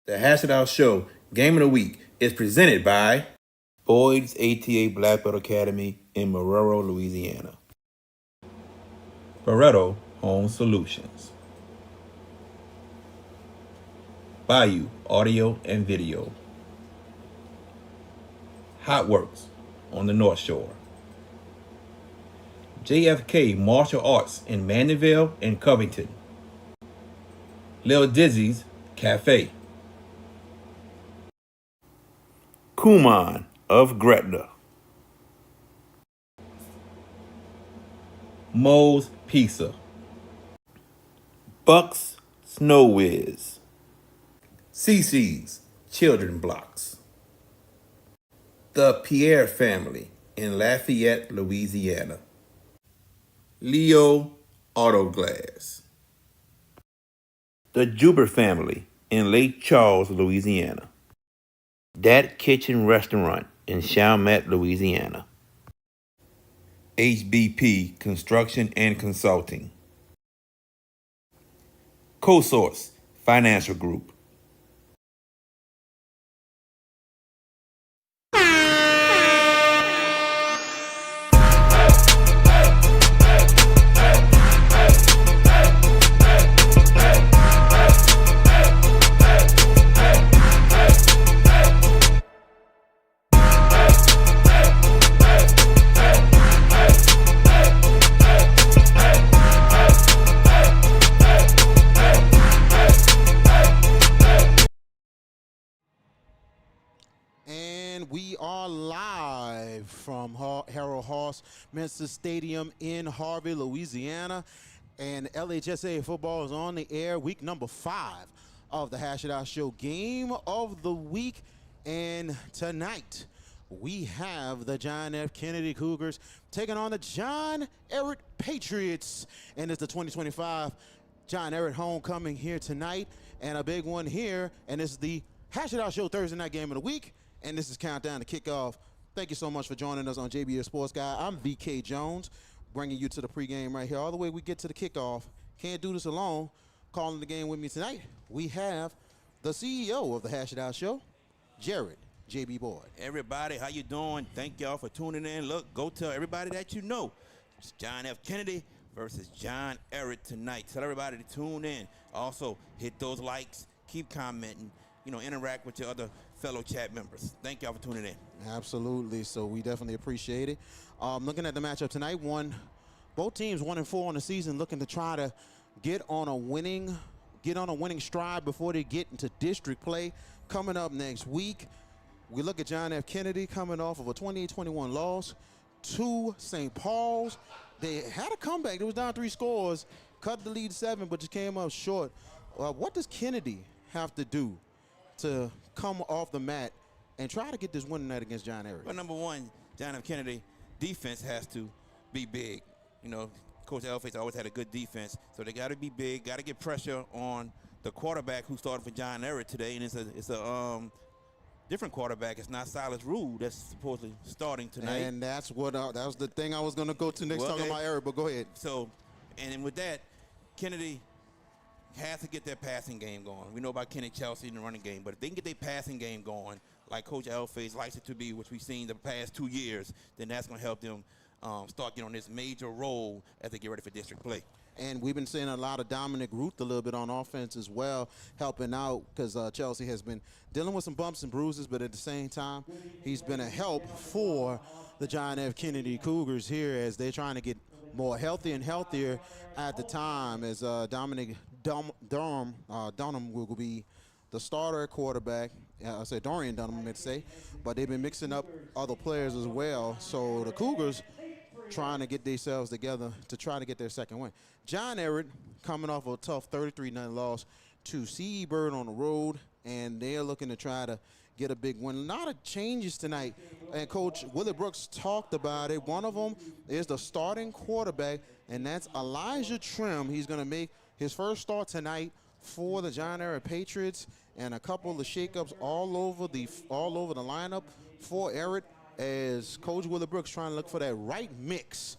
The Hash It Out Show Game of the Week is presented by Boyd's ATA Black Belt Academy in Marrero, Louisiana. Barreto Home Solutions. Bayou Audio and Video. Hot Works on the North Shore. JFK Martial Arts in Mandeville and Covington. Lil Dizzy's Cafe. Kuman of Gretna. Moe's Pizza. Buck's Snow Whiz. CC's Children Blocks. The Pierre Family in Lafayette, Louisiana. Leo Auto Glass. The Juber Family in Lake Charles, Louisiana. Dat Kitchen Restaurant in Chalmette, Louisiana. HBP Construction and Consulting. CoSource Financial Group. We are live from Harold Hoss Mensa Stadium in Harvey, Louisiana. And LHSA football is on the air, week number 5 of the Hash It Out Show Game of the Week. And tonight, we have the John F. Kennedy Cougars taking on the John Ehret Patriots. And it's the 2025 John Ehret homecoming here tonight. And a big one here. And it's the Hash It Out Show Thursday night game of the week. And this is Countdown to Kickoff. Thank you so much for joining us on JBS Sports Guy. I'm VK Jones, bringing you to the pregame right here. All the way we get to the kickoff. Can't do this alone. Calling the game with me tonight, we have the CEO of the Hash It Out Show, Jared JB Boyd. Everybody, how you doing? Thank y'all for tuning in. Look, go tell everybody that you know. It's John F. Kennedy versus John Ehret tonight. Tell everybody to tune in. Also, hit those likes. Keep commenting. Interact with your other fellow chat members. Thank y'all for tuning in. Absolutely. So we definitely appreciate it. Looking at the matchup tonight, both teams 1-4 on the season, looking to try to get on a winning stride before they get into district play coming up next week. We look at John F. Kennedy coming off of a 28-21 loss to St. Paul's. They had a comeback. It was down 3 scores, cut the lead 7, but just came up short. What does Kennedy have to do to come off the mat and try to get this win tonight against John Ehret? Well, number one, John F. Kennedy defense has to be big. Coach Elface always had a good defense, so they got to be big, got to get pressure on the quarterback who started for John Ehret today, and it's a different quarterback. It's not Silas Rule that's supposedly starting tonight. And that's what that was the thing I was going to go to next, talking about Ehret, but go ahead. So, and with that, Kennedy has to get their passing game going. We know about Kenny Chelsea in the running game, but if they can get their passing game going, like Coach Elface likes it to be, which we've seen the past 2 years, then that's going to help them start getting on this major role as they get ready for district play. And we've been seeing a lot of Dominic Ruth a little bit on offense as well, helping out because Chelsea has been dealing with some bumps and bruises, but at the same time, he's been a help for the John F. Kennedy Cougars here as they're trying to get more healthy and healthier at the time, as Dominic Dunham will be the starter at quarterback. I said Dorian Dunham, I meant to say, but they've been mixing up other players as well. So the Cougars trying to get themselves together to try to get their second win. John Ehret coming off a tough 33-0 loss to C.E. Bird on the road, and they're looking to try to get a big win. A lot of changes tonight, and Coach Willie Brooks talked about it. One of them is the starting quarterback, and that's Elijah Trim. He's going to make his first start tonight for the John Ehret Patriots, and a couple of shakeups all over the lineup for Ehret, as Coach Willie Brooks trying to look for that right mix,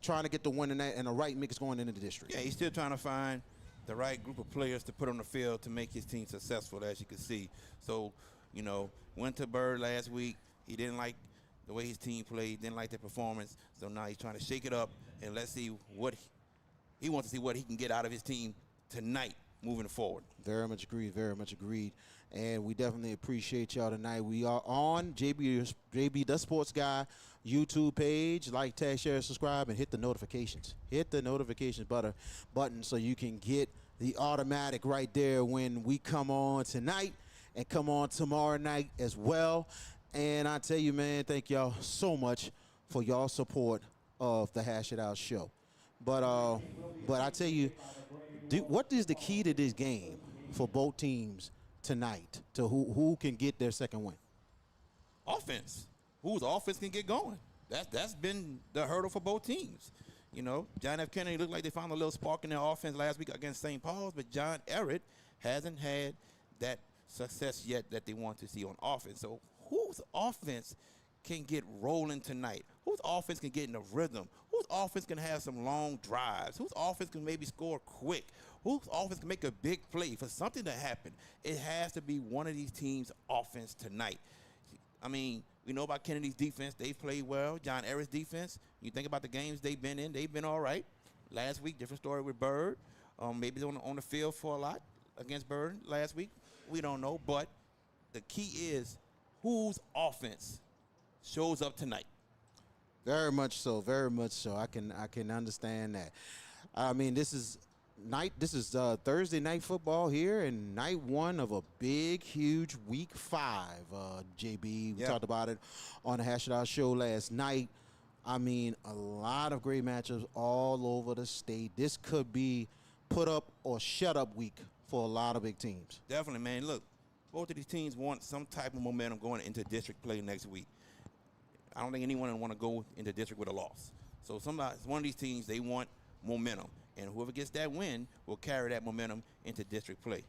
trying to get the win in that, and the right mix going into the district. Yeah, he's still trying to find the right group of players to put on the field to make his team successful, as you can see. So, went to Bird last week. He didn't like the way his team played, didn't like their performance. So now he's trying to shake it up, and let's see what he wants to see what he can get out of his team tonight moving forward. Very much agreed. Very much agreed. And we definitely appreciate y'all tonight. We are on JB the Sports Guy YouTube page. Like, tag, share, subscribe, and hit the notifications. Hit the notifications button so you can get the automatic right there when we come on tonight and come on tomorrow night as well. And I tell you, man, thank y'all so much for y'all support of the Hash It Out show. But I tell you, what is the key to this game for both teams tonight to who can get their second win? Offense. Whose offense can get going? That's been the hurdle for both teams. John F. Kennedy looked like they found a little spark in their offense last week against St. Paul's, but John Ehret hasn't had that success yet that they want to see on offense. So whose offense can get rolling tonight? Whose offense can get in a rhythm? Whose offense can have some long drives? Whose offense can maybe score quick? Whose offense can make a big play for something to happen? It has to be one of these teams' offense tonight. I mean, we know about Kennedy's defense. They've played well. John Ehret's defense, you think about the games they've been in, they've been all right. Last week, different story with Bird. Maybe on the field for a lot against Bird last week. We don't know. But the key is whose offense shows up tonight. Very much so. Very much so. I can understand that. I mean, this is Thursday night football here, and night one of a big, huge week 5. JB, we talked about it on the Hash It Out show last night. I mean, a lot of great matchups all over the state. This could be put up or shut up week for a lot of big teams. Definitely, man. Look, both of these teams want some type of momentum going into district play next week. I don't think anyone want to go into district with a loss. So one of these teams, they want momentum. And whoever gets that win will carry that momentum into district play.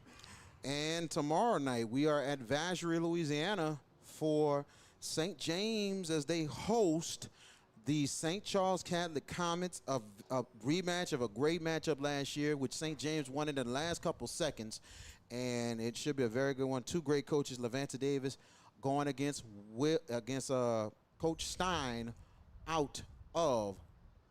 And tomorrow night, we are at Vacherie, Louisiana for St. James as they host the St. Charles Catholic Comets, a rematch of a great matchup last year, which St. James won in the last couple seconds. And it should be a very good one. Two great coaches, Levanta Davis going against Coach Stein out of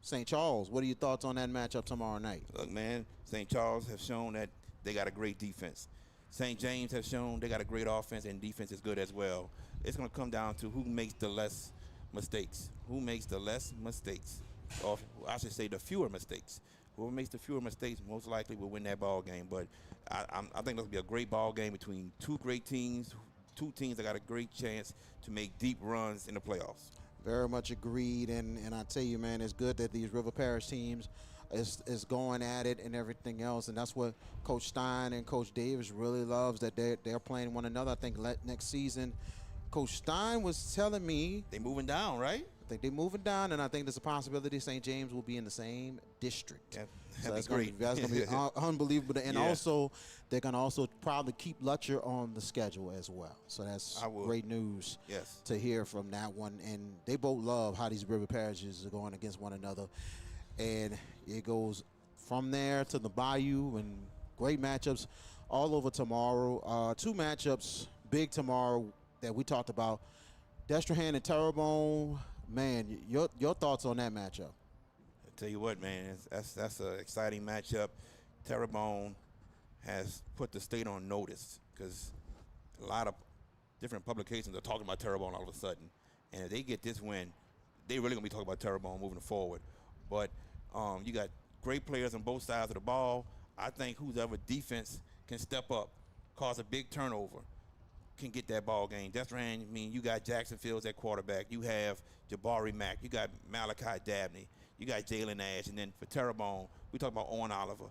St. Charles. What are your thoughts on that matchup tomorrow night? Look, man, St. Charles have shown that they got a great defense. St. James have shown they got a great offense, and defense is good as well. It's going to come down to who makes the less mistakes. Who makes the less mistakes? Or I should say the fewer mistakes. Whoever makes the fewer mistakes most likely will win that ball game. But I think this will be a great ball game between two great teams, two teams that got a great chance to make deep runs in the playoffs. Very much agreed, and I tell you, man, it's good that these River Parish teams is going at it and everything else, and that's what Coach Stein and Coach Davis really loves, that they're playing one another. I think next season, Coach Stein was telling me they moving down, right? I think they're moving down, and I think there's a possibility St. James will be in the same district. Yeah, so that's going to be unbelievable. And also, they're going to also probably keep Lutcher on the schedule as well. So that's great news to hear from that one. And they both love how these river parishes are going against one another. And it goes from there to the Bayou, and great matchups all over tomorrow. Two matchups big tomorrow that we talked about. Destrehan and Terrebonne. Man, your thoughts on that matchup? I tell you what, man, that's an exciting matchup. Terrebonne has put the state on notice because a lot of different publications are talking about Terrebonne all of a sudden. And if they get this win, they really going to be talking about Terrebonne moving forward. But you got great players on both sides of the ball. I think whoever defense can step up, cause a big turnover, can get that ball game. That's right. I mean, you got Jackson Fields at quarterback. You have Jabari Mack. You got Malachi Dabney. You got Jalen Ash. And then for Terrebonne, we talk about Owen Oliver,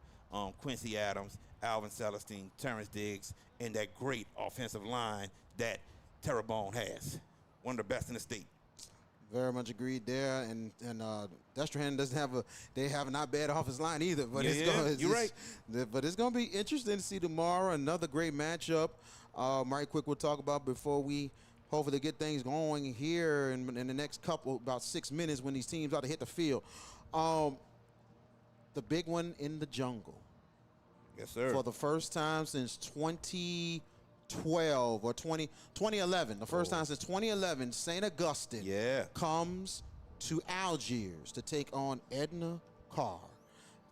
Quincy Adams, Alvin Celestine, Terrence Diggs, and that great offensive line that Terrebonne has. One of the best in the state. Very much agreed there, and Destrehan doesn't have they have a not bad offensive line either. But you're right. But it's going to be interesting to see tomorrow. Another great matchup. Right quick, we'll talk about before we hopefully get things going here in the next about 6 minutes when these teams ought to hit the field. The big one in the jungle. Yes, sir. For the first time since 2012 or 2011. The first time since 2011, St. Augustine comes to Algiers to take on Edna Carr.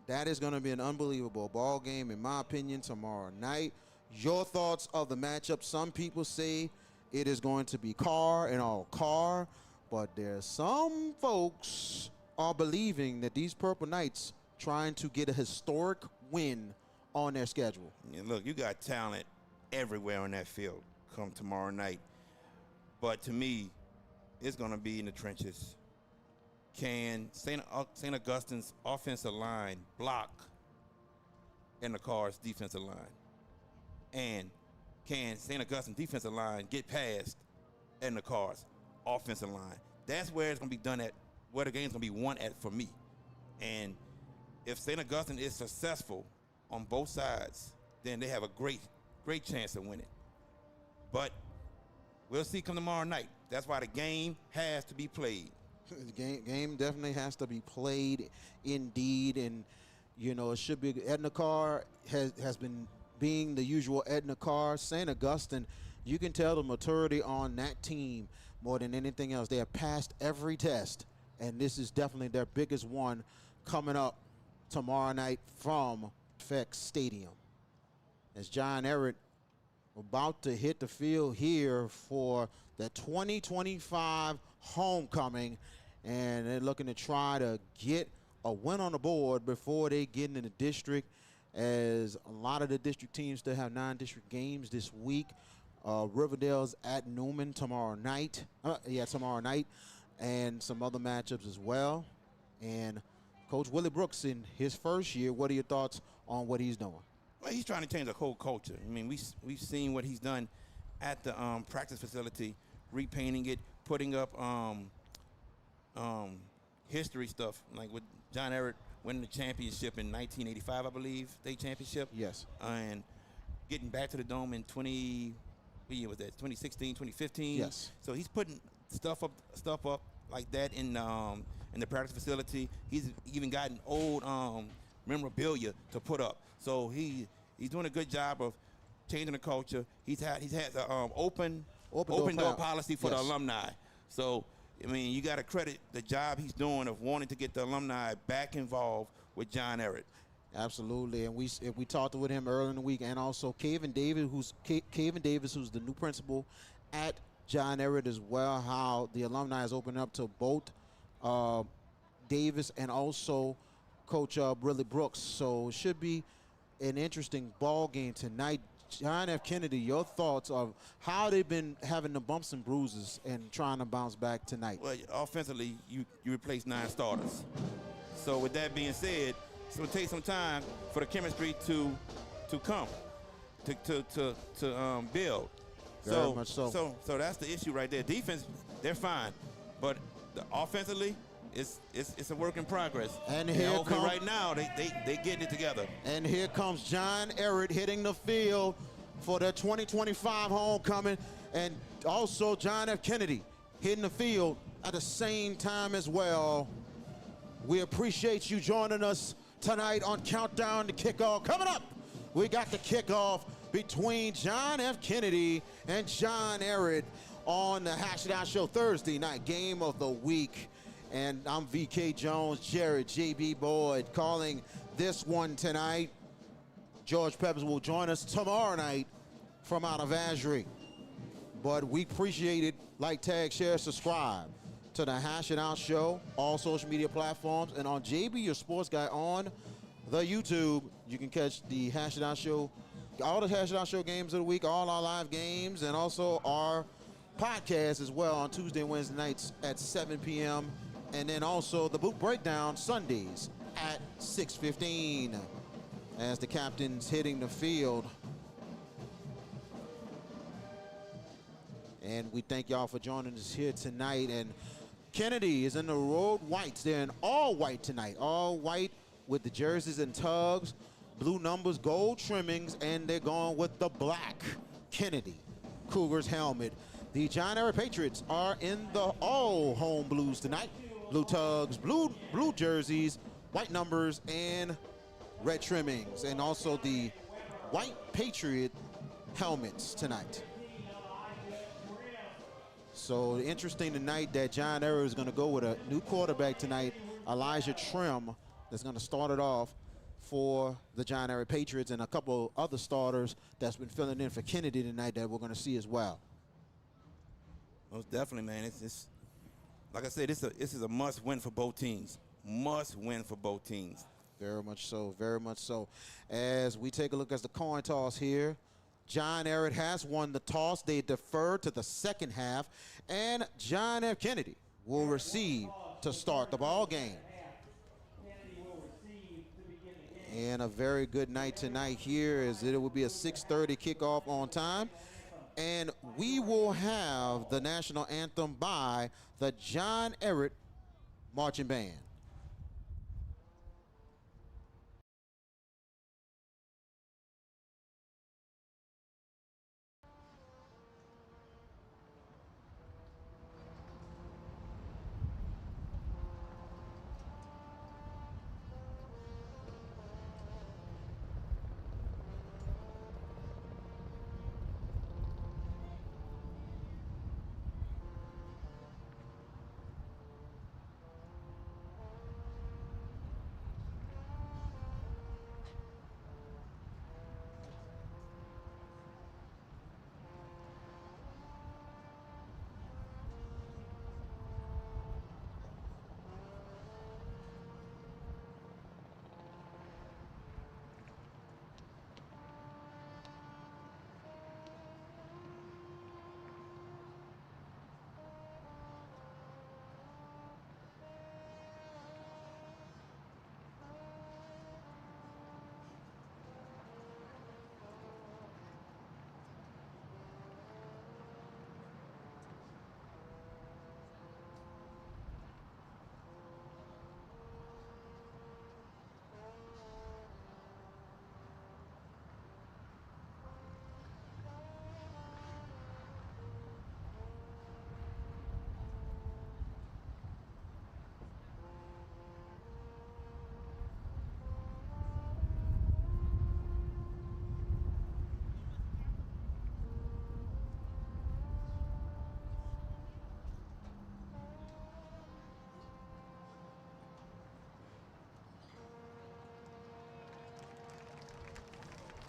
That is going to be an unbelievable ball game, in my opinion, tomorrow night. Your thoughts of the matchup? Some people say it is going to be Carr and all Carr, but there's some folks are believing that these Purple Knights trying to get a historic win on their schedule. Yeah, look, you got talent everywhere on that field come tomorrow night. But to me, it's going to be in the trenches. Can St. Augustine's offensive line block in the Carr's defensive line? And can St. Augustine's defensive line get past in the Carr's offensive line? That's where it's going to be done at, where the game's going to be won at for me. And if St. Augustine is successful on both sides, then they have a great chance of winning. But we'll see come tomorrow night. That's why the game has to be played. The game definitely has to be played, indeed, and you know it should be. Edna Carr has been being the usual Edna Carr. St. Augustine, you can tell the maturity on that team more than anything else. They have passed every test, and this is definitely their biggest one coming up tomorrow night from FX Stadium. As John Ehret about to hit the field here for the 2025 homecoming, and they're looking to try to get a win on the board before they get into the district, as a lot of the district teams still have non-district games this week. Riverdale's at Newman tomorrow night. Tomorrow night, and some other matchups as well. And Coach Willie Brooks in his first year, what are your thoughts on what he's doing? Well, he's trying to change the whole culture. I mean, we've seen what he's done at the practice facility, repainting it, putting up history stuff, like with John Ehret winning the championship in 1985, I believe, state championship. Yes. And getting back to the Dome in 2016, 2015. Yes. So he's putting stuff up like that in the practice facility. He's even gotten old memorabilia to put up. So he's doing a good job of changing the culture. He's had an open door policy for the alumni. So I mean, you got to credit the job he's doing of wanting to get the alumni back involved with John Ehret. Absolutely, and we talked with him earlier in the week, and also Caven Davis, who's the new principal at John Ehret as well. How the alumni is opening up to both Davis and also Coach Willie Brooks. So it should be an interesting ball game tonight. John F. Kennedy, your thoughts of how they've been having the bumps and bruises and trying to bounce back tonight? Well, offensively, you replaced 9 starters. So with that being said, it's going to take some time for the chemistry to come, to build. Very much so. So that's the issue right there. Defense, they're fine, but offensively, it's a work in progress. And here comes, right now they getting it together. And here comes John Ehret hitting the field for the 2025 homecoming, and also John F. Kennedy hitting the field at the same time as well. We appreciate you joining us tonight on Countdown to Kickoff. Coming up, we got the kickoff between John F. Kennedy and John Ehret on the Hash It Out Show Thursday night game of the week. And I'm VK Jones, Jared JB Boyd calling this one tonight. George Peppers will join us tomorrow night from out of Asbury. But we appreciate it. Like, tag, share, subscribe to the Hash It Out Show, all social media platforms, and on JB, your sports guy on the YouTube. You can catch the Hash It Out Show, all the Hash It Out Show games of the week, all our live games, and also our podcast as well on Tuesday and Wednesday nights at 7 p.m. And then also the Boot Breakdown Sundays at 6:15 as the captain's hitting the field. And we thank y'all for joining us here tonight. And Kennedy is in the road whites. They're in all white tonight. All white with the jerseys and tugs, blue numbers, gold trimmings, and they're going with the black Kennedy Cougars helmet. The John Ehret Patriots are in the all home blues tonight. Blue tugs, blue jerseys, white numbers, and red trimmings and also the white Patriot helmets tonight. So interesting tonight that John Ehret is going to go with a new quarterback tonight, Elijah Trim, that's going to start it off for the John Ehret Patriots, and a couple other starters that's been filling in for Kennedy tonight that we're going to see as well. Most definitely, man. It's like I said, this is a must win for both teams. Must win for both teams. Very much so, very much so. As we take a look at the coin toss here, John Ehret has won the toss. They defer to the second half, and John F. Kennedy will receive to start the ball game. And a very good night tonight here, as it will be a 6:30 kickoff on time. And we will have the national anthem by the John Ehret Marching Band.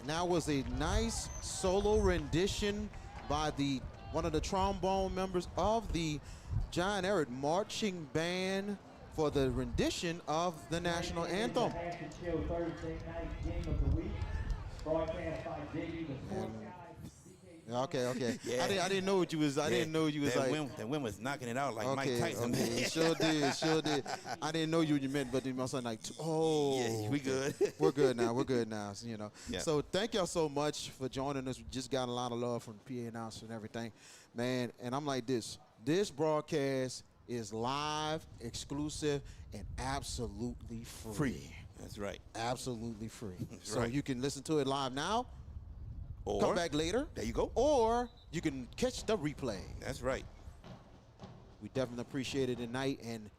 Now was a nice solo rendition by one of the trombone members of the John Ehret Marching Band for the rendition of the national anthem. Okay. Yeah. I didn't know what you was. I didn't know you was that like. That wind was knocking it out like Mike Tyson. Okay, it sure did. I didn't know you meant, but then my son like, oh, Yeah, we good. We're good now. So, you know. Yeah. So thank y'all so much for joining us. We just got a lot of love from PA announcer and everything, man. And I'm like this. This broadcast is live, exclusive, and absolutely free. That's right. Absolutely free. That's so right. you can listen to it live now. Or Come back later. There you go. Or you can catch the replay. That's right. We definitely appreciate it tonight. And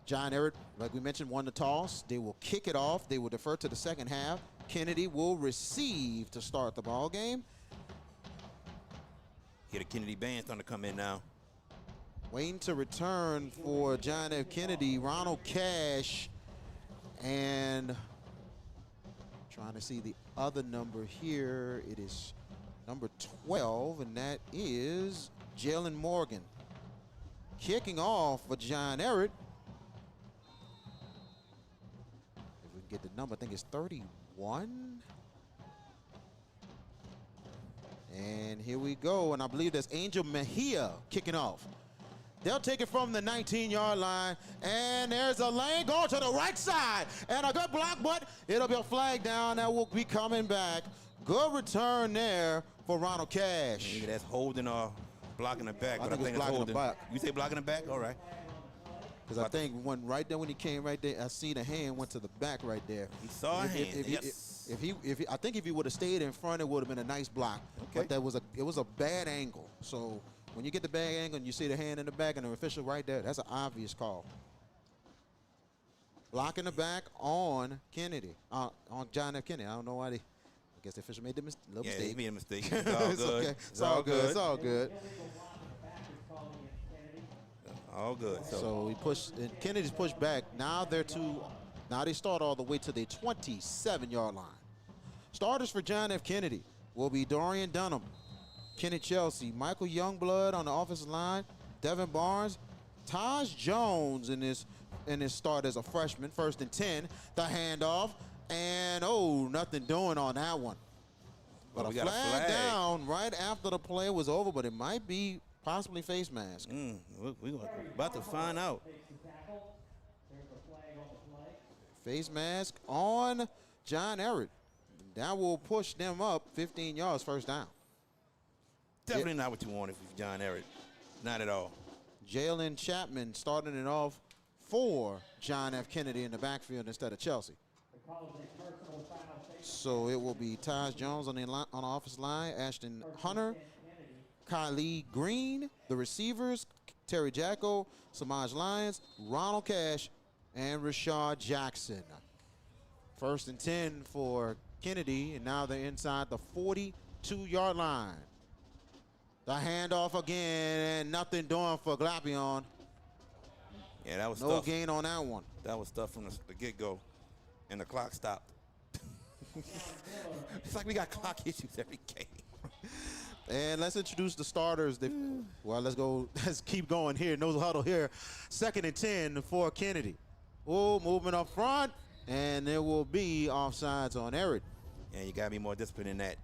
John Ehret, like we mentioned, won the toss. They will kick it off. They will defer to the second half. Kennedy will receive to start the ball game. Here the Kennedy Band starting to come in now. Waiting to return for John F. Kennedy, Ronald Cash, and trying to see the other number here. It is number 12, and that is Jalen Morgan. Kicking off for John Ehret. If we can get the number, I think it's 31. And here we go, and I believe that's Angel Mejia kicking off. They'll take it from the 19-yard line, and there's a lane going to the right side, and a good block, but it'll be a flag down that will be coming back. Good return there for Ronald Cash. Maybe that's holding or blocking the back. I But think it's it's blocking the holding. back. You say blocking the back? All right. Because I think right there when he came right there, I see the hand went to the back right there. He saw a hand. Yes. I think if he would have stayed in front, it would have been a nice block. Okay. But it was a bad angle. So when you get the bad angle and you see the hand in the back and the official right there, that's an obvious call. Blocking the back on Kennedy, on John F. Kennedy. I don't know why I guess the official made the little Yeah, mistake. he made a mistake. It's all It's good. okay. It's all good. It's all good. All good. So he pushed, and Kennedy's pushed back. Now they start all the way to the 27-yard line. Starters for John F. Kennedy will be Dorian Dunham, Kenneth Chelsea, Michael Youngblood on the offensive line, Devin Barnes, Taj Jones in his start as a freshman, 1st and 10. The handoff, and nothing doing on that one. But a flag down right after the play was over, but it might be possibly face mask. We're about to find out. Face mask on John Ehret. That will push them up 15 yards, first down. Definitely not what you wanted for John Ehret. Not at all. Jalen Chapman starting it off for John F. Kennedy in the backfield instead of Chelsea. So it will be Taj Jones on the offensive line, Ashton Hunter, Kylie Green, the receivers, Terry Jacko, Samaj Lyons, Ronald Cash, and Rashad Jackson. 1st and 10 for Kennedy, and now they're inside the 42-yard line. The handoff again, and nothing doing for Glapion. Yeah, that was no tough. gain on that one. That was tough from the get-go, and the clock stopped. It's like we got clock issues every game. And let's introduce the starters. Well, let's keep going here. No huddle here. 2nd and 10 for Kennedy. Movement up front, and there will be offsides on Ehret. Yeah, you got to be more disciplined in that.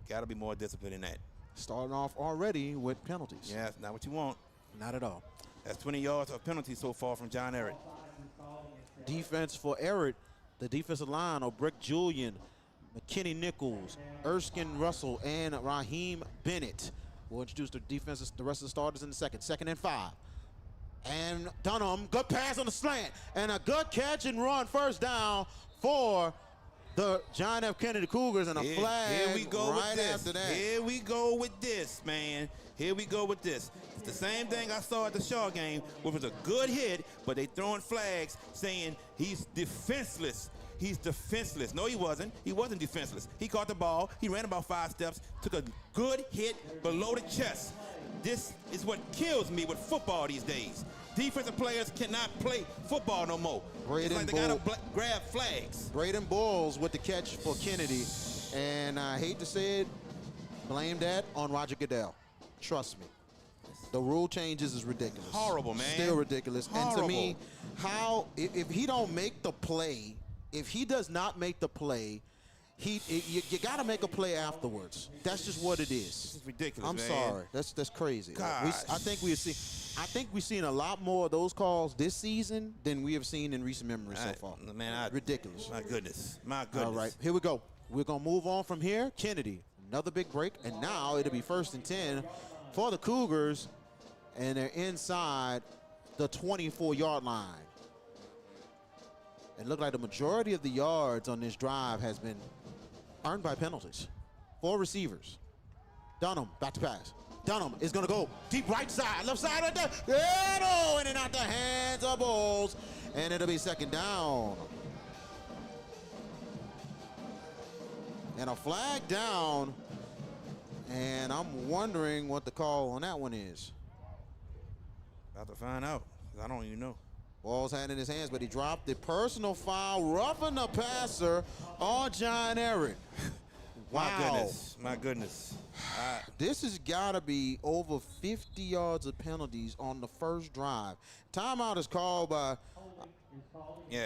Got to be more disciplined in that. Starting off already with penalties. Yeah, that's not what you want. Not at all. That's 20 yards of penalties so far from John Ehret. Defense for Ehret, the defensive line of Brick Julian, McKinney Nichols, Erskine Russell, and Raheem Bennett. We'll introduce the rest of the starters in a second. 2nd and 5. And Dunham, good pass on the slant, and a good catch and run, first down for the John F. Kennedy Cougars, and a flag here we go right with this. after that. Here we go with this, man. Here we go with this. It's the same thing I saw at the Shaw game, which was a good hit, but they throwing flags saying he's defenseless. He's defenseless. No, he wasn't. He wasn't defenseless. He caught the ball. He ran about 5 steps, took a good hit below the chest. This is what kills me with football these days. Defensive players cannot play football no more. It's like they got to grab flags. Braden Boyles with the catch for Kennedy. And I hate to say it, blame that on Roger Goodell. Trust me. The rule changes is ridiculous. Horrible, man. Still ridiculous. Horrible. And to me, if he don't make the play, if he does not make the play, you got to make a play afterwards. That's just what it is. It's ridiculous, I'm man. sorry. That's crazy. Gosh. I think we've seen a lot more of those calls this season than we have seen in recent memory so far. Ridiculous. My goodness. My goodness. All right, here we go. We're going to move on from here. Kennedy, another big break, and now it'll be 1st and 10 for the Cougars, and they're inside the 24-yard line. It looked like the majority of the yards on this drive has been earned by penalties. 4 receivers. Dunham, back to pass. Dunham is going to go deep right side, left side right there. In and out the hands of Bowles, and it'll be 2nd down. And a flag down, and I'm wondering what the call on that one is. About to find out. I don't even know. Ball's had in his hands, but he dropped the personal foul, roughing the passer on John Ehret. Wow. My goodness. My goodness. This has got to be over 50 yards of penalties on the first drive. Timeout is called by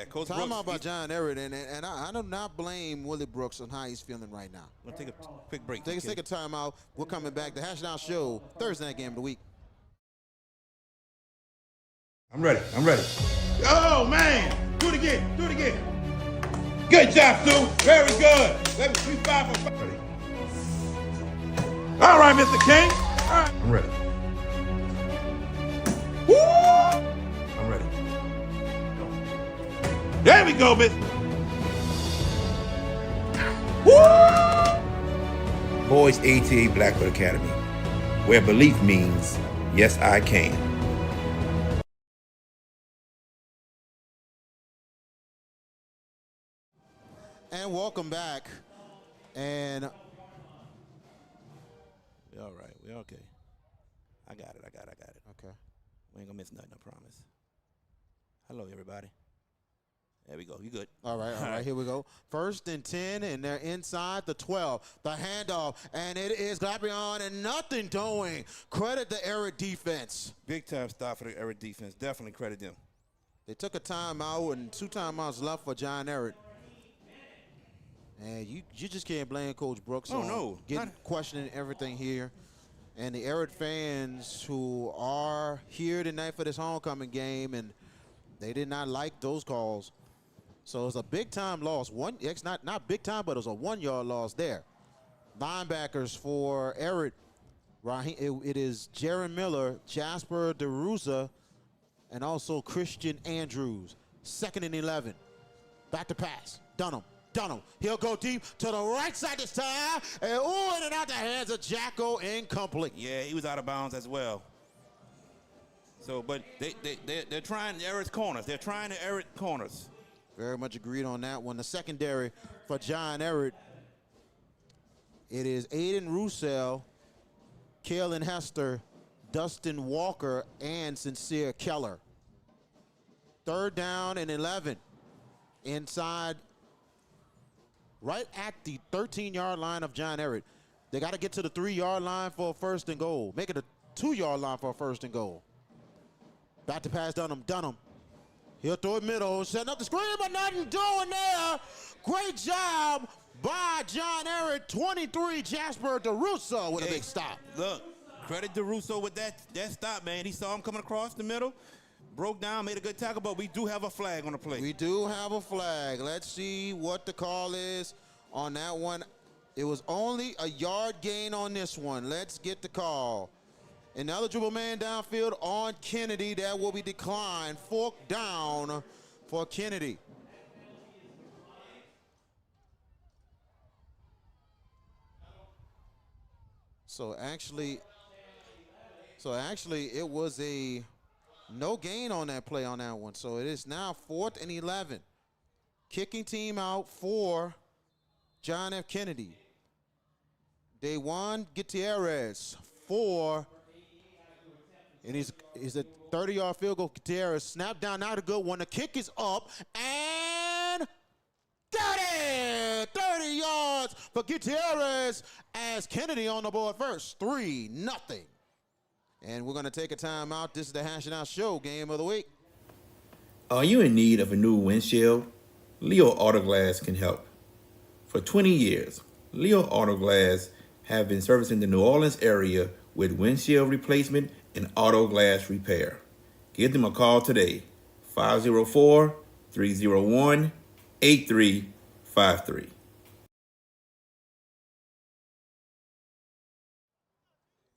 Coach timeout Brooks. by John Ehret, and I do not blame Willie Brooks on how he's feeling right now. We'll take a quick break. Take a timeout. We're coming back. The Hash Down Show, Thursday night game of the week. I'm ready. Oh, man. Do it again. Good job, Stu. Very good. Let me 5 for 5. Ready. All right, Mr. King. All right. I'm ready. Woo! I'm ready. There we go, Miss. Woo! Boys ATA Blackbird Academy, where belief means, yes, I can. And welcome back. And We all right. We okay. I got it. okay. We ain't gonna miss nothing, I promise. Hello, everybody. There we go. You good? All right, here we go. 1st and 10, and they're inside the 12. The handoff, and it is Glapion, and nothing doing. Credit the Ehret defense. Big time stop for the Ehret defense. Definitely credit them. They took a timeout, and 2 timeouts left for John Ehret. And you just can't blame Coach Brooks on questioning everything here. And the Ehret fans who are here tonight for this homecoming game, and they did not like those calls. So it's a big-time loss. It's not big time, but it was a 1-yard loss there. Linebackers for Ehret, it is Jaron Miller, Jasper DeRusa, and also Christian Andrews. 2nd and 11. Back to pass. Dunham. He'll go deep to the right side this time. And in and out the hands of Jacko, incomplete. Yeah, he was out of bounds as well. So, but they're trying Ehret's corners. They're trying the Ehret corners. Very much agreed on that one. The secondary for John Ehret, it is Aiden Roussel, Kalen Hester, Dustin Walker, and Sincere Keller. 3rd down and 11. Inside, right at the 13-yard line of John Ehret. They got to get to the 3-yard line for a 1st and goal. Make it a 2-yard line for a 1st and goal. Back to pass Dunham. He'll throw it middle, setting up the screen, but nothing doing there. Great job by John Ehret. 23, Jasper DeRusso with a big stop. Look, credit DeRusso with that stop, man. He saw him coming across the middle, broke down, made a good tackle, but we do have a flag on the play. We do have a flag. Let's see what the call is on that one. It was only a yard gain on this one. Let's get the call. An eligible man downfield on Kennedy. That will be declined. 4th down for Kennedy. So actually it was a no gain on that play on that one. So it is now 4th and 11. Kicking team out for John F. Kennedy. Dejuan Gutierrez for. And he's a 30-yard field goal. Gutierrez snap down, not a good one. The kick is up, and 30 yards for Gutierrez as Kennedy on the board first. 3-0. And we're going to take a timeout. This is the Hashing Out Show game of the week. Are you in need of a new windshield? Leo Autoglass can help. For 20 years, Leo Autoglass have been servicing the New Orleans area with windshield replacement and auto glass repair. Give them a call today, 504-301-8353.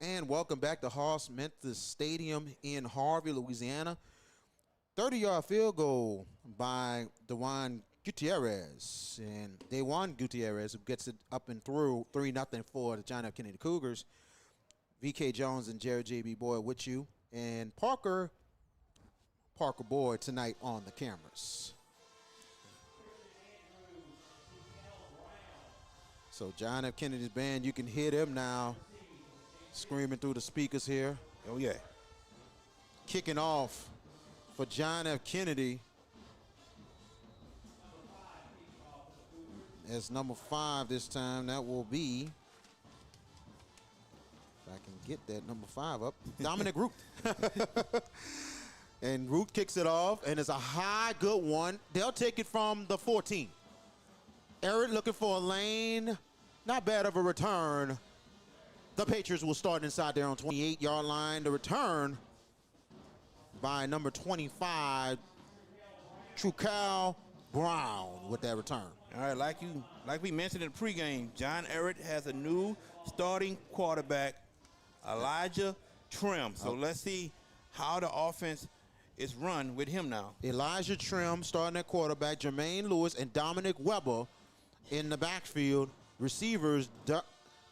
And welcome back to Hoss-Memphis Stadium in Harvey, Louisiana. 30-yard field goal by Dejuan Gutierrez. And Dejuan Gutierrez, who gets it up and through 3-0 for the John F. Kennedy Cougars. V.K. Jones and Jared J.B. Boyd with you. And Parker Boyd tonight on the cameras. So John F. Kennedy's band, you can hear them now screaming through the speakers here. Oh, yeah. Kicking off for John F. Kennedy as number 5 this time. That will be, if I can get that number 5 up, Dominic Root. And Root kicks it off, and it's a high, good one. They'll take it from the 14. Ehret looking for a lane. Not bad of a return. The Patriots will start inside their own 28-yard line. The return by number 25, Trucal Brown with that return. All right, like we mentioned in the pregame, John Ehret has a new starting quarterback, Elijah Trim. So let's see how the offense is run with him now. Elijah Trim starting at quarterback, Jermaine Lewis and Dominic Weber in the backfield. Receivers,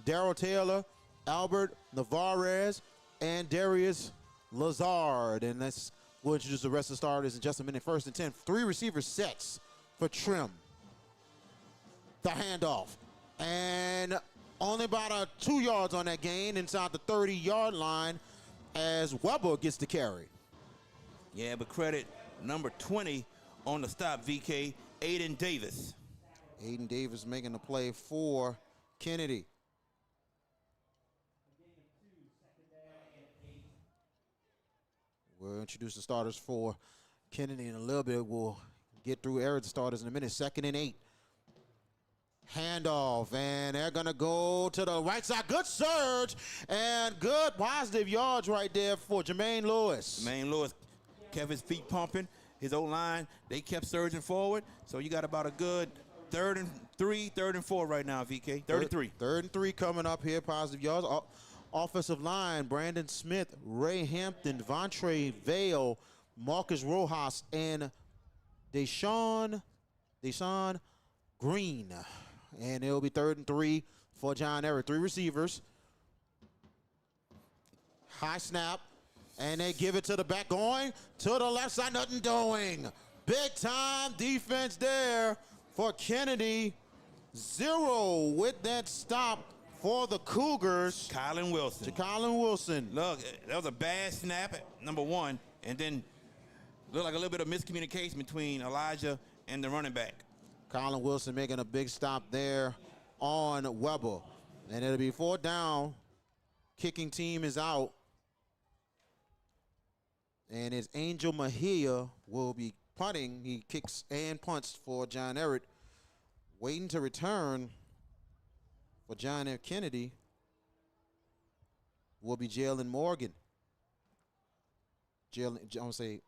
Darrell Taylor, Albert Navarez, and Darius Lazard. And we'll introduce the rest of the starters in just a minute. 1st and 10. 3 receiver sets for Trim. the handoff. And only about 2 yards on that gain inside the 30-yard line as Weber gets the carry. Yeah, but credit number 20 on the stop, VK, Aiden Davis. Aiden Davis making the play for Kennedy. We'll introduce the starters for Kennedy in a little bit. We'll get through Ehret's starters in a minute. 2nd and 8. Handoff, and they're going to go to the right side. Good surge and good positive yards right there for Jermaine Lewis. Jermaine Lewis kept his feet pumping. His O-line, they kept surging forward. So you got about a good 3rd and 3, 3rd and 4 right now, VK. 33. 3rd and 3 coming up here, positive yards. Offensive line, Brandon Smith, Ray Hampton, Vontre Vale, Marcus Rojas, and Deshaun Green. And it'll be 3rd and 3 for John Ehret. 3 receivers. High snap. And they give it to the back, going to the left side, nothing doing. Big time defense there for Kennedy. 0 with that stop for the Cougars. Kylan Wilson. Kylan Wilson. Look, that was a bad snap, number 1, and then looked like a little bit of miscommunication between Elijah and the running back. Kylan Wilson making a big stop there on Weber. And it'll be 4th down. Kicking team is out. And it's Angel Mejia will be punting. He kicks and punts for John Ehret. Waiting to return for John F. Kennedy will be Jalen Morgan. I'm going to say,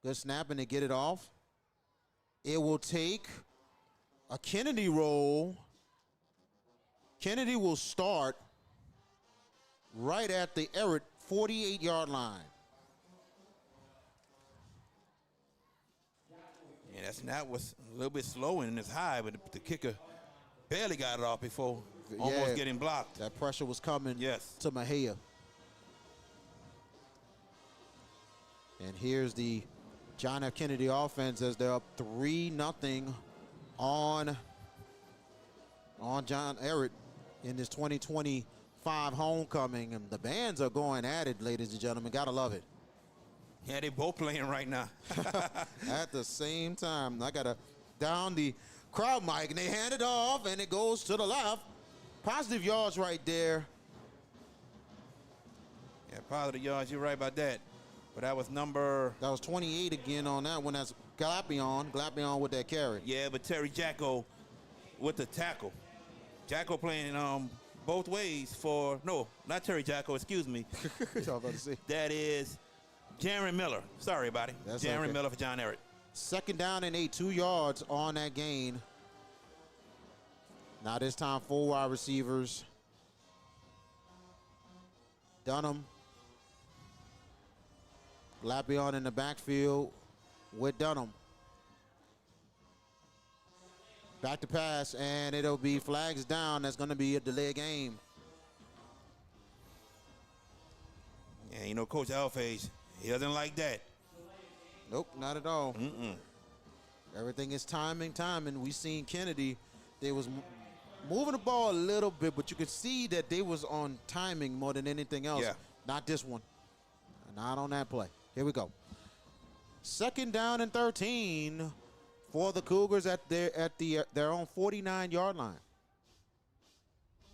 good snapping to get it off. It will take a Kennedy roll. Kennedy will start right at the Ehret 48-yard line. Yeah, that snap was a little bit slow and it's high, but the kicker barely got it off before almost getting blocked. That pressure was coming Yes. to Mejia. And here's the John F. Kennedy offense as they're up 3-0 on John Ehret in this 2025 homecoming. And the bands are going at it, ladies and gentlemen. Gotta love it. Yeah, they both playing right now. At the same time, I gotta down the crowd mic, and they hand it off, and it goes to the left. Positive yards right there. Yeah, positive yards. You're right about that. But that was number... That was 28 again on that one. That's Glapion. Glapion with that carry. Yeah, but Terry Jacko with the tackle. Jacko playing both ways for... No, not Terry Jacko, excuse me. That's all I was about to say. That is Jaron Miller. Sorry, buddy. That's Jaron okay. Miller for John Ehret. 2nd down and 8, 2 yards on that gain. Now this time 4 wide receivers. Dunham. Glapion in the backfield with Dunham. Back to pass, and it'll be flags down. That's going to be a delay game. Yeah, you know, Coach Alfage, he doesn't like that. Nope, not at all. Everything is timing. We seen Kennedy. They was moving the ball a little bit, but you could see that they was on timing more than anything else. Yeah. Not this one. Not on that play. Here we go. 2nd down and 13 for the Cougars at their own 49-yard line.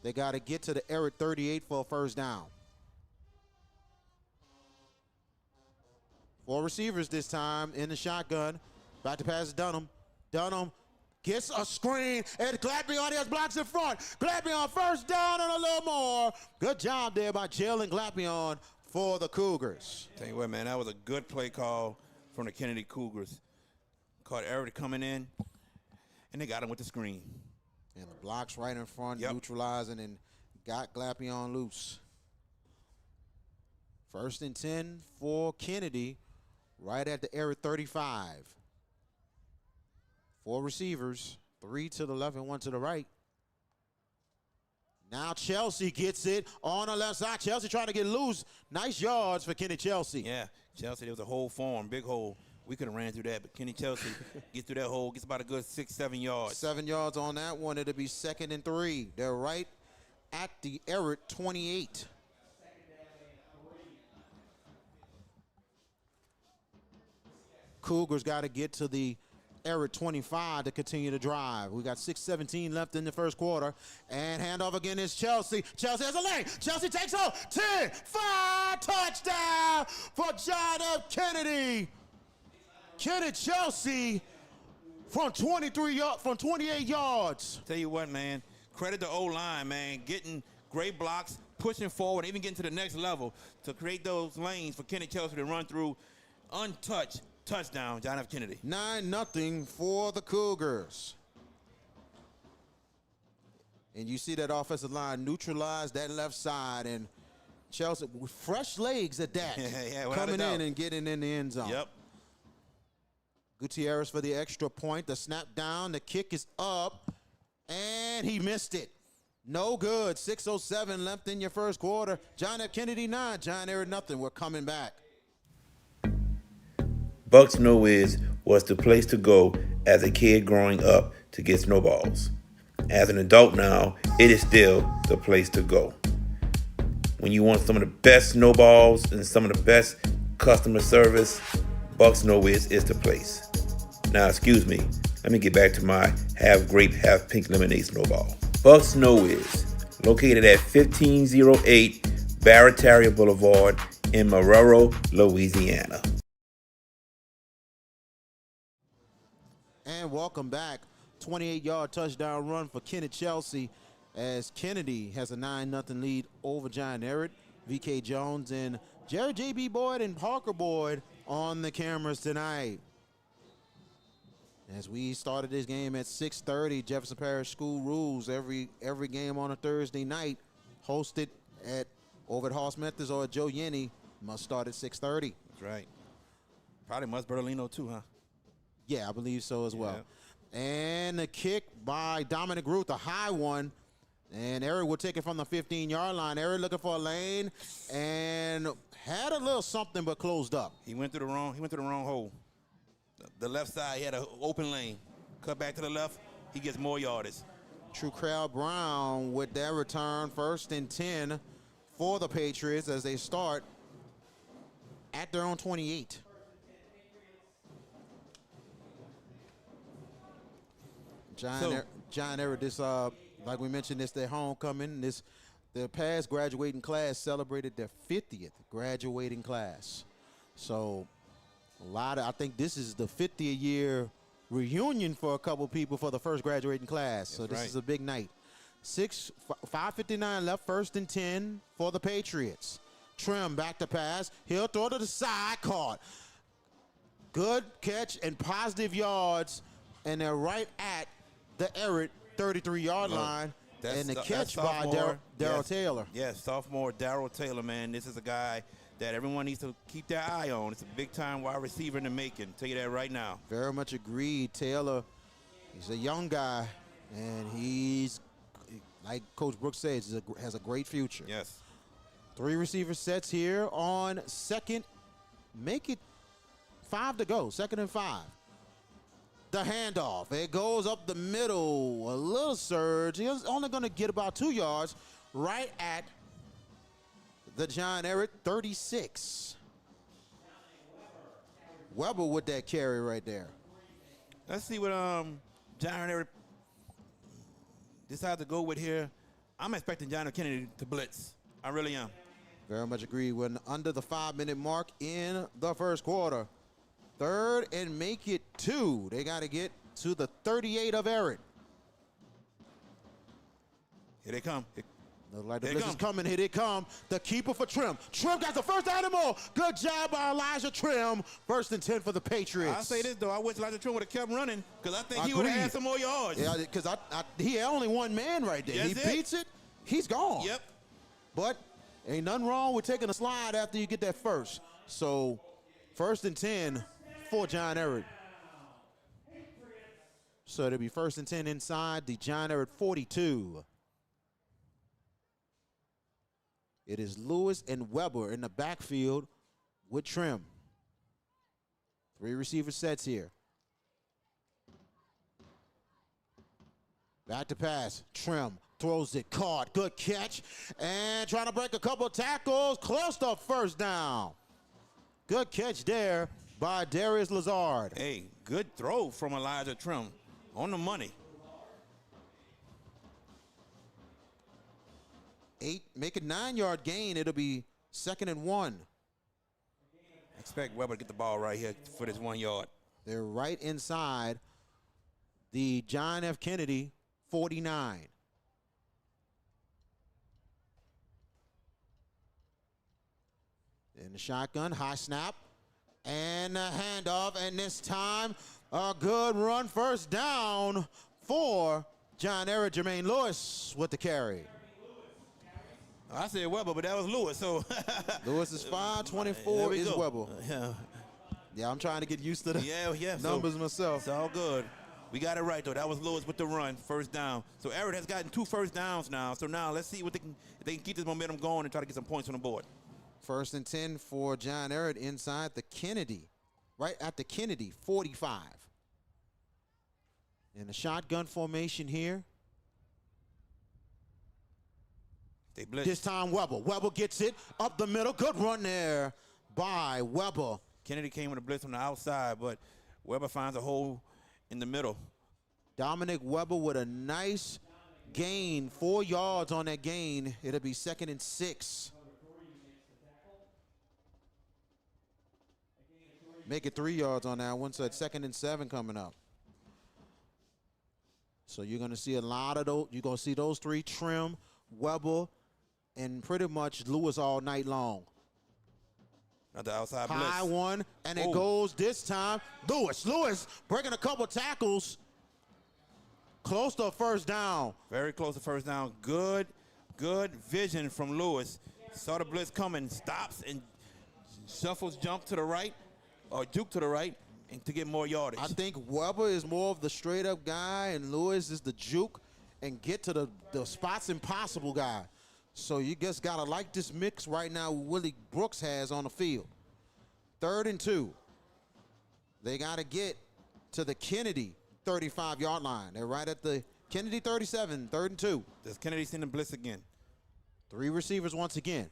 They got to get to the Ehret 38 for a 1st down. 4 receivers this time in the shotgun. Back to pass Dunham. Dunham gets a screen, and Glapion has blocks in front. Glapion 1st down and a little more. Good job there by Jalen Glapion for the Cougars. Tell you what, man, that was a good play call from the Kennedy Cougars. Caught Ehret coming in, and they got him with the screen. And the blocks right in front, Yep. neutralizing, and got Glapion loose. 1st and 10 for Kennedy, right at the Ehret 35. 4 receivers, 3 to the left and 1 to the right. Now Chelsea gets it on the left side. Chelsea trying to get loose. Nice yards for Kenny Chelsea. Yeah, Chelsea, there was a hole formed, big hole We could have ran through that, but Kenny Chelsea gets through that hole, gets about a good 6-7 yards. 7 yards on that one. It'll be 2nd and 3. They're right at the Ehret 28. Cougars got to get to the Ehret 25 to continue to drive. We got 6:17 left in the first quarter. And handoff again is Chelsea. Chelsea has a lane. Chelsea takes off. 10, 5, touchdown for John F. Kennedy. Chelsea from 28 yards. Tell you what, man, credit the O-line, man, getting great blocks, pushing forward, even getting to the next level to create those lanes for Kenny Chelsea to run through untouched. Touchdown, John F. Kennedy. 9-0 for the Cougars. And you see that offensive line neutralize that left side, and Chelsea with fresh legs at that, coming in and getting in the end zone. Yep. Gutierrez for the extra point. The snap down, the kick is up, and he missed it. No good. 6:07 left in your first quarter. John F. Kennedy 9, John Ehret nothing. We're coming back. Bucks No Whiz was the place to go as a kid growing up to get snowballs. As an adult now, it is still the place to go. When you want some of the best snowballs and some of the best customer service, Bucks No Whiz is the place. Now, excuse me, let me get back to my half grape, half pink lemonade snowball. Bucks No Whiz, located at 1508 Barataria Boulevard in Marrero, Louisiana. And welcome back. 28-yard touchdown run for Kenny Chelsea as Kennedy has a 9-0 lead over John Ehret. V.K. Jones and Jared J.B. Boyd and Parker Boyd on the cameras tonight. As we started this game at 6:30, Jefferson Parish School rules every game on a Thursday night hosted over at Hoss Methodist or at Joe Yenny must start at 6:30. That's right. Probably Mus Bertolino too, huh? Yeah, I believe so as well. And the kick by Dominic Ruth, a high one. And Ehret will take it from the 15-yard line. Ehret looking for a lane and had a little something but closed up. He went through the wrong hole. The left side, he had an open lane. Cut back to the left, he gets more yardage. True Crowd Brown with that return, 1st and 10 for the Patriots as they start at their own 28. John Ehret, this like we mentioned, this their homecoming. Their past graduating class celebrated their 50th graduating class. So I think this is the 50th year reunion for a couple people for the first graduating class. So this is a big night. 5:59 left, 1st and 10 for the Patriots. Trim back to pass. He'll throw to the side, caught. Good catch and positive yards, and they're right at the Ehret 33-yard line. And the catch by Darrell Taylor. Yes, sophomore Darrell Taylor, man. This is a guy that everyone needs to keep their eye on. It's a big-time wide receiver in the making. Tell you that right now. Very much agreed. Taylor, he's a young guy, and he's, like Coach Brooks says, has a great future. Yes. 3 receiver sets here on 2nd. Make it 5 to go. 2nd and 5. The handoff. It goes up the middle. A little surge. He's only going to get about 2 yards right at the John Ehret 36. Weber with that carry right there. Let's see what John Ehret decides to go with here. I'm expecting John F. Kennedy to blitz. I really am. Very much agree. We're under the 5-minute mark in the first quarter. 3rd and make it 2. They got to get to the 38 of Ehret. Here they come. Look like the blitz is coming. Here they come. The keeper for Trim. Trim got the first animal. Good job by Elijah Trim. 1st and 10 for the Patriots. I'll say this, though. I wish Elijah Trim would have kept running because I think he would have had some more yards. Yeah, because he had only one man right there. That's he beats it, he's gone. Yep. But ain't nothing wrong with taking a slide after you get that first. So 1st and 10 for John Ehret. So it'll be 1st and 10 inside the John Ehret 42. It is Lewis and Weber in the backfield with Trim. 3 receiver sets here. Back to pass. Trim throws it. Caught. Good catch. And trying to break a couple of tackles. Close to first down. Good catch there by Darius Lazard. Hey, good throw from Elijah Trim. On the money. 8, make a 9-yard gain. It'll be 2nd and 1. Expect Weber to get the ball right here for this 1 yard. They're right inside the John F. Kennedy 49. In the shotgun, high snap, and a handoff, and this time a good run, first down for John Ehret. Jermaine Lewis with the carry. I said Weber, but that was Lewis, so. Lewis is 524 is Weber. Yeah. Yeah, I'm trying to get used to the Yeah. numbers myself. It's all good. We got it right, though. That was Lewis with the run, first down. So Ehret has gotten 2 first downs now. So now let's see what if they can keep this momentum going and try to get some points on the board. 1st and 10 for John Ehret inside the Kennedy, right at the Kennedy 45. In the shotgun formation here. They blitz. This time Weber. Weber gets it up the middle. Good run there by Weber. Kennedy came with a blitz on the outside, but Weber finds a hole in the middle. Dominic Weber with a nice gain, 4 yards on that gain. It'll be 2nd and 6. Make it 3 yards on that one, so it's 2nd and 7 coming up. So you're going to see a lot of those. You're going to see those 3, Trim, Weber, and pretty much Lewis all night long. Not the outside blitz. High one, and it Oh. goes this time. Lewis breaking a couple tackles. Close to a first down. Very close to first down. Good vision from Lewis. Saw the blitz coming, stops and shuffles jump to the right, or juke to the right, and to get more yardage. I think Weber is more of the straight-up guy, and Lewis is the juke and get to the spots impossible guy. So you just got to like this mix right now Willie Brooks has on the field. 3rd and 2. They got to get to the Kennedy 35-yard line. They're right at the Kennedy 37, 3rd and 2. Does Kennedy send the blitz again? 3 receivers once again.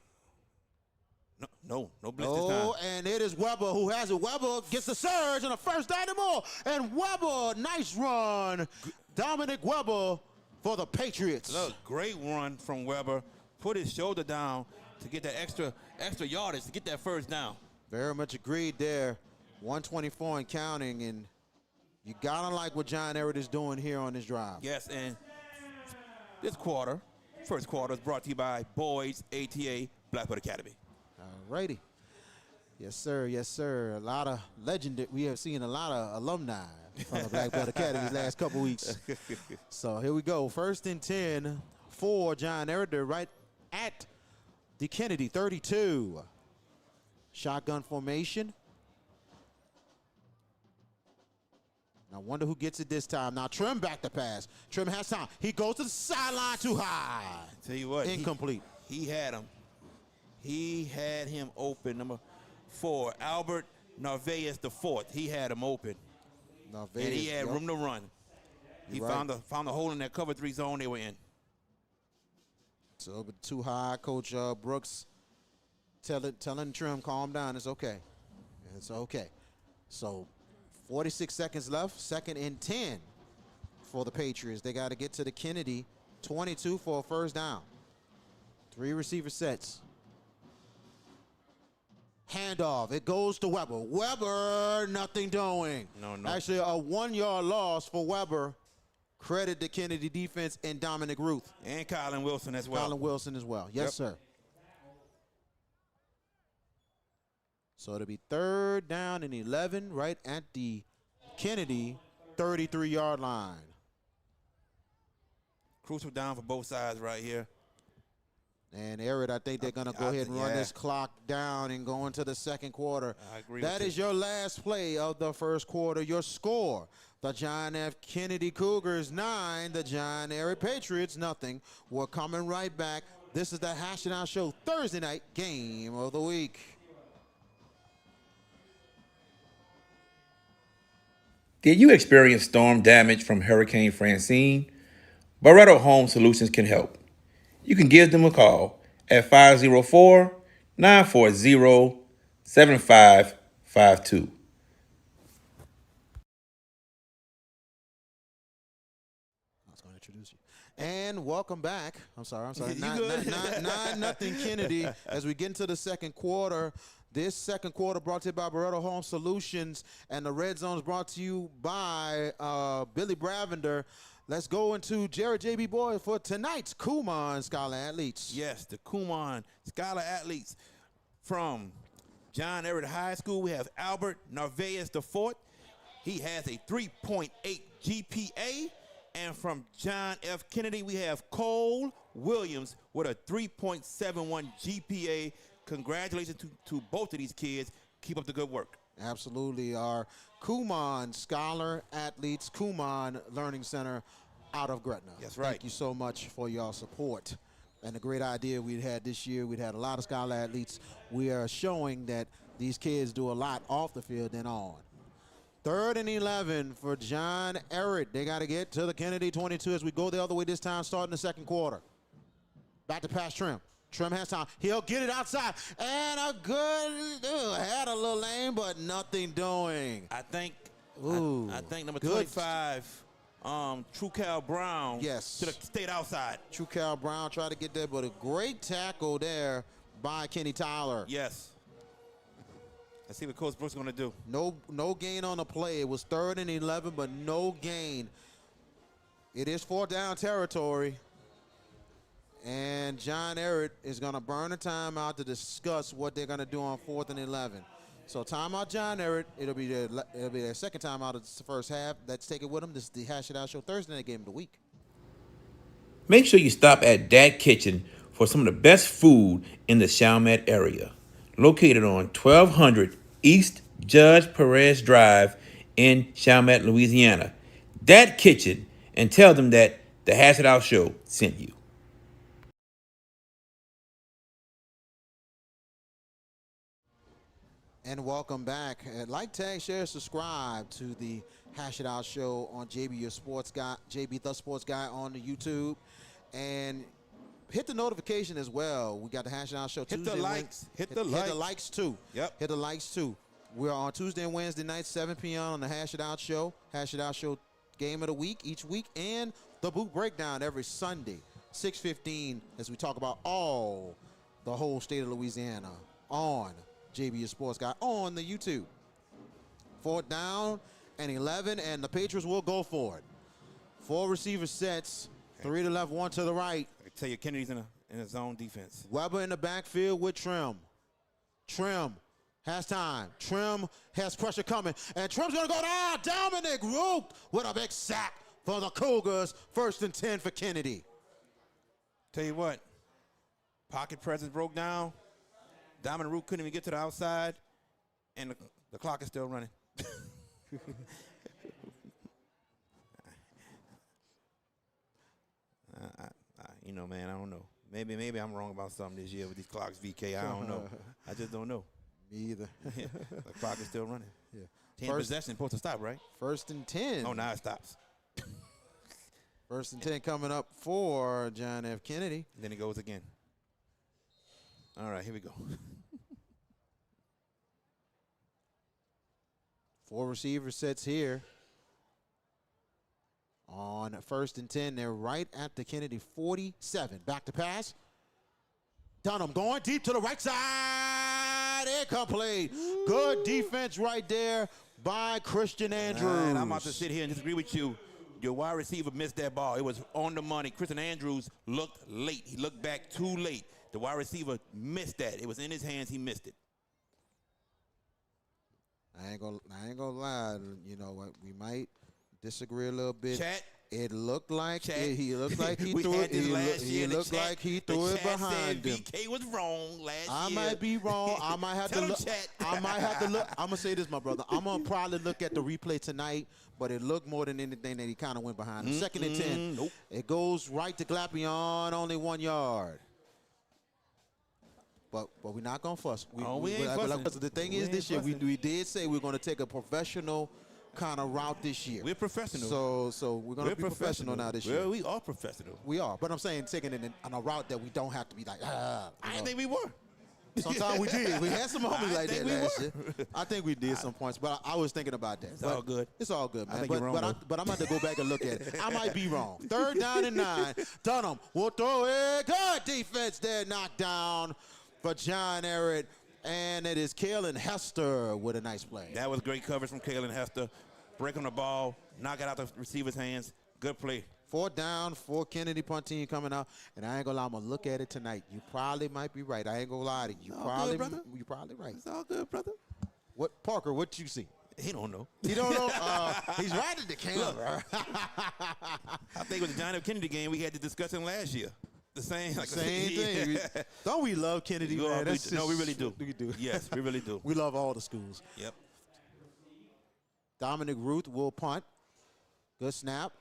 No blitz this Oh, time. and it is Weber who has it. Weber gets the surge and a first down and more. And Weber, nice run. Dominic Weber for the Patriots. Look, great run from Weber. Put his shoulder down to get that extra yardage to get that first down. Very much agreed there. 124 and counting, and you gotta like what John Ehret is doing here on this drive. Yes, and this first quarter is brought to you by Boyd's ATA Blackwood Academy. All righty. Yes, sir. Yes, sir. A lot of legendary. We have seen a lot of alumni from the Blackwood Academy these last couple weeks. So here we go. 1st and 10 for John Ehret. They're right at the Kennedy 32. Shotgun formation. I wonder who gets it this time. Now Trim back to pass. Trim has time. He goes to the sideline too high. Tell you what, Incomplete. He had him. He had him open. Number 4, Albert Narvaez the 4th. He had him open, Now, and he had room to run. He You're right. found the hole in that cover 3 zone they were in. So, but too high, Coach Brooks telling Trim, calm down. It's okay. It's okay. So, 46 seconds left. 2nd and 10 for the Patriots. They got to get to the Kennedy 22 for a first down. 3 receiver sets. Handoff. It goes to Weber. Weber, nothing doing. No. Actually, a 1-yard loss for Weber. Credit the Kennedy defense and Dominic Ruth. And Colin Wilson as well. Colin Wilson as well. Yes, sir. So it'll be 3rd down and 11 right at the Kennedy 33-yard line. Crucial down for both sides right here. And Ehret, I think they're going to go ahead and run this clock down and go into the 2nd quarter. I agree That with is you. your last play of the 1st quarter. Your score, the John F. Kennedy Cougars 9, the John Ehret Patriots nothing. We're coming right back. This is the Hash It Out Show Thursday night game of the week. Did you experience storm damage from Hurricane Francine? Barretto Home Solutions can help. You can give them a call at 504-940-7552. I was going to introduce you. And welcome back. I'm sorry. You Nine, good? nothing Kennedy. As we get into the second quarter, this second quarter brought to you by Barretto Home Solutions, and the Red Zone is brought to you by Billy Bravender. Let's go into Jared J.B. Boyd for tonight's Kumon Scholar Athletes. Yes, the Kumon Scholar Athletes from John Ehret High School. We have Albert Narvaez IV. He has a 3.8 GPA. And from John F. Kennedy, we have Cole Williams with a 3.71 GPA. Congratulations to both of these kids. Keep up the good work. Absolutely. Our Kumon Scholar Athletes, Kumon Learning Center out of Gretna. That's right. Thank you so much for your support. And the great idea we had this year, we'd had a lot of scholar athletes. We are showing that these kids do a lot off the field and on. 3rd and 11 for John Ehret. They got to get to the Kennedy 22 as we go the other way this time, starting the second quarter. Back to pass Trim. Trim has time. He'll get it outside. And a good, had a little lane, but nothing doing. I think number Good. 25, True Cal Brown, Yes. should have stayed outside. True Cal Brown tried to get there, but a great tackle there by Kenny Tyler. Yes. Let's see what Coach Brooks is going to do. No gain on the play. It was 3rd and 11, but no gain. It is 4th down territory. And John Ehret is going to burn a timeout to discuss what they're going to do on 4th and 11. So timeout John Ehret. It'll be their second timeout of the first half. Let's take it with them. This is the Hash It Out Show Thursday night game of the week. Make sure you stop at Dat Kitchen for some of the best food in the Chalmette area. Located on 1200 East Judge Perez Drive in Chalmette, Louisiana. Dat Kitchen, and tell them that the Hash It Out Show sent you. And welcome back. Like, tag, share, subscribe to the Hash It Out Show on JB Your Sports Guy, JB the Sports Guy on the YouTube, and hit the notification as well. We got the Hash It Out Show Tuesday. Hit the likes. Hit the likes too. Yep. Hit the likes too. We're on Tuesday and Wednesday nights, 7 p.m. on the Hash It Out Show. Hash It Out Show game of the week each week, and the Boot Breakdown every Sunday, 6:15, as we talk about the whole state of Louisiana on JB Your Sports Guy on the YouTube. 4th down and 11, and the Patriots will go for it. 4 receiver sets, 3 to the left, 1 to the right. I can tell you Kennedy's in a zone defense. Weber in the backfield with Trim. Trim has time. Trim has pressure coming, and Trim's going to go down. Dominic Roop with a big sack for the Cougars. 1st and 10 for Kennedy. Tell you what, pocket presence broke down. Dominic Root couldn't even get to the outside, and the clock is still running. Man, I don't know. Maybe I'm wrong about something this year with these clocks, VK. I don't know. I just don't know. Me either. The clock is still running. Yeah. 10 possession supposed to stop, right? 1st and 10. Oh, now it stops. 1st and 10 coming up for John F. Kennedy. Then it goes again. All right, here we go. 4 receiver sets here. On 1st and 10, they're right at the Kennedy 47. Back to pass. Dunham going deep to the right side. Incomplete. Good defense right there by Christian Andrews. And I'm about to sit here and disagree with you. Your wide receiver missed that ball. It was on the money. Christian Andrews looked late. He looked back too late. The wide receiver missed that. It was in his hands. He missed it. I ain't gonna lie. You know what? We might disagree a little bit. Chat. It looked like Chat. he looked like he We threw had it. this He, last year in the looked chat. like he The threw it chat behind said him. VK was wrong last I year. might be wrong. I might have Tell to him, look. chat. I might have to look. I'm gonna say this, my brother. I'm gonna probably look at the replay tonight, but it looked more than anything that he kind of went behind him. 2nd and 10. Nope. It goes right to Glapion, only 1 yard. But we're not gonna fuss. We ain't fussing. The thing is, We this ain't year fussing. we did say we're gonna take a professional kind of route this year. We're professional. So we're going to be professional now this year. Well, we are professional. We are. But I'm saying taking it on a route that we don't have to be like, I didn't think we were. Sometimes we did. We had some moments like that last year. I think we did some points, but I was thinking about that. It's all good. It's all good, man. I think you're wrong, but I'm about to go back and look at it. I might be wrong. 3rd down and 9. Dunham will throw it. Good defense there. Knocked down for John Ehret. And it is Kalen Hester with a nice play. That was great coverage from Kalen Hester. Breaking the ball, knock it out the receiver's hands. Good play. 4th down for Kennedy, punt team coming out. And I ain't going to lie, I'm going to look at it tonight. You probably might be right. I ain't going to lie to you. You're probably right. It's all good, brother. What, Parker, what you see? He don't know. He don't know? He's right at the camera. I think with the John F. Kennedy game, we had the discussion last year. The same thing. Don't we love Kennedy, man? No, we really do. We do. Yes, we really do. We love all the schools. Yep. Dominic Ruth will punt. Good snap.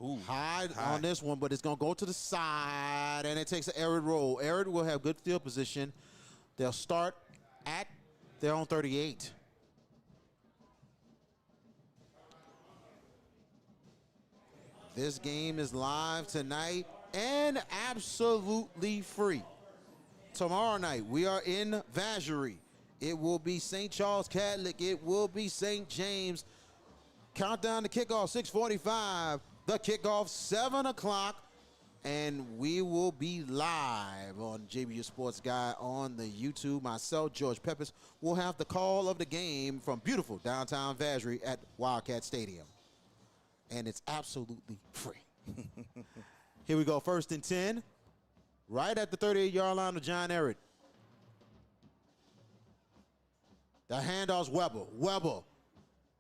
Ooh, high on this one, but it's going to go to the side, and it takes an Ehret roll. Ehret will have good field position. They'll start at their own 38. This game is live tonight and absolutely free. Tomorrow night, we are in Vacherie. It will be St. Charles Catholic. It will be St. James. Countdown to kickoff, 6:45. The kickoff, 7 o'clock. And we will be live on JBU Sports Guy on the YouTube. Myself, George Peppers, will have the call of the game from beautiful downtown Vacherie at Wildcat Stadium. And it's absolutely free. Here we go, 1st and 10. Right at the 38-yard line of John Ehret. The handoff's Weber. Weber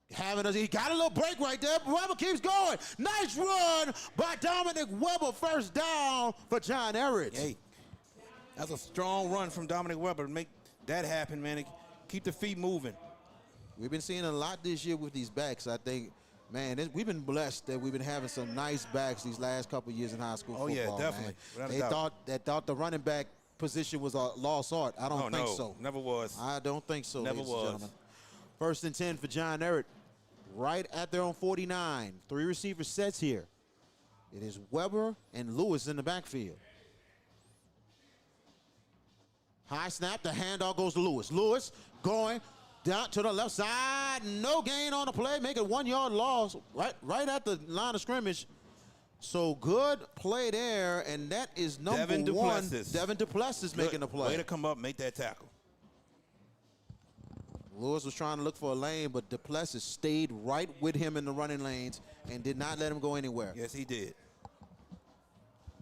he got a little break right there, but Weber keeps going. Nice run by Dominic Weber. 1st down for John Ehret. Hey, that's a strong run from Dominic Weber. Make that happen, man. Keep the feet moving. We've been seeing a lot this year with these backs. I think, man, we've been blessed that we've been having some nice backs these last couple of years in high school football. Oh, yeah, definitely. They thought the running back position was a lost art. I don't think so. Never was. I don't think so, Never ladies and was. gentlemen. 1st and 10 for John Ehret. Right at their own 49. 3 receiver sets here. It is Weber and Lewis in the backfield. High snap. The handoff goes to Lewis. Lewis going down to the left side. No gain on the play. Make it 1-yard loss right at the line of scrimmage. So good play there, and that is number Devin 1. Duplessis. Devin Duplessis making the play. Way to come up, make that tackle. Lewis was trying to look for a lane, but Duplessis stayed right with him in the running lanes and did not let him go anywhere. Yes, he did.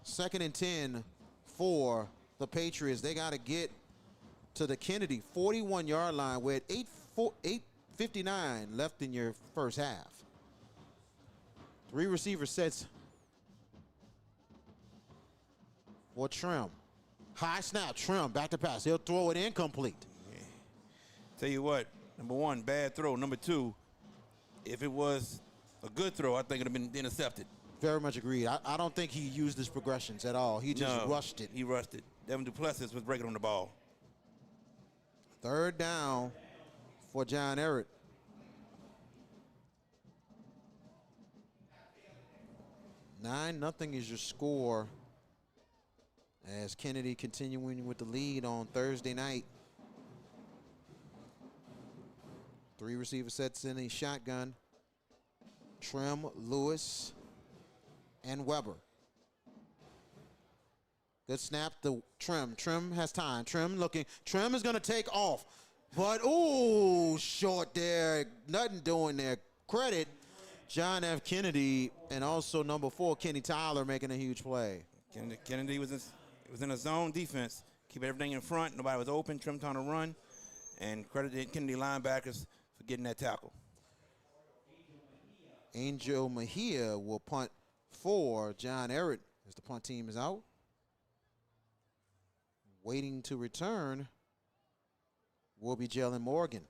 2nd and 10 for the Patriots. They got to get to the Kennedy 41-yard line with 8:59 left in your first half. 3 receiver sets for Trim. High snap, Trim, back to pass. He'll throw it incomplete. Tell you what, number 1, bad throw. Number 2, if it was a good throw, I think it would have been intercepted. Very much agreed. I don't think he used his progressions at all. He just rushed it. He rushed it. Devin Duplessis was breaking on the ball. 3rd down for John Ehret. Nothing is your score as Kennedy continuing with the lead on Thursday night. 3 receiver sets in a shotgun. Trim, Lewis, and Weber. Good snap to Trim. Trim has time. Trim looking. Trim is going to take off. But, ooh, short there. Nothing doing there. Credit John F. Kennedy and also number 4, Kenny Tyler, making a huge play. Kennedy was in a zone defense. Keep everything in front. Nobody was open. Trim trying to run. And credit Kennedy linebackers for getting that tackle. Angel Mejia will punt for John Ehret as the punt team is out. Waiting to return will be Jalen Morgan.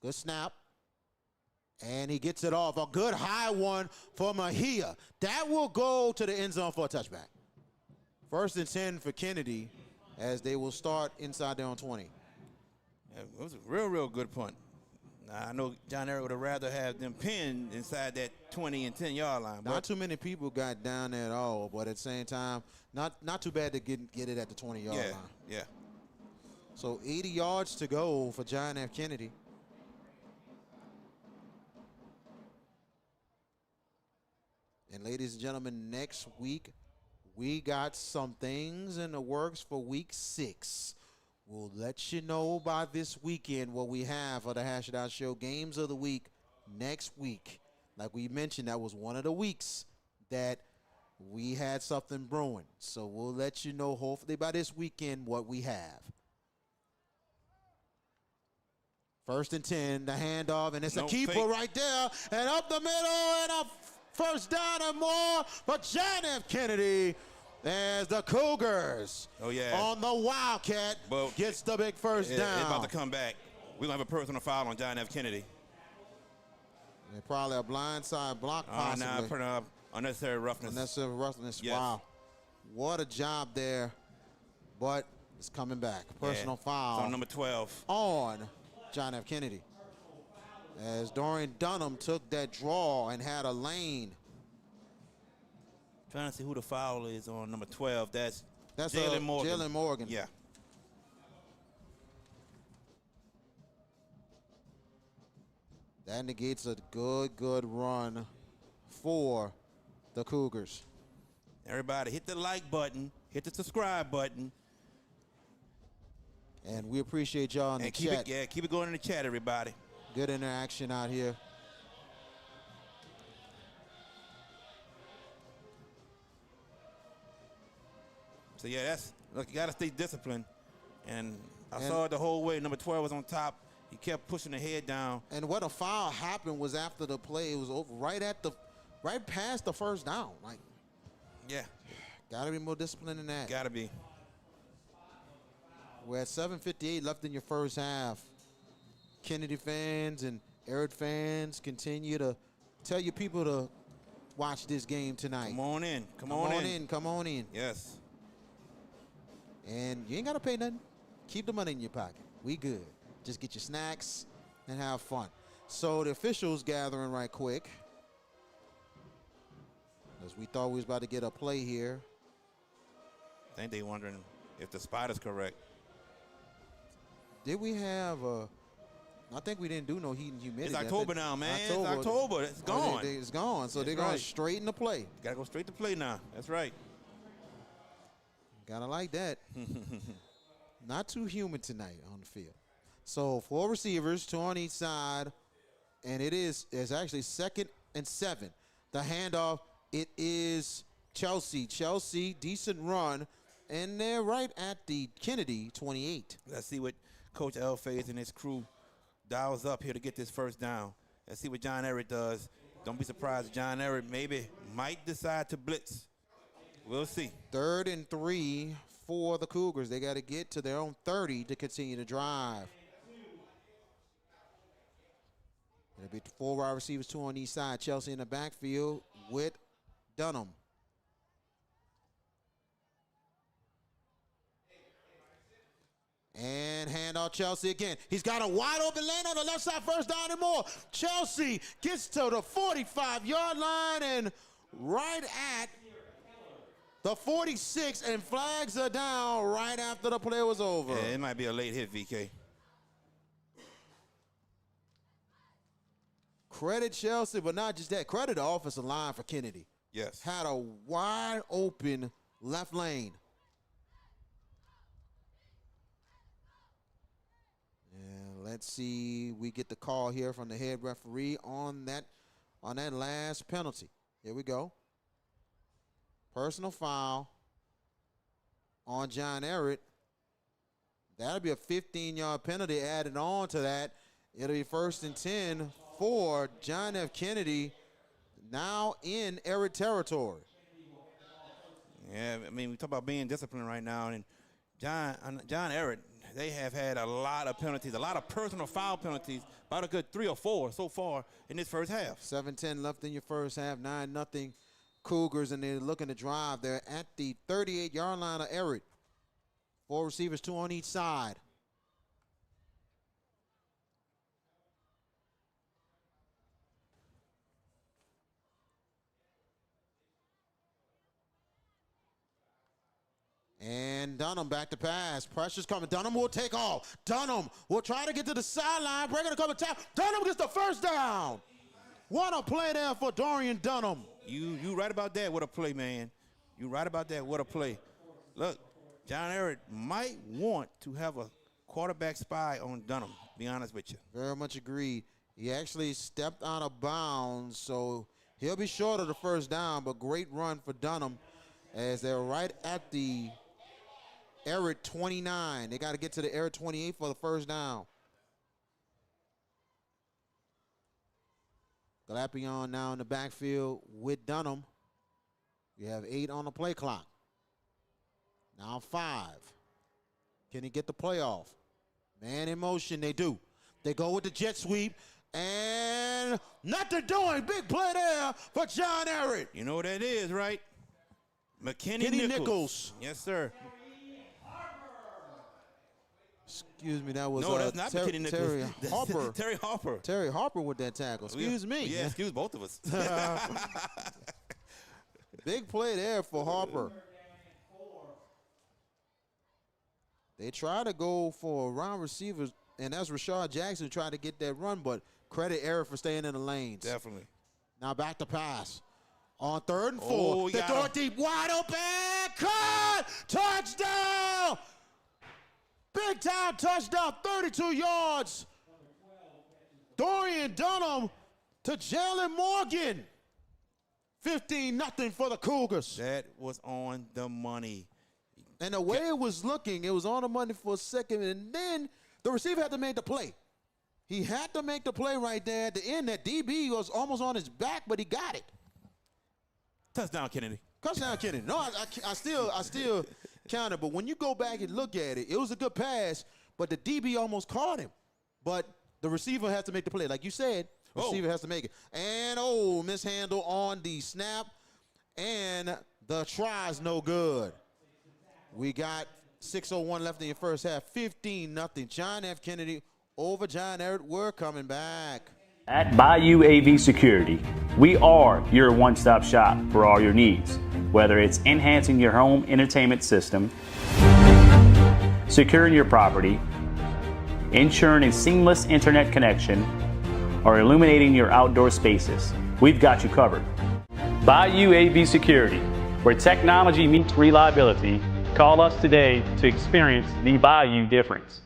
Good snap. And he gets it off. A good high one for Mejia. That will go to the end zone for a touchback. 1st and 10 for Kennedy as they will start inside their own 20. It was a real good punt. Now, I know John Ehret would have rather have them pinned inside that 20 and 10-yard line. Not too many people got down there at all, but at the same time, not too bad to get it at the 20-yard line. Yeah. So 80 yards to go for John F. Kennedy. And ladies and gentlemen, next week we got some things in the works for week 6. We'll let you know by this weekend what we have for the Hash It Out Show Games of the Week next week. Like we mentioned, that was one of the weeks that we had something brewing. So we'll let you know hopefully by this weekend what we have. 1st and 10, the handoff, and it's a keeper fake. right there. And up the middle, and a first down and more for John F. Kennedy. As the Cougars on the Wildcat gets the big first down. It's about to come back. We're going to have a personal foul on John F. Kennedy. And probably a blindside block possibly. Nah, unnecessary roughness. Unnecessary roughness. Yes. Wow. What a job there. But it's coming back. Personal foul. It's on number 12. On John F. Kennedy. As Dorian Dunham took that draw and had a lane. Trying to see who the foul is on number 12. That's Jalen Morgan. Jalen Morgan. Yeah. That negates a good run for the Cougars. Everybody hit the like button, hit the subscribe button. And we appreciate y'all in the chat. Keep it going in the chat, everybody. Good interaction out here. So, look, you got to stay disciplined. And I saw it the whole way. Number 12 was on top. He kept pushing the head down. And what a foul happened was after the play. It was over right past the first down. Like, yeah. Got to be more disciplined than that. Got to be. We're at 7:58 left in your first half. Kennedy fans and Ehret fans continue to tell your people to watch this game tonight. Come on in. Come on in. Yes. And you ain't got to pay nothing. Keep the money in your pocket. We good. Just get your snacks and have fun. So the officials gathering right quick. As we thought we was about to get a play here. I think they wondering if the spot is correct. Did we have I think we didn't do no heat and humidity. It's October now, man. It's October. It's gone. It's gone. So they're going straight into play. Got to go straight to play now. That's right. Gotta like that. Not too humid tonight on the field. So 4 receivers, 2 on each side, and it's actually 2nd and 7. The handoff, it is Chelsea. Chelsea, decent run, and they're right at the Kennedy 28. Let's see what Coach Elfaze and his crew dials up here to get this first down. Let's see what John Ehret does. Don't be surprised. John Ehret might decide to blitz. We'll see. 3rd and 3 for the Cougars. They got to get to their own 30 to continue to drive. It'll be 4 wide receivers, 2 on each side. Chelsea in the backfield with Dunham. And handoff Chelsea again. He's got a wide open lane on the left side, first down and more. Chelsea gets to the 45-yard line and right at the 46, and flags are down right after the play was over. Yeah, it might be a late hit, VK. Credit Chelsea, but not just that. Credit the offensive line for Kennedy. Yes. Had a wide open left lane. And let's see, we get the call here from the head referee on that last penalty. Here we go. Personal foul on John Ehret. That'll be a 15-yard penalty added on to that. It'll be 1st and 10 for John F. Kennedy, now in Ehret territory. Yeah, I mean, we talk about being disciplined right now, and John Ehret, they have had a lot of penalties, a lot of personal foul penalties, about a good 3 or 4 so far in this first half. 7-10 left in your first half, 9-0 Cougars, and they're looking to drive. They're at the 38-yard line of Ehret. 4 receivers, 2 on each side. And Dunham back to pass. Pressure's coming. Dunham will take off. Dunham will try to get to the sideline. Breaking a couple tap. Dunham gets the first down. What a play there for Dorian Dunham. You right about that. What a play, man. You right about that. What a play. Look, John Ehret might want to have a quarterback spy on Dunham, to be honest with you. Very much agreed. He actually stepped out of bounds, so he'll be short of the first down, but great run for Dunham as they're right at the Ehret 29. They got to get to the Ehret 28 for the first down. Glapion now in the backfield with Dunham. We have 8 on the play clock. Now 5. Can he get the play off? Man in motion, they do. They go with the jet sweep, and nothing doing. Big play there for John Ehret. You know what that is, right? McKinney Nichols. Yes, sir. Excuse me, that was no, that's not McKinney Nichols. Terry Harper. Terry Harper. Terry Harper with that tackle. Excuse me. Yeah, excuse both of us. Big play there for Harper. They try to go for a round receiver, and that's Rashard Jackson trying to get that run, but credit Ehret for staying in the lanes. Definitely. Now back to pass. On 3rd and 4. Oh, they throw it deep, wide open, cut, touchdown! Big time touchdown, 32 yards. Dorian Dunham to Jalen Morgan. 15-0 for the Cougars. That was on the money. And the way it was looking, it was on the money for a second, and then the receiver had to make the play. He had to make the play right there at the end. That DB was almost on his back, but he got it. Touchdown, Kennedy. Touchdown, Kennedy. No, I still count it, but when you go back and look at it, it was a good pass, but the DB almost caught him. But the receiver has to make the play. Like you said, the receiver has to make it. And, mishandle on the snap, and the try's no good. We got 6:01 left in the first half, 15-0. John F. Kennedy over John Ehret. We're coming back. At Bayou AV Security, we are your one-stop shop for all your needs, whether it's enhancing your home entertainment system, securing your property, ensuring a seamless internet connection, or illuminating your outdoor spaces. We've got you covered. Bayou AV Security, where technology meets reliability. Call us today to experience the Bayou difference.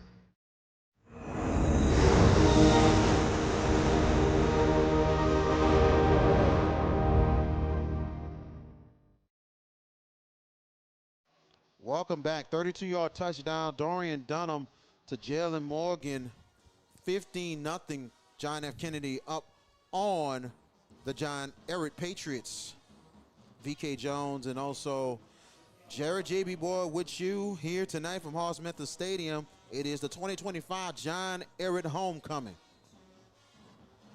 Welcome back. 32-yard touchdown. Dorian Dunham to Jalen Morgan. 15-0. John F. Kennedy up on the John Ehret Patriots. VK Jones and also Jared J.B. Boyd with you here tonight from Hall Smith Stadium. It is the 2025 John Ehret Homecoming.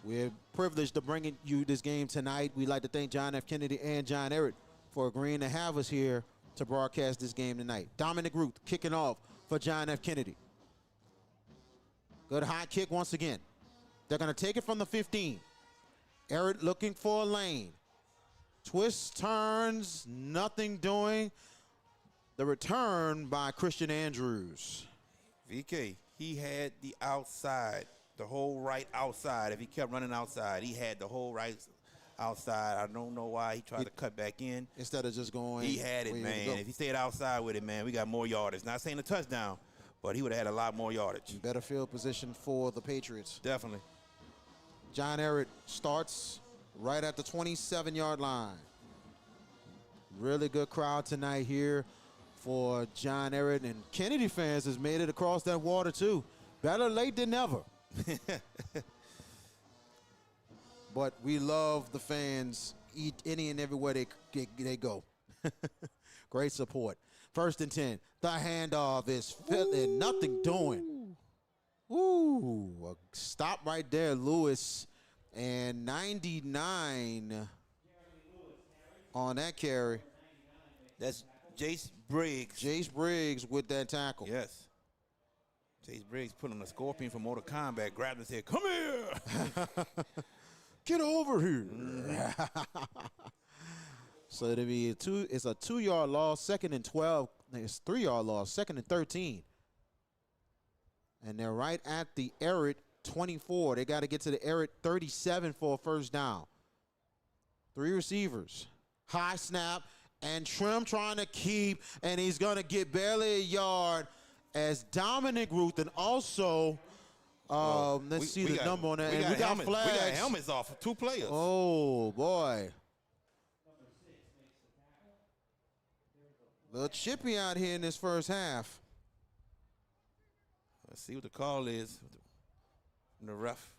We're privileged to bring you this game tonight. We'd like to thank John F. Kennedy and John Ehret for agreeing to have us here to broadcast this game tonight. Dominic Ruth kicking off for John F. Kennedy. Good high kick once again. They're going to take it from the 15. Ehret looking for a lane. Twists, turns, nothing doing. The return by Christian Andrews. VK, he had the outside, the whole right outside. If he kept running outside, he had the whole right outside. I don't know why he tried to cut back in. Instead of just going. He had it, man. If he stayed outside with it, man, we got more yardage. Not saying a touchdown, but he would have had a lot more yardage. Better field position for the Patriots. Definitely. John Ehret starts right at the 27-yard line. Really good crowd tonight here for John Ehret, and Kennedy fans has made it across that water too. Better late than never. But we love the fans any and everywhere they go. Great support. 1st and 10. The handoff is filling, nothing doing. Ooh, a stop right there, Lewis, and 99 on that carry. That's Jace Briggs. Jace Briggs with that tackle. Yes. Jace Briggs put on a scorpion from Mortal Kombat, grabbed him and said, "Come here." Get over here. So it'll be it's a 2-yard loss, 2nd and 12. it's 3-yard loss, 2nd and 13. And they're right at the Ehret 24. They got to get to the Ehret 37 for a first down. 3 receivers. High snap, and Trim trying to keep, and he's going to get barely a yard as Dominic Ruth, and also, let's see the number on that. We got got flags. We got helmets off for 2 players. Oh, boy. A little chippy out here in this first half. Let's see what the call is. The ref.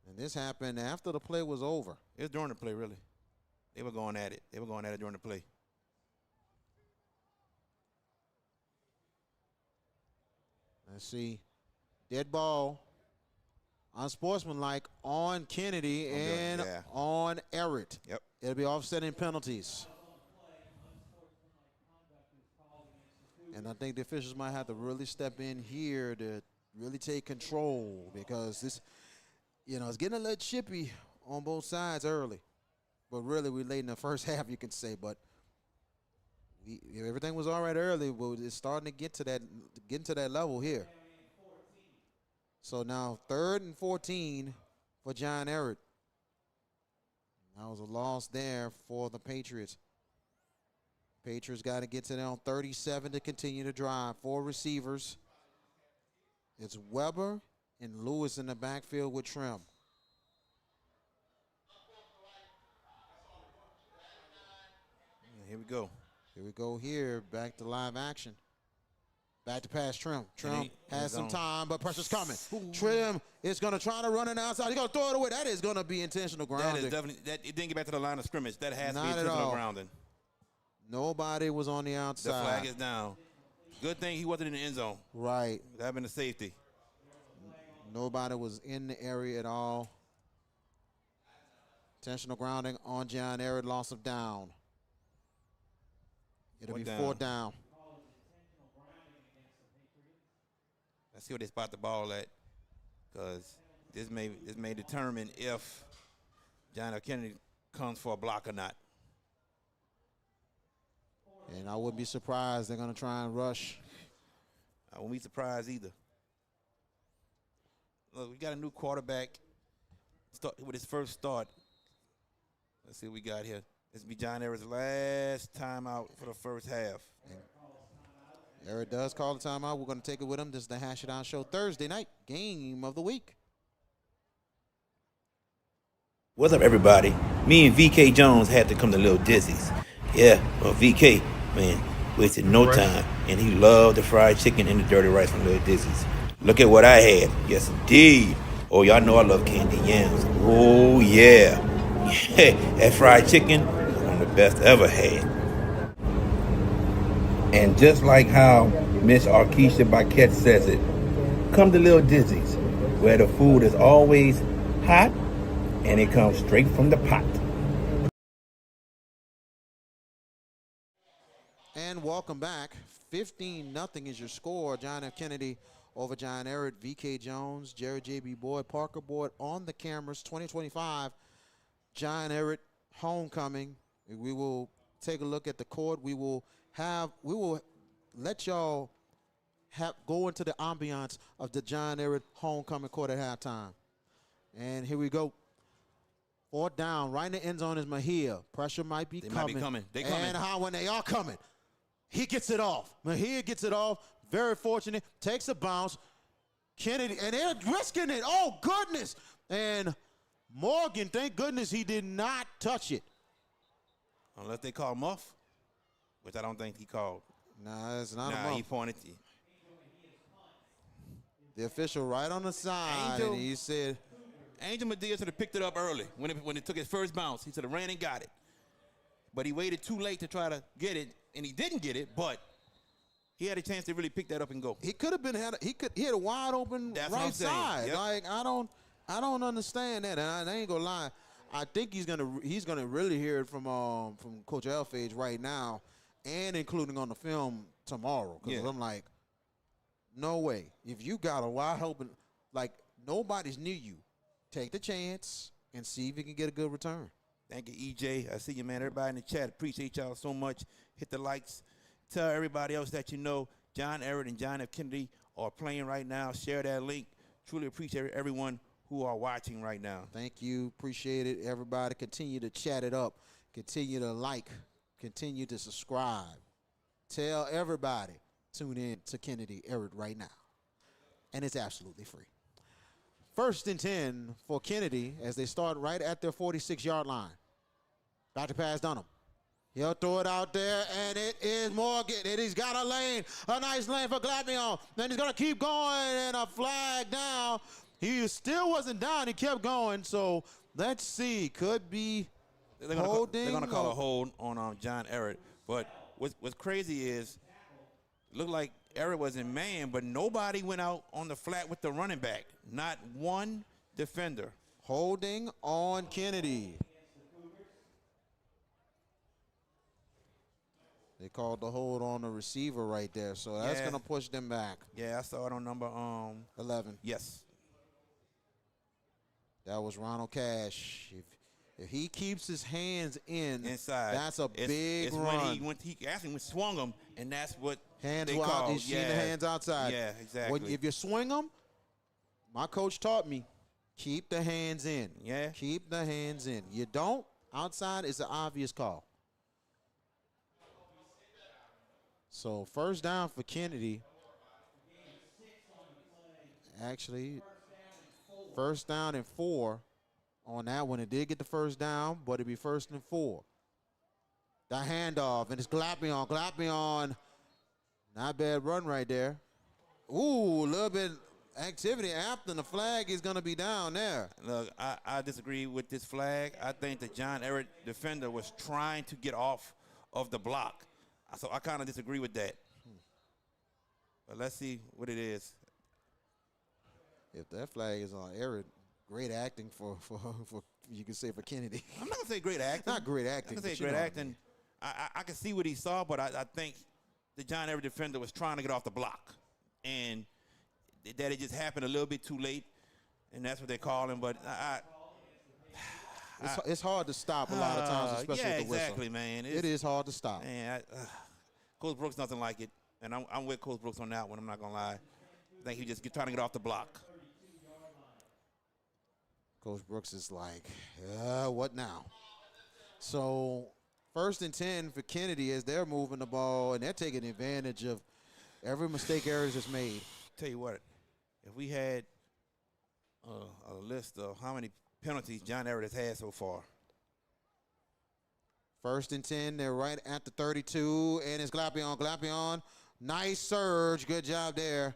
And this happened after the play was over. It was during the play, really. They were going at it. They were going at it during the play. Let's see. Dead ball. Unsportsmanlike on Kennedy and on Ehret. Yep. It'll be offsetting penalties. And I think the officials might have to really step in here to really take control, because this, it's getting a little chippy on both sides early. But really, we're late in the first half, you can say. But everything was all right early, but it's starting to get to that level here. So now 3rd and 14 for John Ehret. That was a loss there for the Patriots. Patriots got to get to them on 37 to continue to drive. 4 receivers. It's Weber and Lewis in the backfield with Trim. Here we go. Here we go here. Back to live action. Back to pass Trim. Trim has some time, but pressure's coming. Ooh. Trim is going to try to run it outside. He's going to throw it away. That is going to be intentional grounding. That is definitely, it didn't get back to the line of scrimmage. That has to be intentional grounding. Nobody was on the outside. The flag is down. Good thing he wasn't in the end zone. Right. That would have been a safety. Nobody was in the area at all. Intentional grounding on John Ehret, loss of down. It'll be 4th down. Let's see where they spot the ball at, because this may determine if John F. Kennedy comes for a block or not. And I wouldn't be surprised they're going to try and rush. I wouldn't be surprised either. Look, we got a new quarterback with his first start. Let's see what we got here. This will be John Ehret's last time out for the first half. Ehret does call the timeout. We're going to take it with him. This is the Hash It On Show Thursday night game of the week. What's up, everybody? Me and VK Jones had to come to Little Dizzy's. Yeah, well, VK, man, wasted no time, and he loved the fried chicken and the dirty rice from Little Dizzy's. Look at what I had. Yes, indeed. Oh, y'all know I love candy yams. Oh, yeah. That fried chicken was one of the best I ever had. And just like how Miss Arkisha Baquette says it, come to Little Dizzy's, where the food is always hot and it comes straight from the pot. And welcome back. 15-0 is your score. John F. Kennedy over John Ehret. VK Jones, Jared J.B. Boyd, Parker Boyd on the cameras. 2025 John Ehret homecoming. We will take a look at the court. We will let y'all go into the ambiance of the John Ehret homecoming court at halftime. And here we go. 4th down, right in the end zone is Mejia. Pressure might be coming. They coming. And when they are coming, he gets it off. Mejia gets it off. Very fortunate. Takes a bounce. Kennedy, and they're risking it. Oh, goodness. And Morgan, thank goodness he did not touch it. Unless they call muff, which I don't think he called. Nah, it's not a muff. He pointed. The official right on the side, and he said, Angel Medea should have picked it up early when it took his first bounce. He should have ran and got it. But he waited too late to try to get it, and he didn't get it, but he had a chance to really pick that up and go. He could have been he had a wide open right side. Yep. Like I don't understand that, and I ain't gonna lie. I think he's gonna really hear it from Coach Elfage right now, and including on the film tomorrow. Because I'm like, no way. If you got a wide open, like nobody's near you, take the chance and see if you can get a good return. Thank you, EJ. I see you, man. Everybody in the chat, appreciate y'all so much. Hit the likes. Tell everybody else that you know John Ehret and John F. Kennedy are playing right now. Share that link. Truly appreciate everyone who are watching right now. Thank you. Appreciate it, everybody. Continue to chat it up. Continue to like. Continue to subscribe. Tell everybody. Tune in to Kennedy Ehret right now. And it's absolutely free. 1st and 10 for Kennedy as they start right at their 46-yard line. Back to pass Dunham. He'll throw it out there, and it is Morgan. He's got a lane, a nice lane for Gladnion. Then he's going to keep going, and a flag down. He still wasn't down. He kept going. So let's see. Could be holding. They're going to call a hold on John Ehret. But what's crazy is it looked like Ehret was in man, but nobody went out on the flat with the running back. Not one defender. Holding on Kennedy. They called the hold on the receiver right there, so that's going to push them back. Yeah, I saw it on number 11. Yes. That was Ronald Cash. If he keeps his hands inside, that's a big run. When he actually swung them, and that's what hands they were out. called. He's seen the hands outside. Yeah, exactly. If you swing them, my coach taught me, keep the hands in. Yeah. Keep the hands in. You don't, outside is an obvious call. So 1st down for Kennedy. Actually, 1st down and 4 on that one. It did get the 1st down, but it'd be 1st and 4. The handoff, and it's Gladnion. Gladnion, not bad run right there. Ooh, a little bit activity after the flag is going to be down there. Look, I disagree with this flag. I think the John Ehret defender was trying to get off of the block. So I kind of disagree with that. But let's see what it is. If that flag is on Ehret, great acting for you can say for Kennedy. I'm not going to say great acting. Not great acting. I'm going to say great acting. I can see what he saw, but I think the John Ehret defender was trying to get off the block. And that it just happened a little bit too late, and that's what they're calling. But it's hard to stop a lot of times, especially with the whistle. Exactly, man. It is hard to stop. Man, Coach Brooks doesn't like it, and I'm with Coach Brooks on that one. I'm not going to lie. I think he just trying to get off the block. Coach Brooks is like, what now? So 1st and 10 for Kennedy as they're moving the ball, and they're taking advantage of every mistake Ehret has made. Tell you what, if we had a list of how many penalties John Ehret has had so far. 1st and 10, they're right at the 32, and it's Gladnion. Gladnion, nice surge, good job there.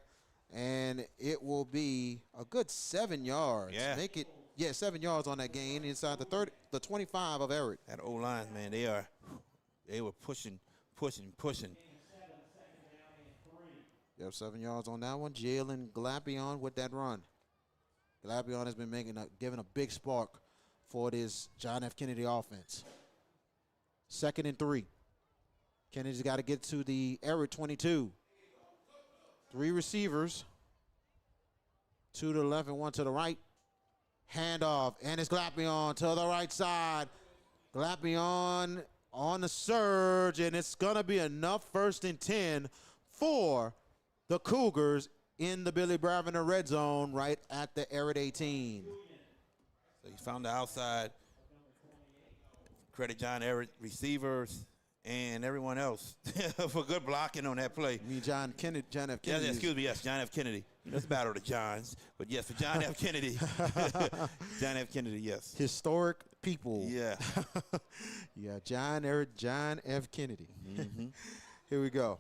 And it will be a good 7 yards. Yeah. Make it, 7 yards on that gain inside the 25 of Ehret. That O-line, man, they were pushing. Yep, 7 yards on that one. Jalen Gladnion with that run. Gladnion has been giving a big spark for this John F. Kennedy offense. 2nd and 3. Kennedy's got to get to the Ehret 22. 3 receivers. 2 to the left and 1 to the right. Handoff, and it's Gladnion to the right side. Gladnion on the surge, and it's going to be enough 1st and 10 for the Cougars in the Billy Bravender red zone right at the Ehret 18. So he found the outside. Credit John Ehret, receivers, and everyone else for good blocking on that play. You mean John F. Kennedy? Yes, excuse me, yes, John F. Kennedy. Let's battle the Johns. But yes, for John F. Kennedy. John F. Kennedy, yes. Historic people. Yeah. Yeah, John Ehret, John F. Kennedy. Mm-hmm. Here we go.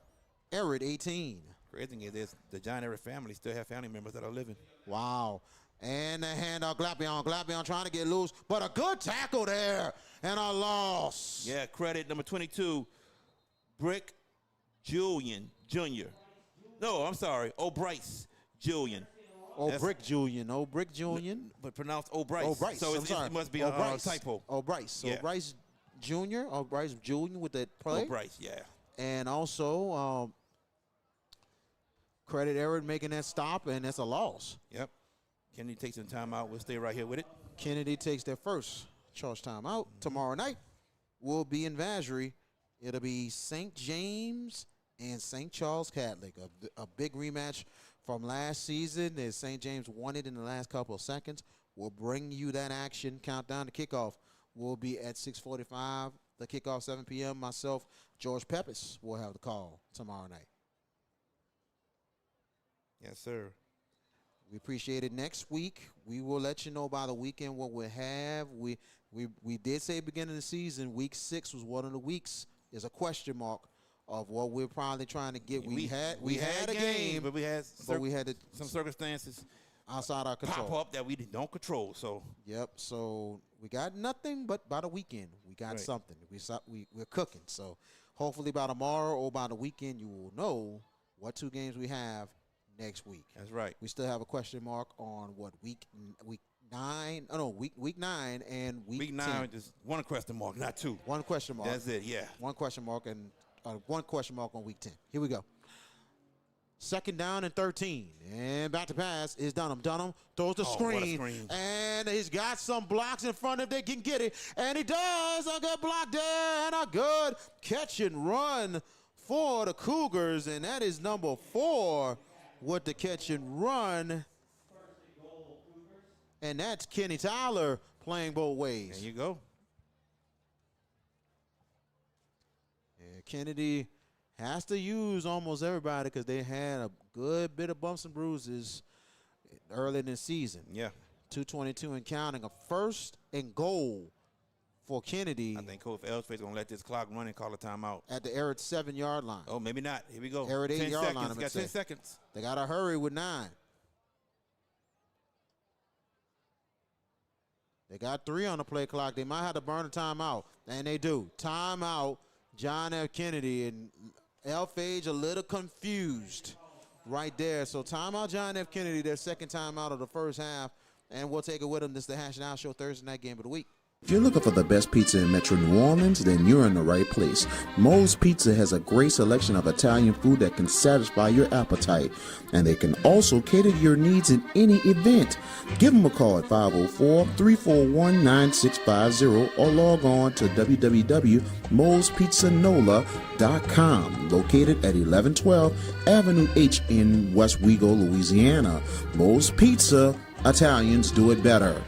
Ehret 18. Crazy thing is the John Ehret family still have family members that are living. Wow. And the handoff, Gladnion. Gladnion trying to get loose, but a good tackle there and a loss. Yeah, credit number 22, Brick Julian Jr. No, I'm sorry, O'Bryce Julian. Brick Julian. Brick Julian. But pronounced O'Bryce. O'Bryce. So it must be a typo. O'Bryce. Yeah. O'Bryce Jr. O'Bryce Julian with that play. O'Bryce, yeah. And also credit Ehret making that stop, and that's a loss. Yep. Kennedy takes some time out. We'll stay right here with it. Kennedy takes their first Charge timeout. Tomorrow night, we'll be in Vacherie. It'll be St. James and St. Charles Catholic, a big rematch from last season as St. James won it in the last couple of seconds. We'll bring you that action. Countdown to kickoff will be at 6:45. The kickoff 7 p.m. Myself, George Peppis, will have the call tomorrow night. Yes, sir. We appreciate it. Next week, we will let you know by the weekend what we have. We did say beginning of the season, week 6 was one of the weeks. Is a question mark of what we're probably trying to get. We had a game, but we had some circumstances outside our control pop up that we don't control. So yep. So we got nothing, but by the weekend we got something. We're cooking. So hopefully by tomorrow or by the weekend you will know what 2 games we have next week. That's right. We still have a question mark on what week 9. Oh no, week 9 and week 10. 9 is one question mark, not 2. One question mark. That's it. Yeah. One question mark and one question mark on week 10. Here we go. 2nd down and 13. And back to pass is Dunham. Dunham throws the screen. And he's got some blocks in front of him. They can get it. And he does. A good block there. And a good catch and run for the Cougars. And that is number 4 with the catch and run. And that's Kenny Tyler playing both ways. There you go. And Kennedy has to use almost everybody because they had a good bit of bumps and bruises early in the season. Yeah. 2:22 and counting. A 1st and goal for Kennedy. I think Coach Elsford's going to let this clock run and call a timeout. At the Ehret 7-yard line. Oh, maybe not. Here we go. Ehret 8-yard line. Got 10 seconds. They got to hurry with 9. They got 3 on the play clock. They might have to burn a timeout, and they do. Timeout, John F. Kennedy, and Elfage a little confused right there. So timeout, John F. Kennedy, their 2nd timeout of the first half, and we'll take it with them. This is the Hash Now Show Thursday night game of the week. If you're looking for the best pizza in Metro New Orleans, then you're in the right place. Moe's Pizza has a great selection of Italian food that can satisfy your appetite, and they can also cater to your needs in any event. Give them a call at 504-341-9650 or log on to www.moespizzanola.com, located at 1112 Avenue H in West Wego, Louisiana. Moe's Pizza, Italians do it better.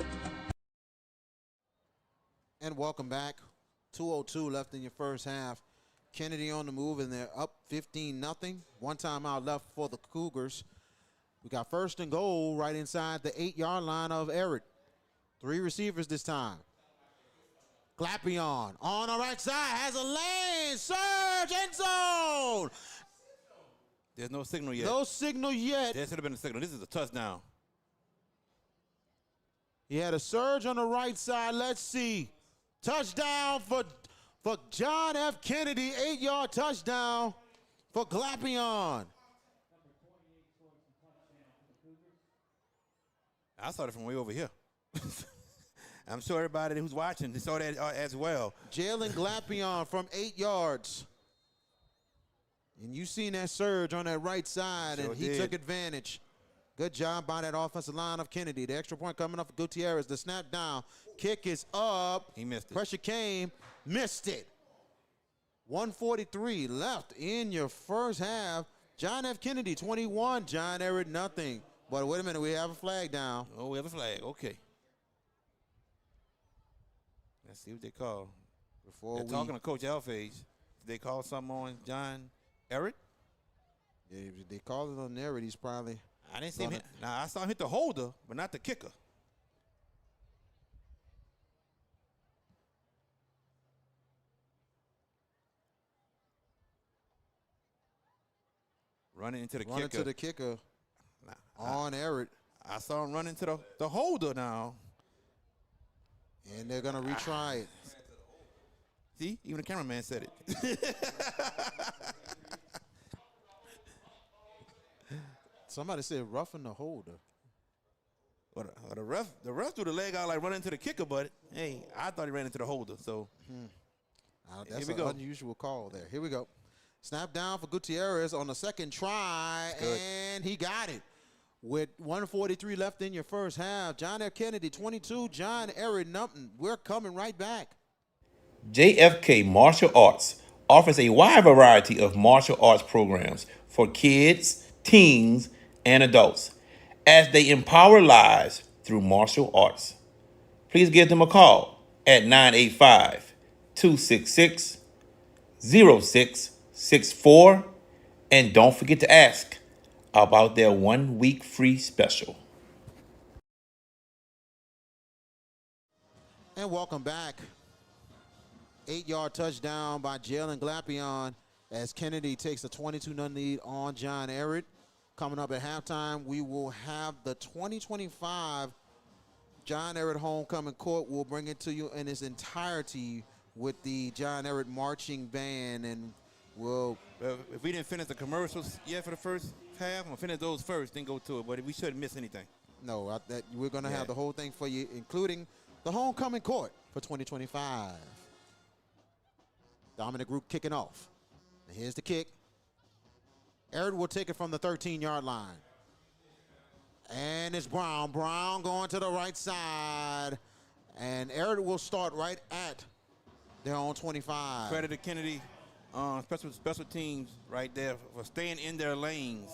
And welcome back. 2:02 left in your first half. Kennedy on the move, and they're up 15-0. 1 timeout left for the Cougars. We got 1st and goal right inside the 8-yard line of Ehret. 3 receivers this time. Glapion on the right side has a lane. Surge, end zone. There's no signal yet. No signal yet. There should have been a signal. This is a touchdown. He had a surge on the right side. Let's see. Touchdown for John F. Kennedy. 8-yard touchdown for Glapion. I saw it from way over here. I'm sure everybody who's watching saw that as well. Jalen Glapion from 8 yards. And you seen that surge on that right side, Sure and he took advantage. Good job by that offensive line of Kennedy. The extra point coming up for Gutierrez. The snap down. Kick is up. He missed it. Pressure came. Missed it. 1:43 left in your first half. John F. Kennedy, 21. John Ehret, nothing. But wait a minute. We have a flag down. Oh, we have a flag. Okay. Let's see what they call. They're talking to Coach Elfage. Did they call something on John Ehret? They called it on Ehret. He's probably... I didn't see him hit. Now, I saw him hit the holder, but not the kicker. Running into the kicker. On Ehret. I saw him run into the holder now. And they're going to retry it. See, even the cameraman said it. Somebody said roughing the holder. Well, the ref threw the leg out like running into the kicker, but hey, I thought he ran into the holder. So That's an unusual call there. Here we go. Snap down for Gutierrez on the 2nd try, and he got it. With 1:43 left in your first half, John F. Kennedy 22, John Ehret nothing. We're coming right back. JFK Martial Arts offers a wide variety of martial arts programs for kids, teens, and adults as they empower lives through martial arts. Please give them a call at 985 266 0664 and don't forget to ask about their 1 week free special. And welcome back. 8-yard touchdown by Jalen Glapion as Kennedy takes a 22-0 lead on John Ehret. Coming up at halftime, we will have the 2025 John Ehret Homecoming Court. We'll bring it to you in its entirety with the John Ehret Marching Band, and we'll... If we didn't finish the commercials yet for the first half, we'll finish those first, then go to it. But we shouldn't miss anything. No, we're going to have the whole thing for you, including the Homecoming Court for 2025. Dominant group kicking off. And here's the kick. Ehret will take it from the 13-yard line. And it's Brown. Brown going to the right side. And Ehret will start right at their own 25. Credit to Kennedy, special teams right there for staying in their lanes.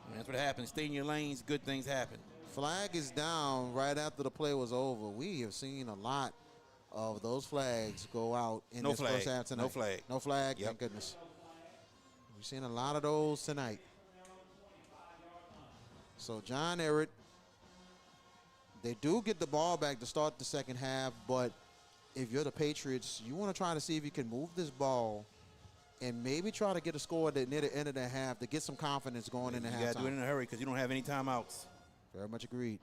And that's what happens. Stay in your lanes, good things happen. Flag is down right after the play was over. We have seen a lot of those flags go out in this first half tonight. No flag. No flag, Yep. thank goodness. We've seen a lot of those tonight. So John Ehret, they do get the ball back to start the second half, but if you're the Patriots, you want to try to see if you can move this ball and maybe try to get a score near the end of the half to get some confidence going into halftime. You got to do it in a hurry because you don't have any timeouts. Very much agreed.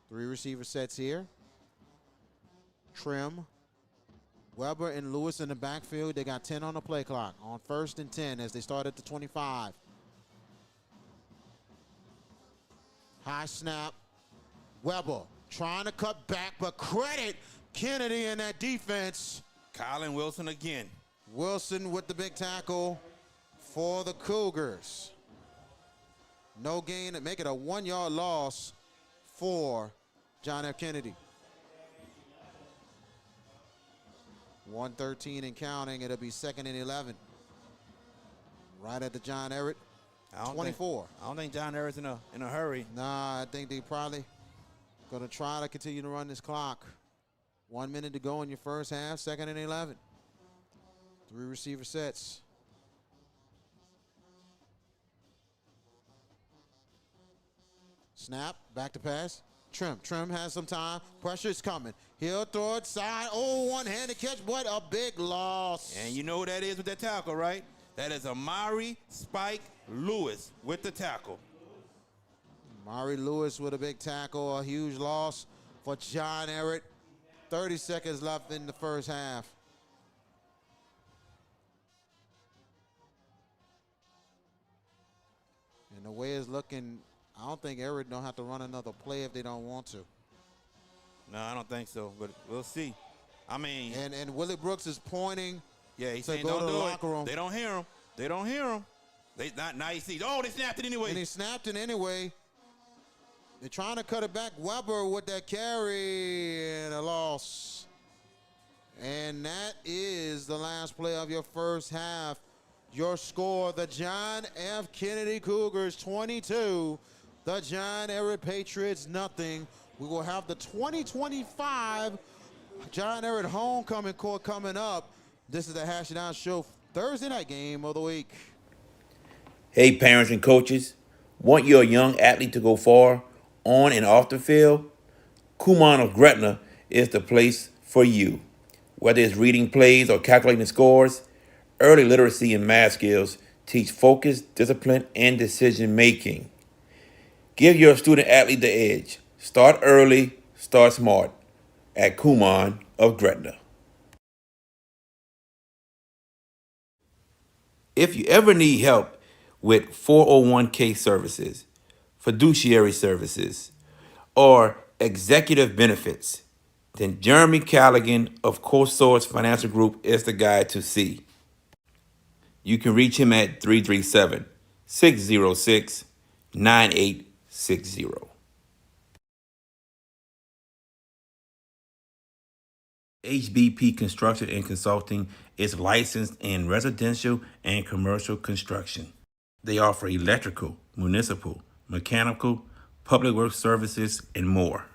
Three receiver sets here. Trim, Weber, and Lewis in the backfield. They got 10 on the play clock on 1st and 10 as they start at the 25. High snap. Weber trying to cut back, but credit Kennedy in that defense. Colin Wilson again. Wilson with the big tackle for the Cougars. No gain, make it a 1-yard loss for John F. Kennedy. 1:13 and counting. It'll be 2nd and 11. Right at the John Ehret 24. I don't think John Ehret's in a hurry. Nah, I think they probably going to try to continue to run this clock. 1 minute to go in your first half, 2nd and 11. Three receiver sets. Snap, back to pass. Trim has some time. Pressure's coming. He'll throw it side. Oh, one-handed catch. What a big loss. And you know who that is with that tackle, right? That is Amari Spike Lewis with the tackle. Amari Lewis with a big tackle. A huge loss for John Ehret. 30 seconds left in the first half. And the way it's looking, I don't think Ehret don't have to run another play if they don't want to. No, I don't think so, but we'll see. I mean, And Willie Brooks is pointing. yeah, he's to saying go don't to the do locker it. room. They don't hear him. They don't hear him. They not now he sees. Oh, they snapped it anyway. And he snapped it anyway. They're trying to cut it back. Weber with that carry and a loss. And that is the last play of your first half. Your score, the John F. Kennedy Cougars 22, the John Ehret Patriots nothing. We will have the 2025 John Ehret Homecoming Court coming up. This is the Hash It Out Show Thursday night game of the week. Hey, parents and coaches, want your young athlete to go far on and off the field? Kumon of Gretna is the place for you. Whether it's reading plays or calculating scores, early literacy and math skills teach focus, discipline, and decision making. Give your student athlete the edge. Start early, start smart at Kumon of Gretna. If you ever need help with 401k services, fiduciary services, or executive benefits, then Jeremy Callaghan of CoSource Financial Group is the guy to see. You can reach him at 337 606 9860. HBP Construction and Consulting is licensed in residential and commercial construction. They offer electrical, municipal, mechanical, public works services, and more.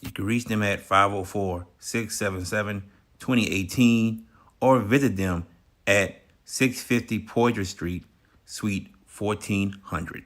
You can reach them at 504 677 2018 or visit them at 650 Poydras Street, Suite 1400.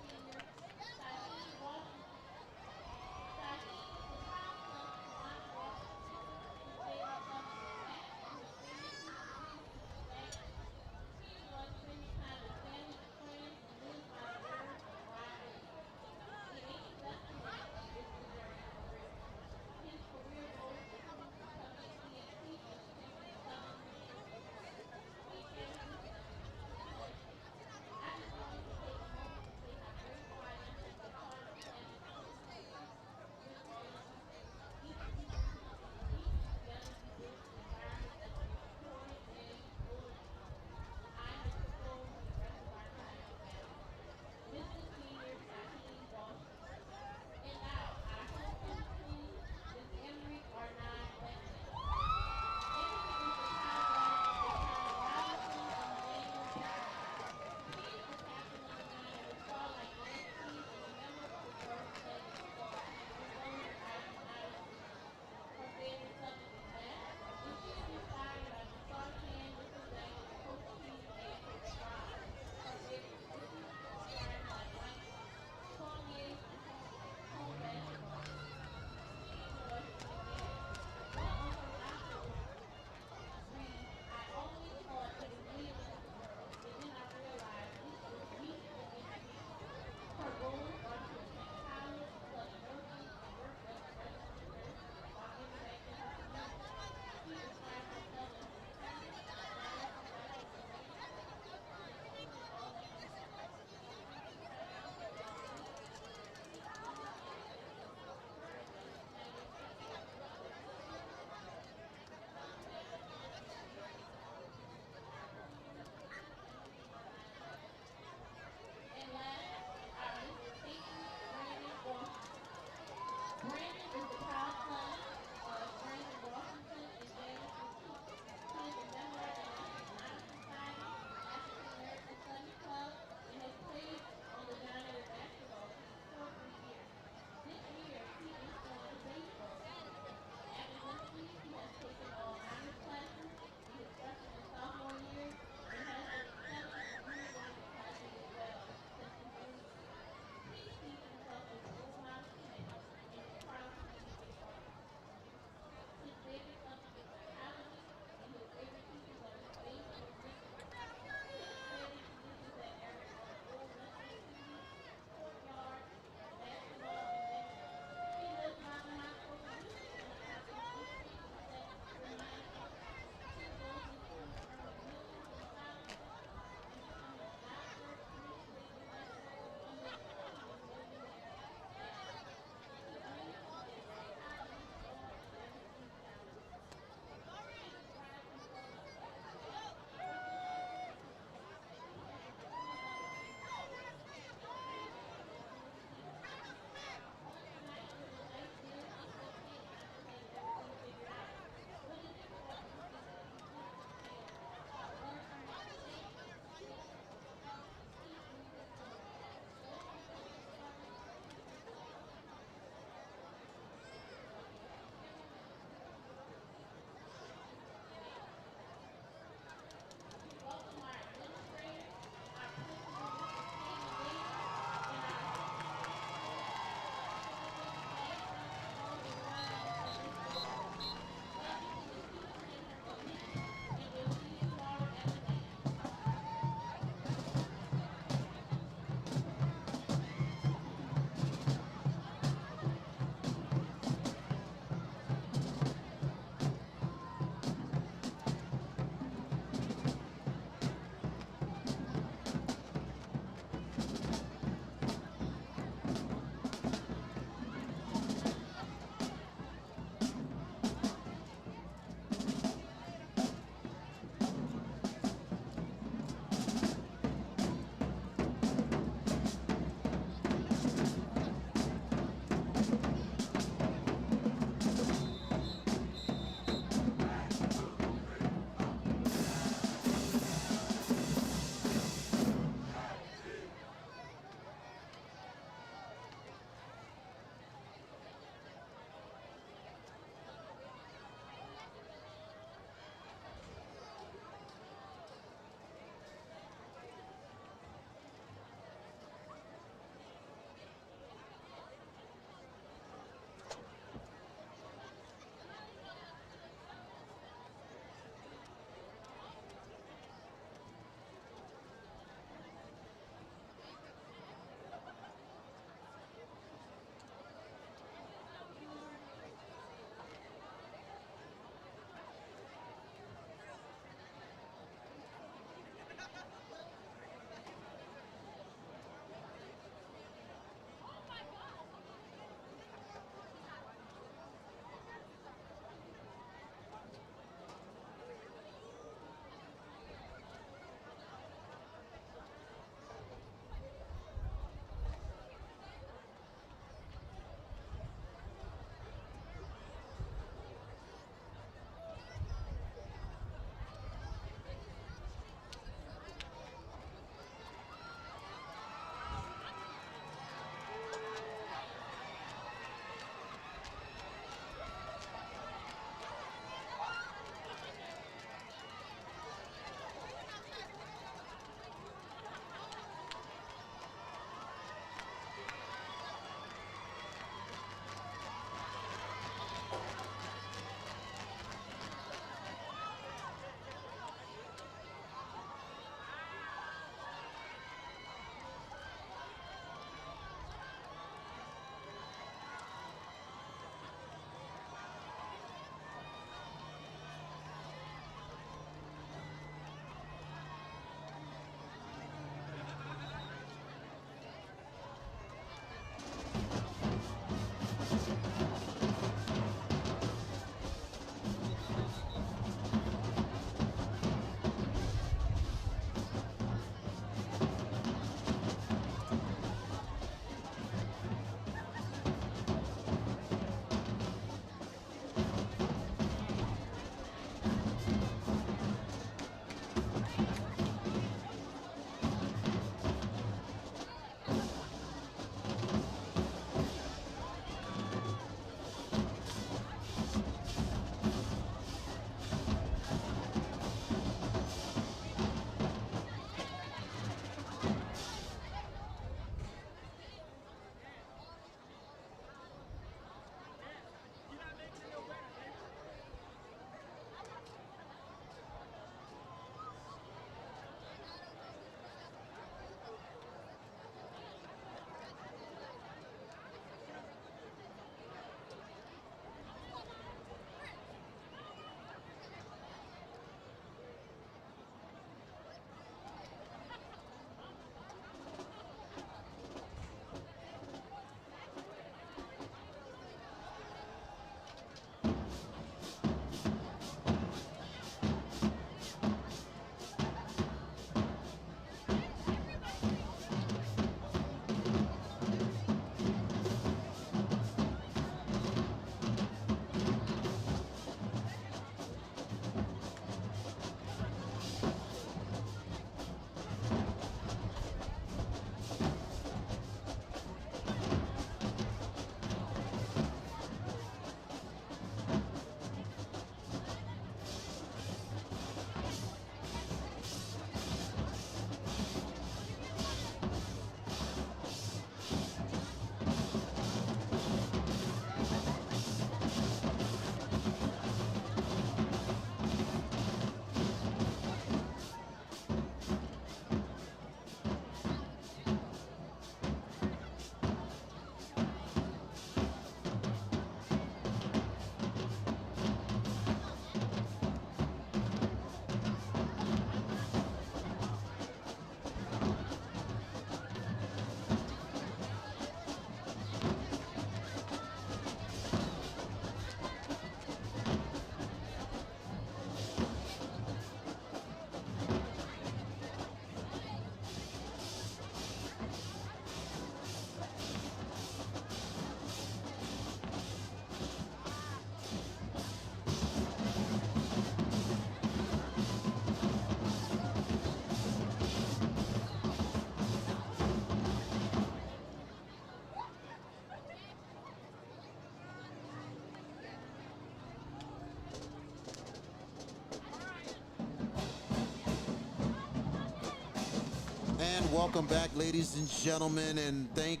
And welcome back, ladies and gentlemen, and thank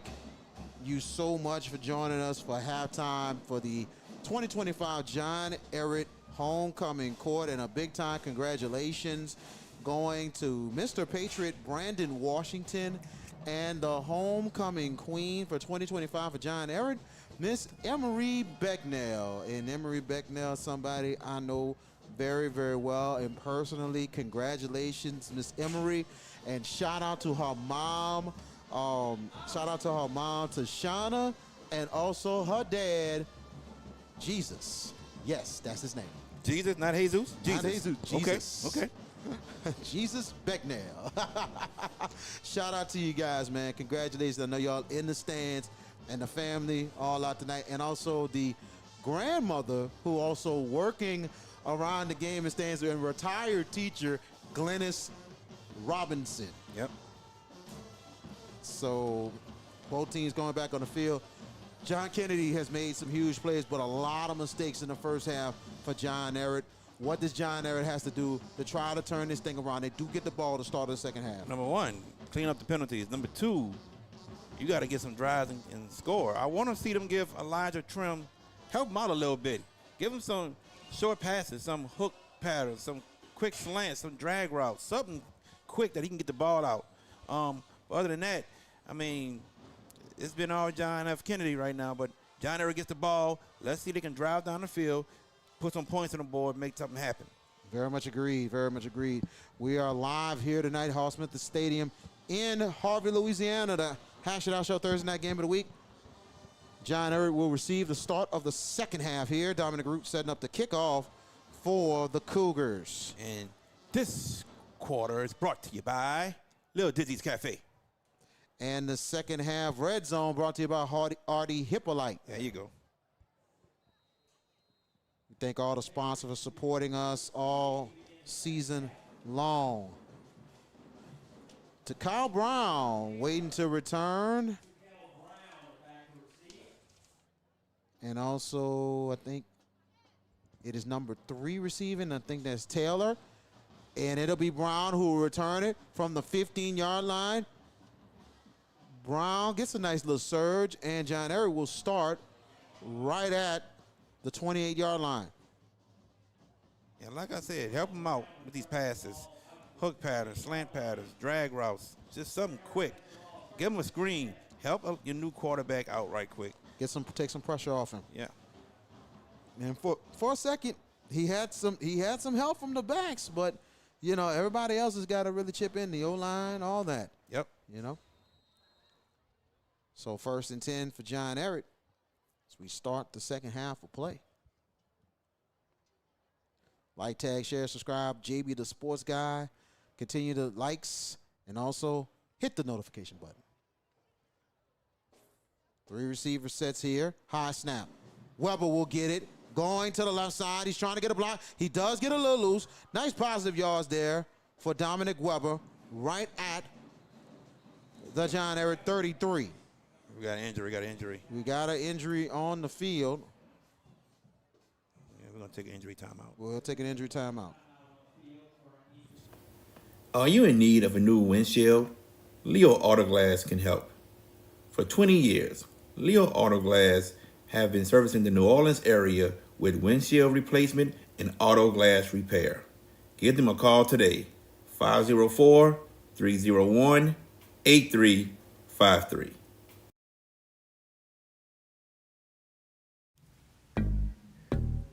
you so much for joining us for halftime for the 2025 John Ehret Homecoming Court, and a big-time congratulations going to Mr. Patriot Brandon Washington and the homecoming queen for 2025 for John Ehret, Miss Emery Becknell. And Emery Becknell, somebody I know very, very well and personally. Congratulations, Miss Emery, and shout out to her mom. Shout out to her mom, Tashana, and also her dad, Jesus. Yes, that's his name. Jesus, not Jesus? Jesus. Not Jesus. Jesus. Okay. Jesus Becknell. Shout out to you guys, man. Congratulations. I know y'all in the stands and the family all out tonight. And also the grandmother who also working around the game and stands and retired teacher, Glennis Robinson. Yep. So both teams going back on the field. John Kennedy has made some huge plays, but a lot of mistakes in the first half for John Ehret. What does John Ehret has to do to try to turn this thing around? They do get the ball to start the second half. Number one, clean up the penalties. Number two, you got to get some drives and score. I want to see them give Elijah Trim, help him out a little bit. Give him some short passes, some hook patterns, some quick slants, some drag routes, something quick that he can get the ball out. But other than that, I mean, it's been all John F. Kennedy right now, but John Ehret gets the ball. Let's see if they can drive down the field, put some points on the board, make something happen. Very much agreed. Very much agreed. We are live here tonight, Hall Smith Stadium in Harvey, Louisiana, the Hash It Out Show Thursday night game of the week. John Ehret will receive the start of the second half here. Dominic Root setting up the kickoff for the Cougars. And this quarter is brought to you by Lil Dizzy's Cafe. And the second half red zone brought to you by Artie Hippolyte. There you go. We thank all the sponsors for supporting us all season long. To Kyle Brown, waiting to return. And also, I think it is number 3 receiving. I think that's Taylor. And it'll be Brown who will return it from the 15-yard line. Brown gets a nice little surge, and John Ehret will start right at the 28-yard line. Yeah, like I said, help them out with these passes. Hook patterns, slant patterns, drag routes, just something quick. Give them a screen. Help your new quarterback out right quick. Take some pressure off him. Yeah. And for a second, he had some help from the backs, but you know, everybody else has got to really chip in, the O-line, all that. Yep. You know. So 1st and 10 for John Ehret as we start the second half of play. Like, tag, share, subscribe, JB the Sports Guy. Continue to likes and also hit the notification button. 3 receiver sets here. High snap. Weber will get it. Going to the left side. He's trying to get a block. He does get a little loose. Nice positive yards there for Dominic Weber right at the John Ehret 33. We got an injury. We got an injury on the field. Yeah, we're going to take an injury timeout. We'll take an injury timeout. Are you in need of a new windshield? Leo Autoglass can help. For 20 years, Leo Autoglass have been servicing the New Orleans area with windshield replacement and auto glass repair. Give them a call today, 504-301-8353.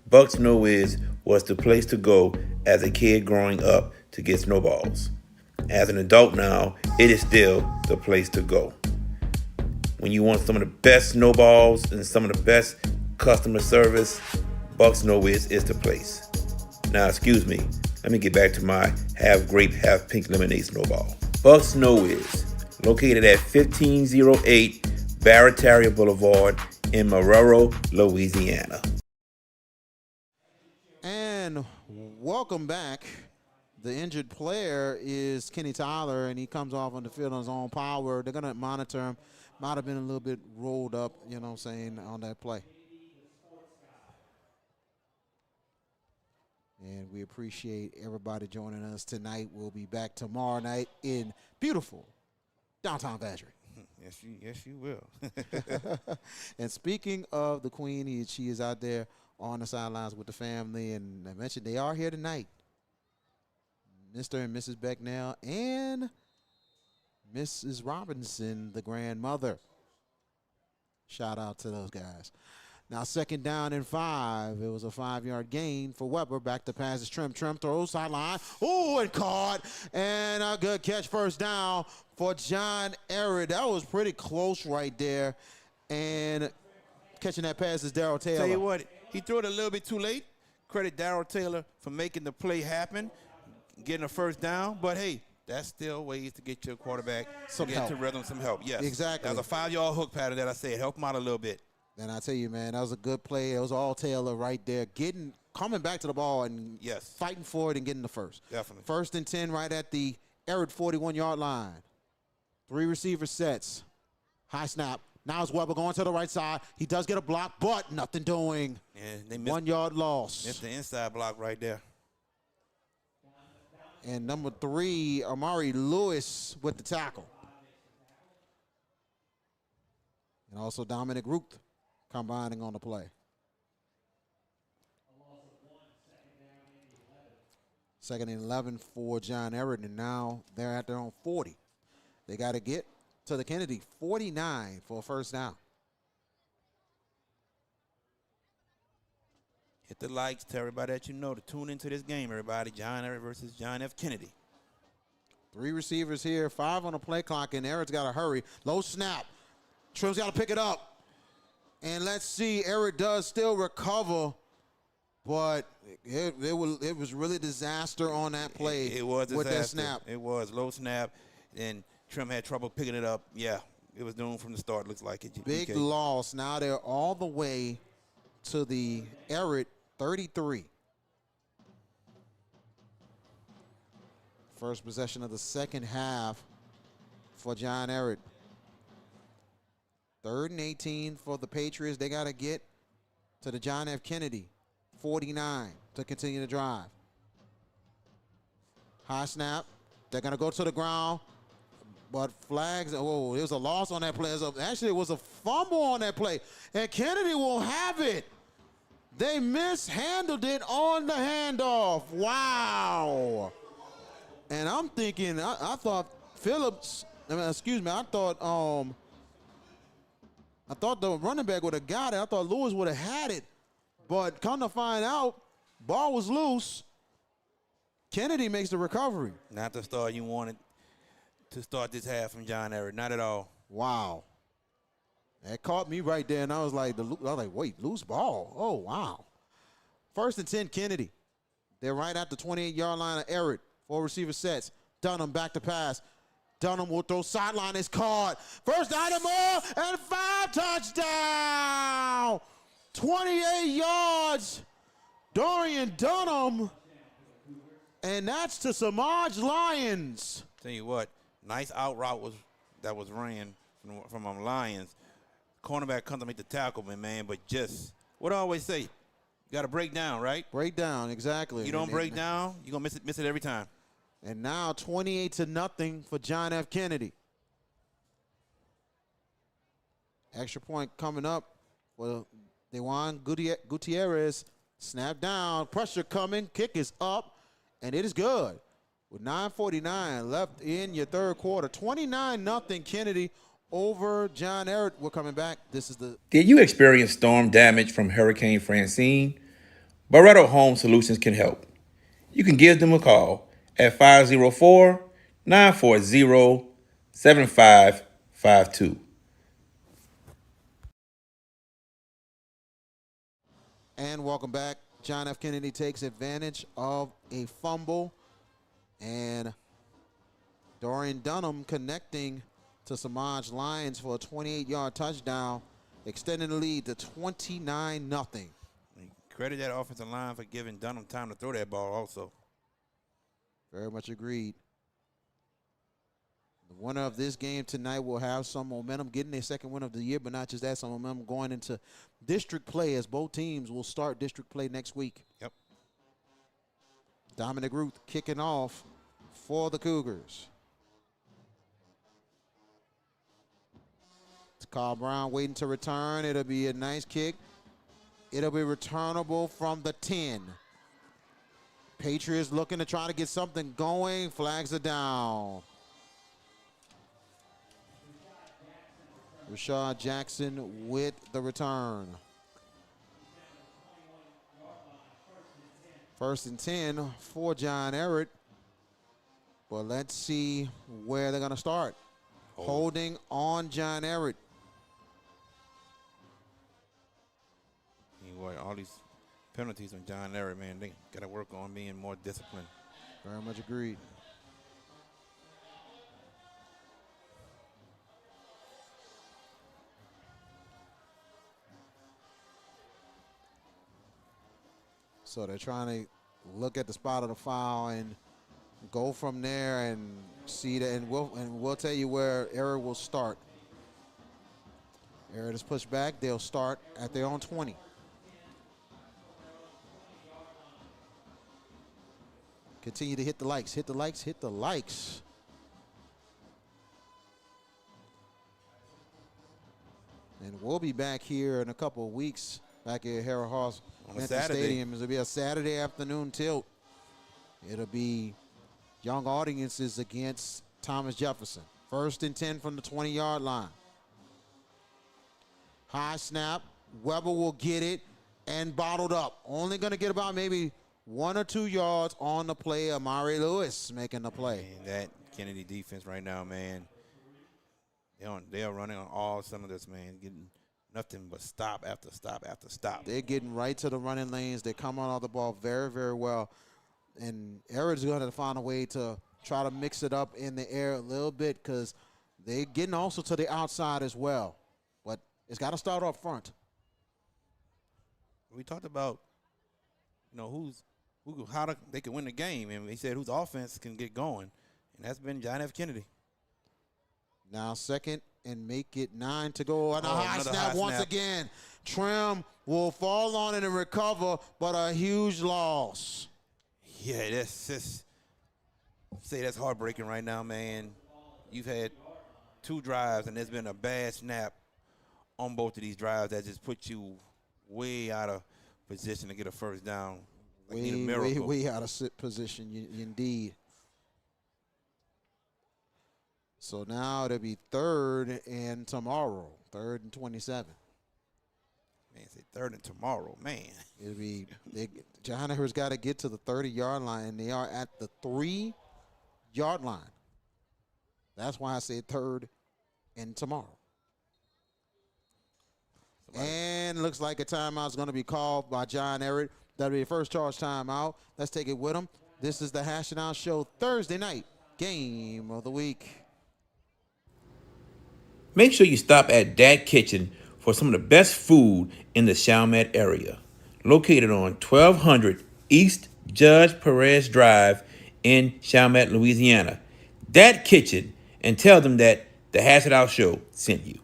Bucks No Wiz was the place to go as a kid growing up to get snowballs. As an adult now, it is still the place to go. When you want some of the best snowballs and some of the best customer service, Bucks No Wiz is the place. Now, excuse me, let me get back to my half grape, half pink lemonade snowball. Bucks No Wiz, located at 1508 Barataria Boulevard in Marrero, Louisiana. And welcome back. The injured player is Kenny Tyler, and he comes off on the field on his own power. They're going to monitor him. Might have been a little bit rolled up, you know what I'm saying, on that play. And we appreciate everybody joining us tonight. We'll be back tomorrow night in beautiful downtown Patrick. Yes, you will. And speaking of the Queen, she is out there on the sidelines with the family, and I mentioned they are here tonight. Mr. and Mrs. Becknell and Mrs. Robinson, the grandmother. Shout out to those guys. Now 2nd down and 5. It was a 5-yard gain for Weber. Back to pass is Trim. Trim throws sideline. Ooh, and caught. And a good catch, first down for John Ehret. That was pretty close right there. And catching that pass is Darrell Taylor. Tell you what, he threw it a little bit too late. Credit Darrell Taylor for making the play happen, getting a first down. But, hey, that's still ways to get your quarterback Some get help. to rhythm, some help. Yes. Exactly. That was a 5-yard hook pattern that I said. Help him out a little bit. And I tell you, man, that was a good play. It was all Taylor right there, coming back to the ball and fighting for it and getting the first. Definitely. 1st and 10 right at the Ehret 41-yard line. 3 receiver sets. High snap. Now it's Weber going to the right side. He does get a block, but nothing doing. Yeah, they missed, 1-yard loss. Missed the inside block right there. And number 3, Amari Lewis with the tackle. And also Dominic Ruth combining on the play. 2nd and 11 for John Ehret, and now they're at their own 40. They got to get to the Kennedy 49 for a first down. Hit the likes to everybody that you know to tune into this game, everybody. John Ehret versus John F. Kennedy. 3 receivers here, 5 on the play clock, and Ehret's got to hurry. Low snap. Trim's got to pick it up. And let's see, Ehret does still recover, but it was really disaster on that play. It was disaster. With that snap. It was low snap, and Trim had trouble picking it up. Yeah, it was doomed from the start, looks like it. Big loss. Now they're all the way to the Ehret 33. First possession of the second half for John Ehret. 3rd and 18 for the Patriots. They got to get to the John F. Kennedy 49 to continue the drive. High snap. They're going to go to the ground. But flags, oh, there was a loss on that play. Actually, it was a fumble on that play. And Kennedy will have it. They mishandled it on the handoff. Wow. And I'm thinking, I thought Phillips, I thought the running back would have got it. I thought Lewis would have had it. But come to find out, ball was loose. Kennedy makes the recovery. Not the start you wanted to start this half from John Ehret. Not at all. Wow. That caught me right there, and I was like, wait, loose ball. Oh, wow. 1st and 10, Kennedy. They're right at the 28-yard line of Ehret. 4 receiver sets. Dunham back to pass. Dunham will throw sideline. It's caught. First down and more, and 5 touchdown. 28 yards. Dorian Dunham. And that's to Samaj Lyons. Tell you what, nice out route that was ran from Lions. Cornerback comes to make the tackle, man, but just, what I always say, you got to break down, right? Break down, exactly. You don't break down, you're going to miss it every time. And now 28-0 for John F. Kennedy. Extra point coming up for Dejuan Gutierrez. Snap down, pressure coming, kick is up, and it is good. With 9:49 left in your third quarter. 29-0 Kennedy over John Ehret. We're coming back. This is the... Did you experience storm damage from Hurricane Francine? Barretto Home Solutions can help. You can give them a call at 504-940-7552. And welcome back. John F. Kennedy takes advantage of a fumble. And Dorian Dunham connecting to Samaj Lyons for a 28-yard touchdown, extending the lead to 29-0. Credit that offensive line for giving Dunham time to throw that ball also. Very much agreed. The winner of this game tonight will have some momentum, getting their second win of the year, but not just that, some momentum going into district play, as both teams will start district play next week. Yep. Dominic Ruth kicking off for the Cougars. Carl Brown waiting to return. It'll be a nice kick. It'll be returnable from the 10. Patriots looking to try to get something going. Flags are down. Rashad Jackson with the return. 1st and 10 for John Ehret. But let's see where they're going to start. Holding on John Ehret. All these penalties on John Ehret, man, they got to work on being more disciplined. Very much agreed. So they're trying to look at the spot of the foul and go from there and see that, and we'll tell you where Ehret will start. Ehret is pushed back. They'll start at their own 20. Continue to hit the likes, hit the likes, hit the likes. And we'll be back here in a couple of weeks, back at Harold Hall Stadium. It'll be a Saturday afternoon tilt. It'll be young audiences against Thomas Jefferson. 1st and 10 from the 20-yard line. High snap. Weber will get it and bottled up. Only going to get about maybe 1 or 2 yards on the play. Amari Lewis making the play. Man, that Kennedy defense right now, man, they are running on all cylinders, man, getting nothing but stop after stop after stop. They're getting right to the running lanes. They come on the ball very, very well. And Ehret's going to find a way to try to mix it up in the air a little bit because they're getting also to the outside as well. But it's got to start up front. We talked about, how they can win the game, and we said whose offense can get going, and that's been John F. Kennedy. Now 2nd and make it 9 to go. And a high snap once again. Trim will fall on it and recover, but a huge loss. Yeah, that's heartbreaking right now, man. You've had 2 drives, and there's been a bad snap on both of these drives that just put you way out of position to get a first down. Like need a miracle. Way out of position, indeed. So now it'll be 3rd and tomorrow, 3rd and 27. Man, say 3rd and tomorrow, man. It'll be John Ehret's got to get to the 30-yard line, and they are at the 3-yard line. That's why I said 3rd and tomorrow. And looks like a timeout is going to be called by John Ehret. That'll be a first charge timeout. Let's take it with him. This is the Hash It Out Show Thursday night game of the week. Make sure you stop at Dat Kitchen for some of the best food in the Chalmette area. Located on 1200 East Judge Perez Drive in Chalmette, Louisiana. Dat Kitchen, and tell them that the Hash It Out Show sent you.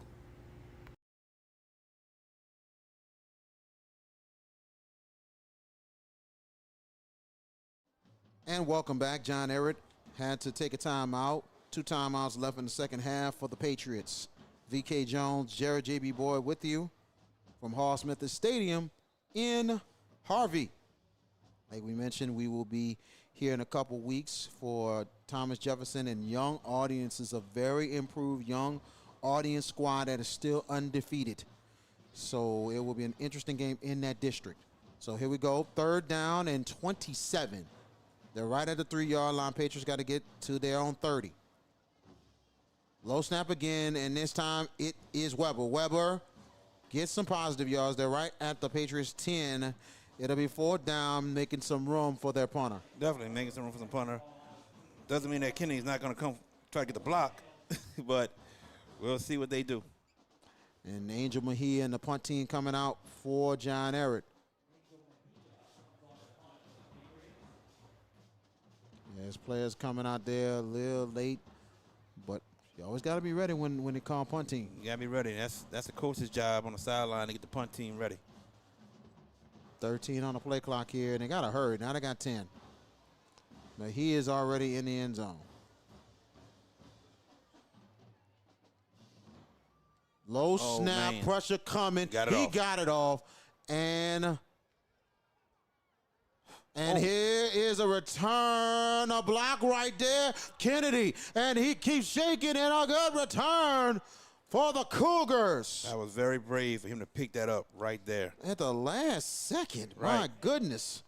And welcome back. John Ehret had to take a timeout. 2 timeouts left in the second half for the Patriots. V.K. Jones, Jared J.B. Boyd with you from Hall Smith Stadium in Harvey. Like we mentioned, we will be here in a couple weeks for Thomas Jefferson and young audiences, a very improved young audience squad that is still undefeated. So it will be an interesting game in that district. So here we go, 3rd down and 27. They're right at the 3-yard line. Patriots got to get to their own 30. Low snap again, and this time it is Weber. Weber gets some positive yards. They're right at the Patriots 10. It'll be 4th down, making some room for their punter. Definitely making some room for some punter. Doesn't mean that Kennedy's not going to come try to get the block, but we'll see what they do. And Angel Mejia and the punt team coming out for John Ehret. There's players coming out there a little late, but you always got to be ready when they call punting. You got to be ready. That's the coach's job on the sideline to get the punt team ready. 13 on the play clock here, and they got to hurry. Now they got 10. But he is already in the end zone. Low Oh, snap, man. pressure coming. Got it He off. got it off. And here is a return, a block right there. Kennedy, and he keeps shaking, and a good return for the Cougars. That was very brave for him to pick that up right there. At the last second, my Right. goodness.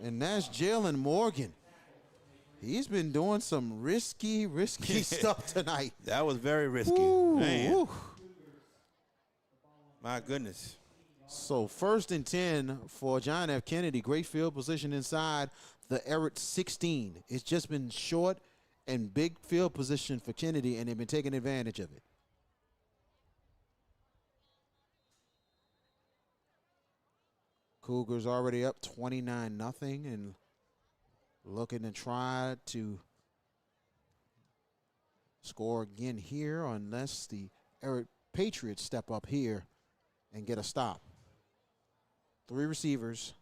And that's Jalen Morgan. He's been doing some risky stuff tonight. That was very risky. Ooh, Man. ooh. My goodness. So 1st and 10 for John F. Kennedy. Great field position inside the Ehret 16. It's just been short and big field position for Kennedy, and they've been taking advantage of it. Cougars already up 29-0 and looking to try to score again here unless the Ehret Patriots step up here and get a stop. 3 receivers.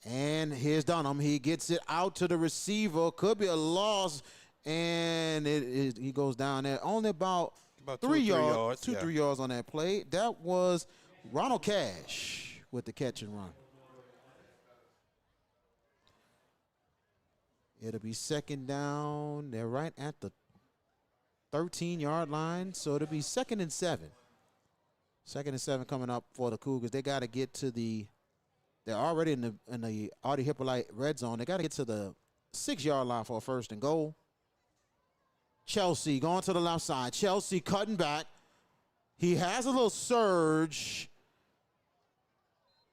And here's Dunham. He gets it out to the receiver. Could be a loss. And he goes down there. Only about 3 yards. 3 yards on that play. That was Ronald Cash with the catch and run. It'll be 2nd down. They're right at the 13-yard line. So it'll be 2nd and 7. 2nd and 7 coming up for the Cougars. They got to get to they're already in the Artie Hippolyte red zone. They got to get to the 6-yard line for a 1st and goal. Chelsea going to the left side. Chelsea cutting back. He has a little surge.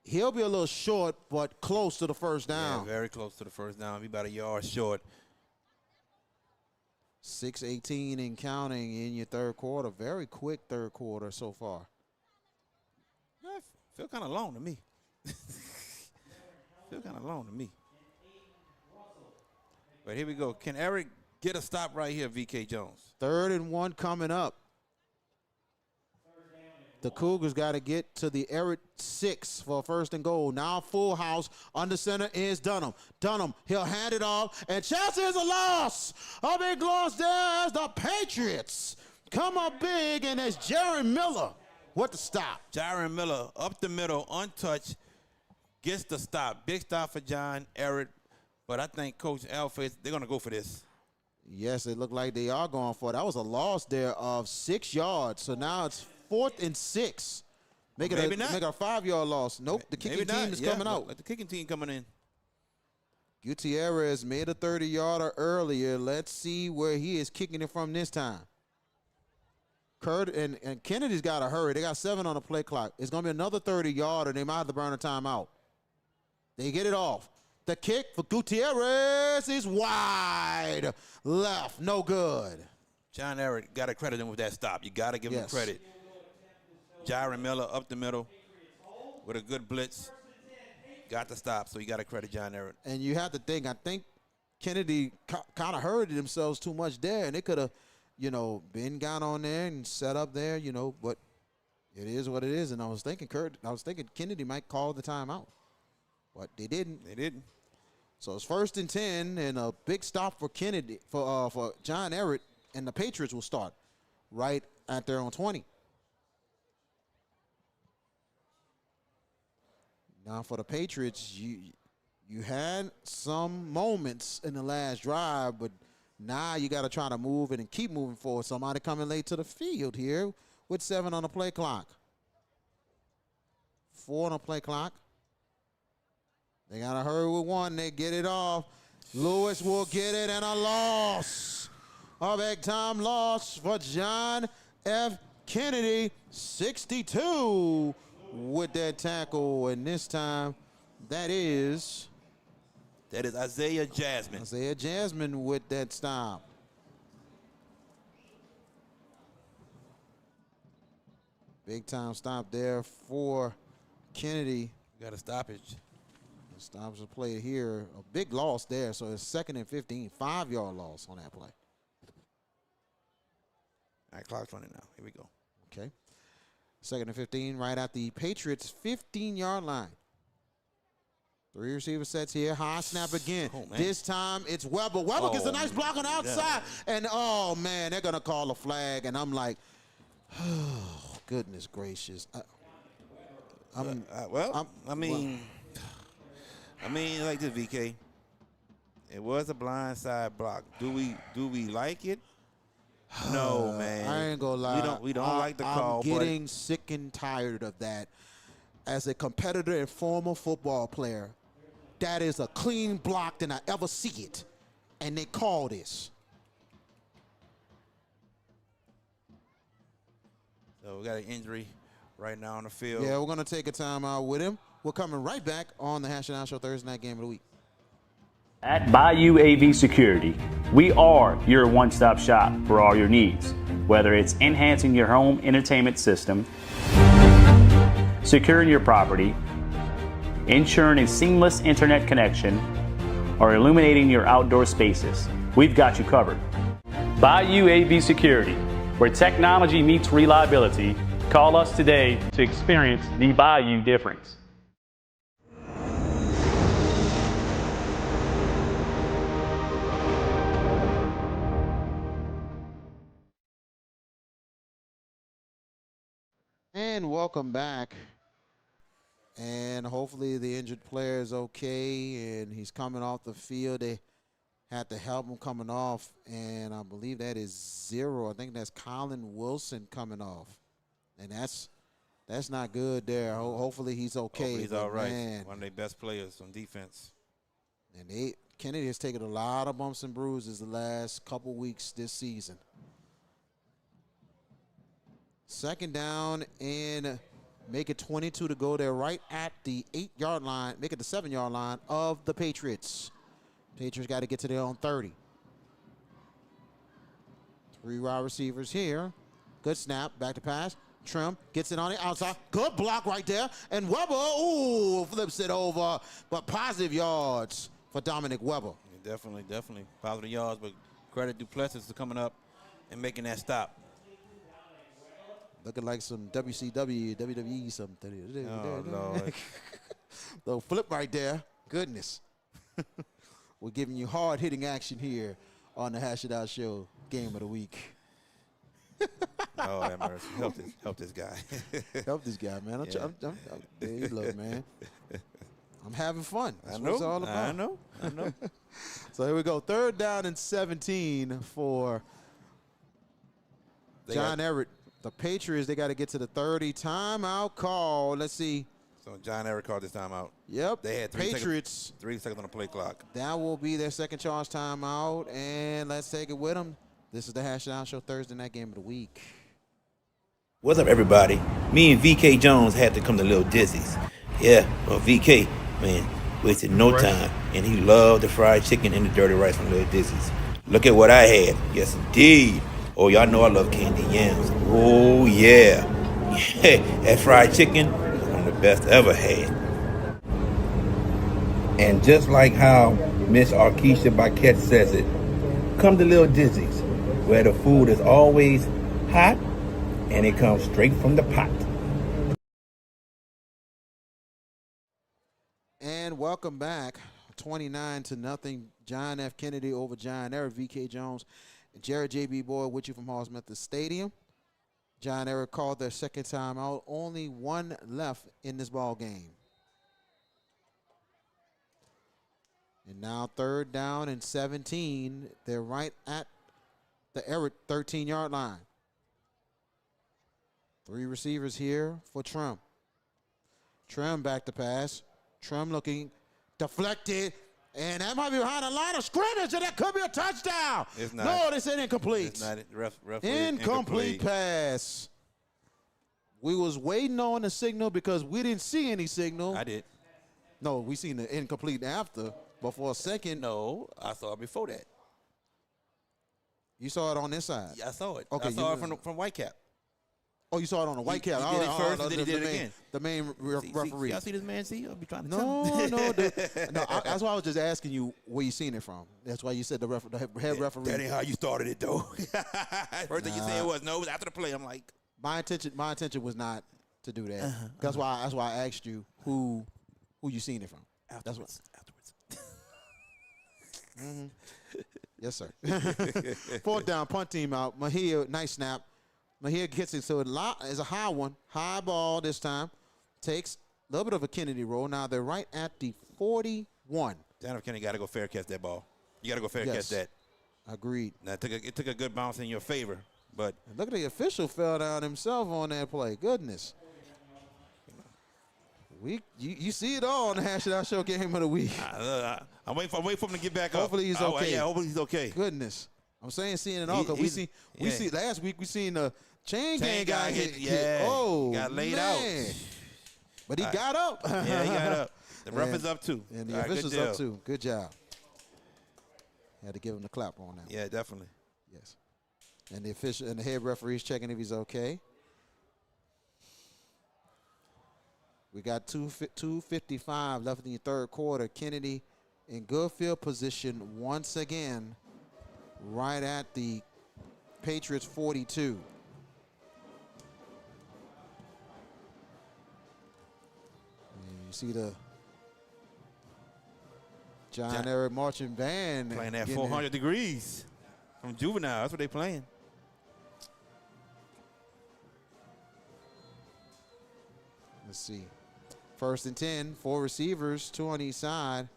He'll be a little short, but close to the 1st down. Yeah, very close to the 1st down. He's about a yard short. 6:18 and counting in your 3rd quarter. Very quick 3rd quarter so far. Yeah, feel kind of long to me. Feel kind of long to me. But here we go. Can Eric get a stop right here, VK Jones? 3rd and 1 coming up. The Cougars got to get to the Ehret 6 for a 1st and goal. Now full house. Under center is Dunham. Dunham, he'll hand it off. And Chelsea is a loss. A big loss there as the Patriots come up big, and it's Jerry Miller with the stop. Jaron Miller up the middle, untouched, gets the stop. Big stop for John Ehret. But I think Coach Alfred, they're going to go for this. Yes, it looked like they are going for it. That was a loss there of 6 yards. So now it's 4th and 6. Make it a 5-yard loss. Nope, the kicking team is coming out. The kicking team coming in. Gutierrez made a 30-yarder earlier. Let's see where he is kicking it from this time. Kurt and Kennedy's got to hurry. They got 7 on the play clock. It's going to be another 30-yarder. They might have to burn a timeout. They get it off. The kick for Gutierrez is wide left. No good. John Ehret, got to credit him with that stop. You got to give him credit. Jaron Miller up the middle with a good blitz. Got the stop, so you got to credit John Ehret. And you have to think, I think Kennedy kind of hurried themselves too much there, and they could have, been got on there and set up there, but it is what it is. And I was thinking Kennedy might call the timeout, but they didn't. They didn't. So it's 1st and 10, and a big stop for Kennedy for John Ehret, and the Patriots will start right at their own 20. Now for the Patriots, you had some moments in the last drive, but now you got to try to move it and keep moving forward. Somebody coming late to the field here with 7 on the play clock. 4 on the play clock. They got to hurry with 1. They get it off. Lewis will get it, and a loss. A big-time loss for John F. Kennedy, 62 with that tackle. And this time, that is Isaiah Jasmine. Isaiah Jasmine with that stop. Big-time stop there for Kennedy. Got a stoppage. Stops the play here. A big loss there, so it's 2nd and 15. 5-yard loss on that play. All right, clock's running now. Here we go. Okay. 2nd and 15 right at the Patriots' 15-yard line. 3 receiver sets here. High snap again. Oh, man. This time it's Weber. Weber gets a nice block on the outside. Yeah. And, oh, man, they're going to call a flag. And I'm like, oh, goodness gracious. I mean, like this, VK. It was a blind side block. Do we like it? No, man. I ain't gonna lie. We don't like the call. I'm getting sick and tired of that. As a competitor and former football player, that is a clean block than I ever see it, and they call this. So we got an injury right now on the field. Yeah, we're gonna take a timeout with him. We're coming right back on the Hash and Out Show Thursday Night Game of the Week. At Bayou AV Security, we are your one-stop shop for all your needs, whether it's enhancing your home entertainment system, securing your property, ensuring a seamless internet connection, or illuminating your outdoor spaces. We've got you covered. Bayou AV Security, where technology meets reliability. Call us today to experience the Bayou difference. And welcome back. And hopefully the injured player is okay and he's coming off the field. They had to help him coming off, and I believe that is 0. I think that's Colin Wilson coming off. And that's not good there. Hopefully he's okay. Hopefully he's all right. Man. One of their best players on defense. And Kennedy has taken a lot of bumps and bruises the last couple weeks this season. Second down and make it 22 to go. They're right at the 8-yard line, make it the 7-yard line of the Patriots. Patriots got to get to their own 30. 3 wide receivers here. Good snap, back to pass. Trim gets it on the outside. Good block right there. And Weber, ooh, flips it over. But positive yards for Dominic Weber. Yeah, definitely positive yards, but credit Duplessis for coming up and making that stop. Looking like some WCW, WWE something. Oh, Lord. The flip right there. Goodness. We're giving you hard-hitting action here on the Hash It Out Show Game of the Week. Oh, that mercy. Help this guy. Help this guy, man. There you look, man. I'm having fun. That's what it's all about. I know. So here we go. 3rd down and 17 for John Ehret. The Patriots, they got to get to the 30. Timeout call. Let's see. So John Ehret called this timeout. Yep. They had 3 Patriots. 3 seconds on the play clock. That will be their second charge timeout. And let's take it with them. This is the Hash It Out Show Thursday Night Game of the Week. What's up, everybody? Me and VK Jones had to come to Little Dizzy's. Yeah, well, VK, man, wasted no time. And he loved the fried chicken and the dirty rice from Little Dizzy's. Look at what I had. Yes, indeed. Oh, y'all know I love candy yams. Oh, yeah. That fried chicken was one of the best I ever had. And just like how Miss Arkisha Baquette says it, come to Little Dizzy's, where the food is always hot and it comes straight from the pot. And welcome back. 29-0. John F. Kennedy over John Ehret. VK Jones and Jared J.B. Boyd with you from Hall Smith Stadium. John Ehret called their second time out. Only 1 left in this ball game. And now 3rd down and 17. They're right at the Ehret 13-yard line. 3 receivers here for Trim. Trim back to pass. Trim looking deflected. And that might be behind a line of scrimmage, and that could be a touchdown. It's not. No, they said incomplete. It's not. Incomplete pass. We was waiting on the signal because we didn't see any signal. I did. No, we seen the incomplete after. But for a second. No, I saw it before that. You saw it on this side? Yeah, I saw it. Okay, I saw it from Whitecap. Oh, you saw it on the white cap. He did it first, and then he did it again. The main referee. Y'all see this man? See, I'll be trying to No. tell him. That's why I was just asking you where you seen it from. That's why you said the head referee. That ain't how you started it, though. First thing you said was, no, it was after the play. I'm like. My intention was not to do that. That's why I asked you who you seen it from. Afterwards. Yes, sir. 4th down, punt team out. Mahia, nice snap. Mahia gets it, so it's a high one. High ball this time. Takes a little bit of a Kennedy roll. Now they're right at the 41. John F. Kennedy got to go fair catch that ball. You got to go fair catch that. Agreed. Now, it took a good bounce in your favor, but And look at the official fell down himself on that play. Goodness. You see it all on the Hash It Out Show Game of the Week. I'm waiting for him to get back up. Hopefully he's okay. Yeah, hopefully he's okay. Goodness. I'm seeing it all. Cause we see last week we seen the chain gang guy hit. Yeah. Oh, got laid man. out. But he got up. Yeah, he got up. The ref is up too. And the official's up too. Good job. Had to give him the clap on that. Yeah, definitely. Yes. And the official and the head referee's checking if he's okay. We got 2:55 left in the third quarter. Kennedy in good field position once again, right at the Patriots 42. And you see the John Ehret marching band Playing at 400 degrees from Juvenile. That's what they playing. Let's see. 1st and 10, 4 receivers, 2 on each side.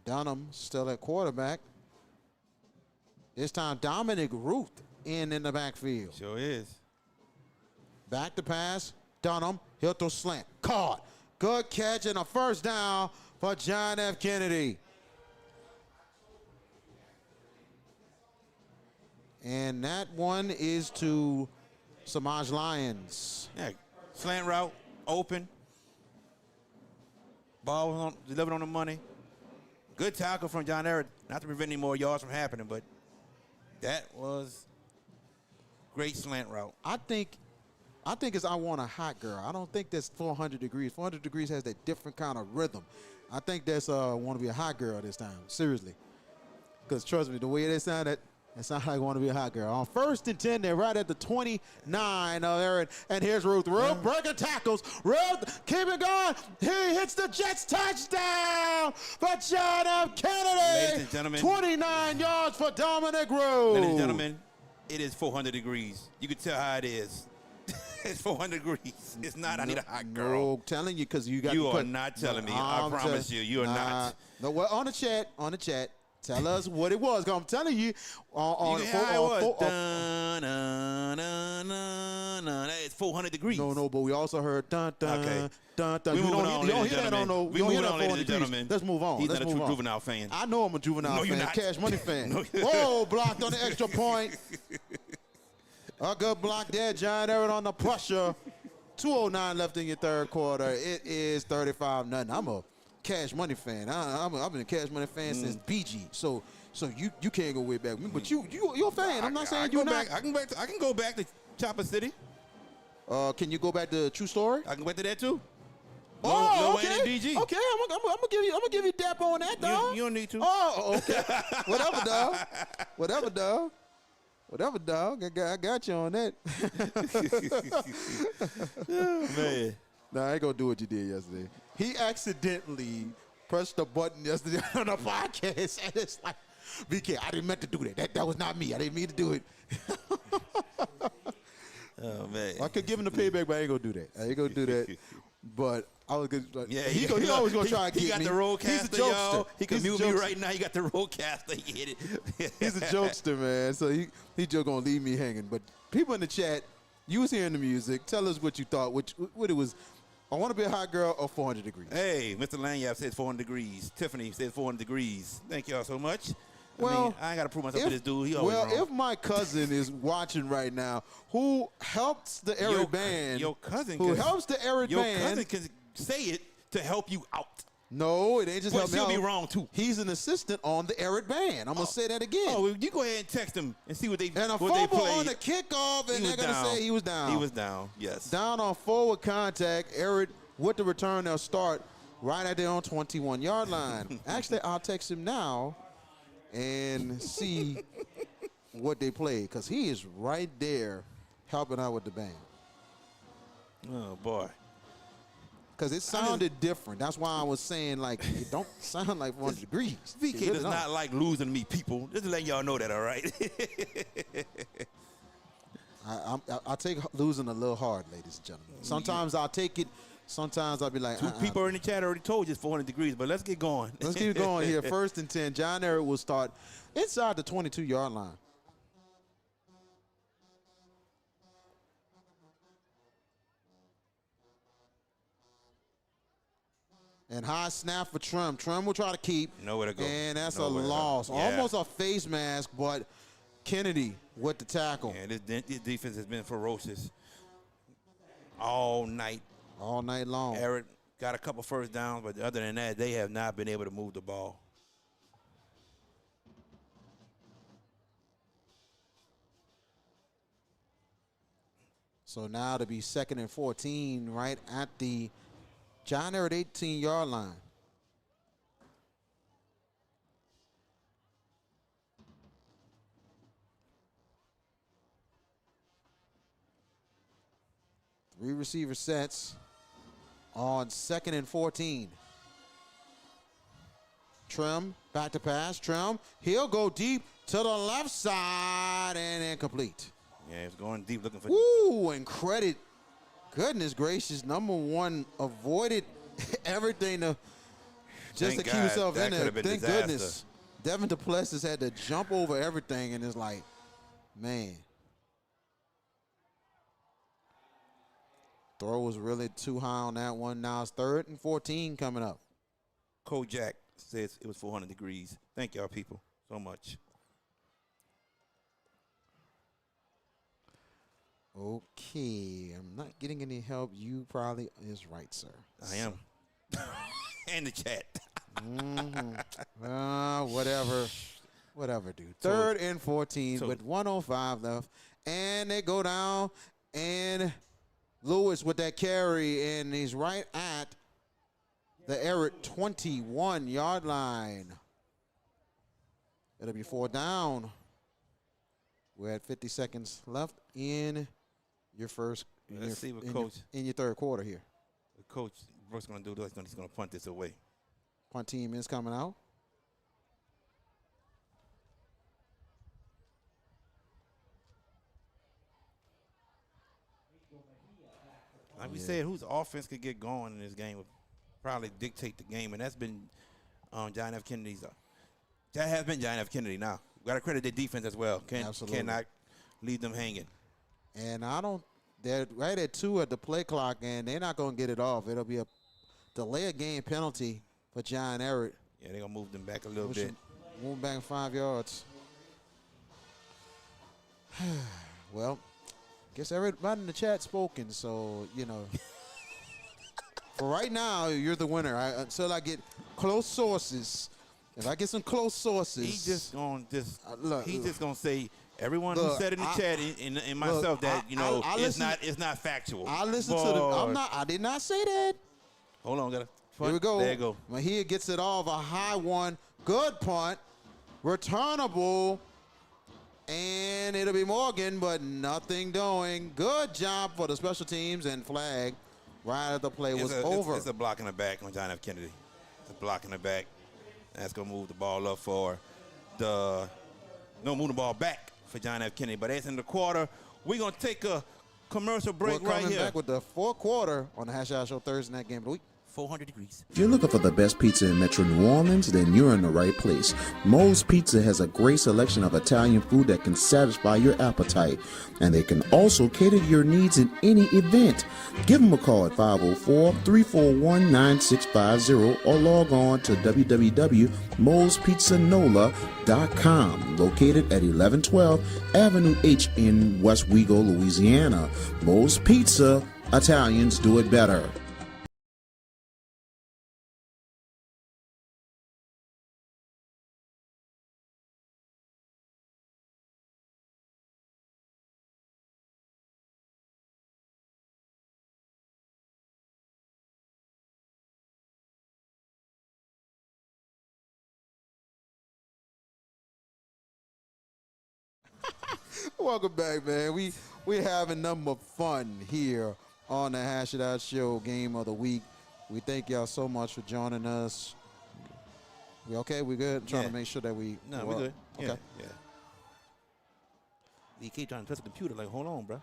Dunham still at quarterback. This time Dominic Ruth in the backfield. Sure is. Back to pass. Dunham, he'll throw slant. Caught. Good catch and a 1st down for John F. Kennedy. And that one is to Samaj Lyons. Yeah, slant route, open. Ball was delivered on the money. Good tackle from John Ehret, not to prevent any more yards from happening, but that was great slant route. I think it's I Want a Hot Girl. I don't think that's 400 degrees. 400 degrees has that different kind of rhythm. I think that's Want to Be a Hot Girl this time. Seriously. Because trust me, the way they sound, that sounds like Want to Be a Hot Girl. On 1st and 10, they're right at the 29 of Ehret. And here's Ruth. Ruth breaking tackles. Ruth, keep it going. He hits the Jets touchdown for John F. Kennedy. Ladies and gentlemen. 29 yards for Dominic Ruth. Ladies and gentlemen, it is 400 degrees. You can tell how it is. It's 400 degrees. It's not, I need a hot girl. No, I'm telling you, because you got You to are put, not telling me. I promise you are not. No, well, on the chat, tell us what it was. 'Cause I'm telling you, on you can hear how it was. It's 400 degrees. No, but we also heard dun dun Okay. dun dun. We You moving don't on, hear ladies and that on no. gentlemen. You don't hear We that moving on, 400 ladies and degrees. gentlemen. Let's move on. He's Let's not a move true on. Juvenile fan. I know I'm a Juvenile No, you're fan, not. Cash Money fan. No, you're Whoa, blocked on the extra point. A good block there, John Ehret on the pressure. 2:09 left in your third quarter. It is 35-0. I'm a Cash Money fan. I've been a Cash Money fan since BG. So you can't go way back with me, but you're a fan. I'm not saying you're not. I can go back to Chopper City. Can you go back to True Story? I can go back to that too. Oh, Lil okay. Wayne and DG. Okay, I'm gonna give you dap on that, dog. You don't need to. Oh, okay. Whatever, dog. Whatever, dog. I got you on that. Man. Nah, I ain't gonna do what you did yesterday. He accidentally pressed the button yesterday on the podcast, and it's like, BK, I didn't meant to do that. That was not me. I didn't mean to do it. Oh man. I could give him the payback, but I ain't gonna do that. I ain't gonna do that. But I was good. Like, Yeah, he always gonna try and get me. He got the roadcaster, He's a jokester. y'all. He can He's a mute me jokester. right now. He got the roadcaster. He hit it. He's a jokester, man. So he just gonna leave me hanging. But people in the chat, you was hearing the music. Tell us what you thought. What it was. I Want to Be a Hot Girl or 400 degrees. Hey, Mr. Lanyap says 400 degrees. Tiffany says 400 degrees. Thank y'all so much. Well, I ain't got to prove myself to this dude. He always wrong. if my cousin is watching right now, who helps the Ehret band, Your cousin who helps the Ehret Your band, cousin can say it to help you out. no, it ain't just But help me she'll out. be wrong, too. He's an assistant on the Ehret band. I'm gonna say that again. Oh, well, you go ahead and text him and see what they and a what they fumble played. on the kickoff, and He they're was gonna down. say he was down. He was down. Yes. Down on forward contact. Ehret with the return, they'll start right at their own 21-yard line. Actually, I'll text him now and see what they play, because he is right there helping out with the band. Oh boy. because it sounded different. That's why I was saying, like, it don't sound like 400 degrees. VK It really does don't. not like losing to me, people. Just to let y'all know that, all right? I take losing a little hard, ladies and gentlemen. Sometimes I'll take it. Sometimes I'll be like, Two people in the chat already told you it's 400 degrees, but let's get going. Let's keep going here. 1st and 10. John Ehret will start inside the 22-yard line. And high snap for Trim. Trim will try to keep. Nowhere to go. And that's a Nowhere to go. loss. Yeah. Almost a face mask, but Kennedy with the tackle. And this defense has been ferocious all night. All night long. Ehret got a couple first downs, but other than that, they have not been able to move the ball. So now to be 2nd and 14 right at the John Ehret 18-yard line. Three receiver sets on 2nd and 14. Trim, back to pass. Trim, he'll go deep to the left side and incomplete. Yeah, it's going deep looking for. Woo, and credit, goodness gracious, number one avoided everything just Thank to keep God, himself that in there. could have been Thank disaster. goodness. Devin Duplessis had to jump over everything, and it's like, man. Throw was really too high on that one. Now it's 3rd and 14 coming up. Kojak says it was 400 degrees. Thank y'all people so much. Okay, I'm not getting any help. You probably is right, sir. I am. And the chat. Whatever, dude. 3rd and 14 with 1:05 left, and they go down, and Lewis with that carry, and he's right at the Ehret 21-yard line. It'll be 4 down. We're at 50 seconds left in your first. Let's see what in your 3rd quarter here. Coach Brooks going to do this. He's going to punt this away. Punt team is coming out. Like we said, whose offense could get going in this game would probably dictate the game, and that's been John F. Kennedy's. That has been John F. Kennedy. Now, got to credit their defense as well. Cannot leave them hanging. And they're right at 2 at the play clock, and they're not going to get it off. It'll be a delay of game penalty for John Ehret. Yeah, they're going to move them back a little bit. Move back 5 yards. Well, guess everybody in the chat spoken, so, you know. For right now, you're the winner. Until I get close sources. If I get some close sources. He's just going to say everyone who said in the chat and myself that, it's not factual. I listen to I did not say that. Hold on, Here we go. There you go. Mahia gets it off, a high one. Good punt. Returnable. And it'll be Morgan, but nothing doing. Good job for the special teams and flag right as the play was over. It's a block in the back on John F. Kennedy. It's a block in the back. That's going to move the ball up move the ball back for John F. Kennedy. But it's in the quarter. We're going to take a commercial break right here. Coming back with the 4th quarter on the Hash Hour Show Thursday Night Game of the Week. 400 degrees. If you're looking for the best pizza in Metro New Orleans, then you're in the right place. Moe's Pizza has a great selection of Italian food that can satisfy your appetite, and they can also cater to your needs in any event. Give them a call at 504-341-9650 or log on to www.moespizzanola.com, located at 1112 Avenue H in West Wego, Louisiana. Moe's Pizza, Italians do it better. Welcome back, man. We're having number fun here on the Hash It Out Show Game of the Week. We thank y'all so much for joining us. We okay? We good? Trying to make sure that we. No, we good. Okay. Yeah. You keep trying to touch the computer. Like, hold on, bro.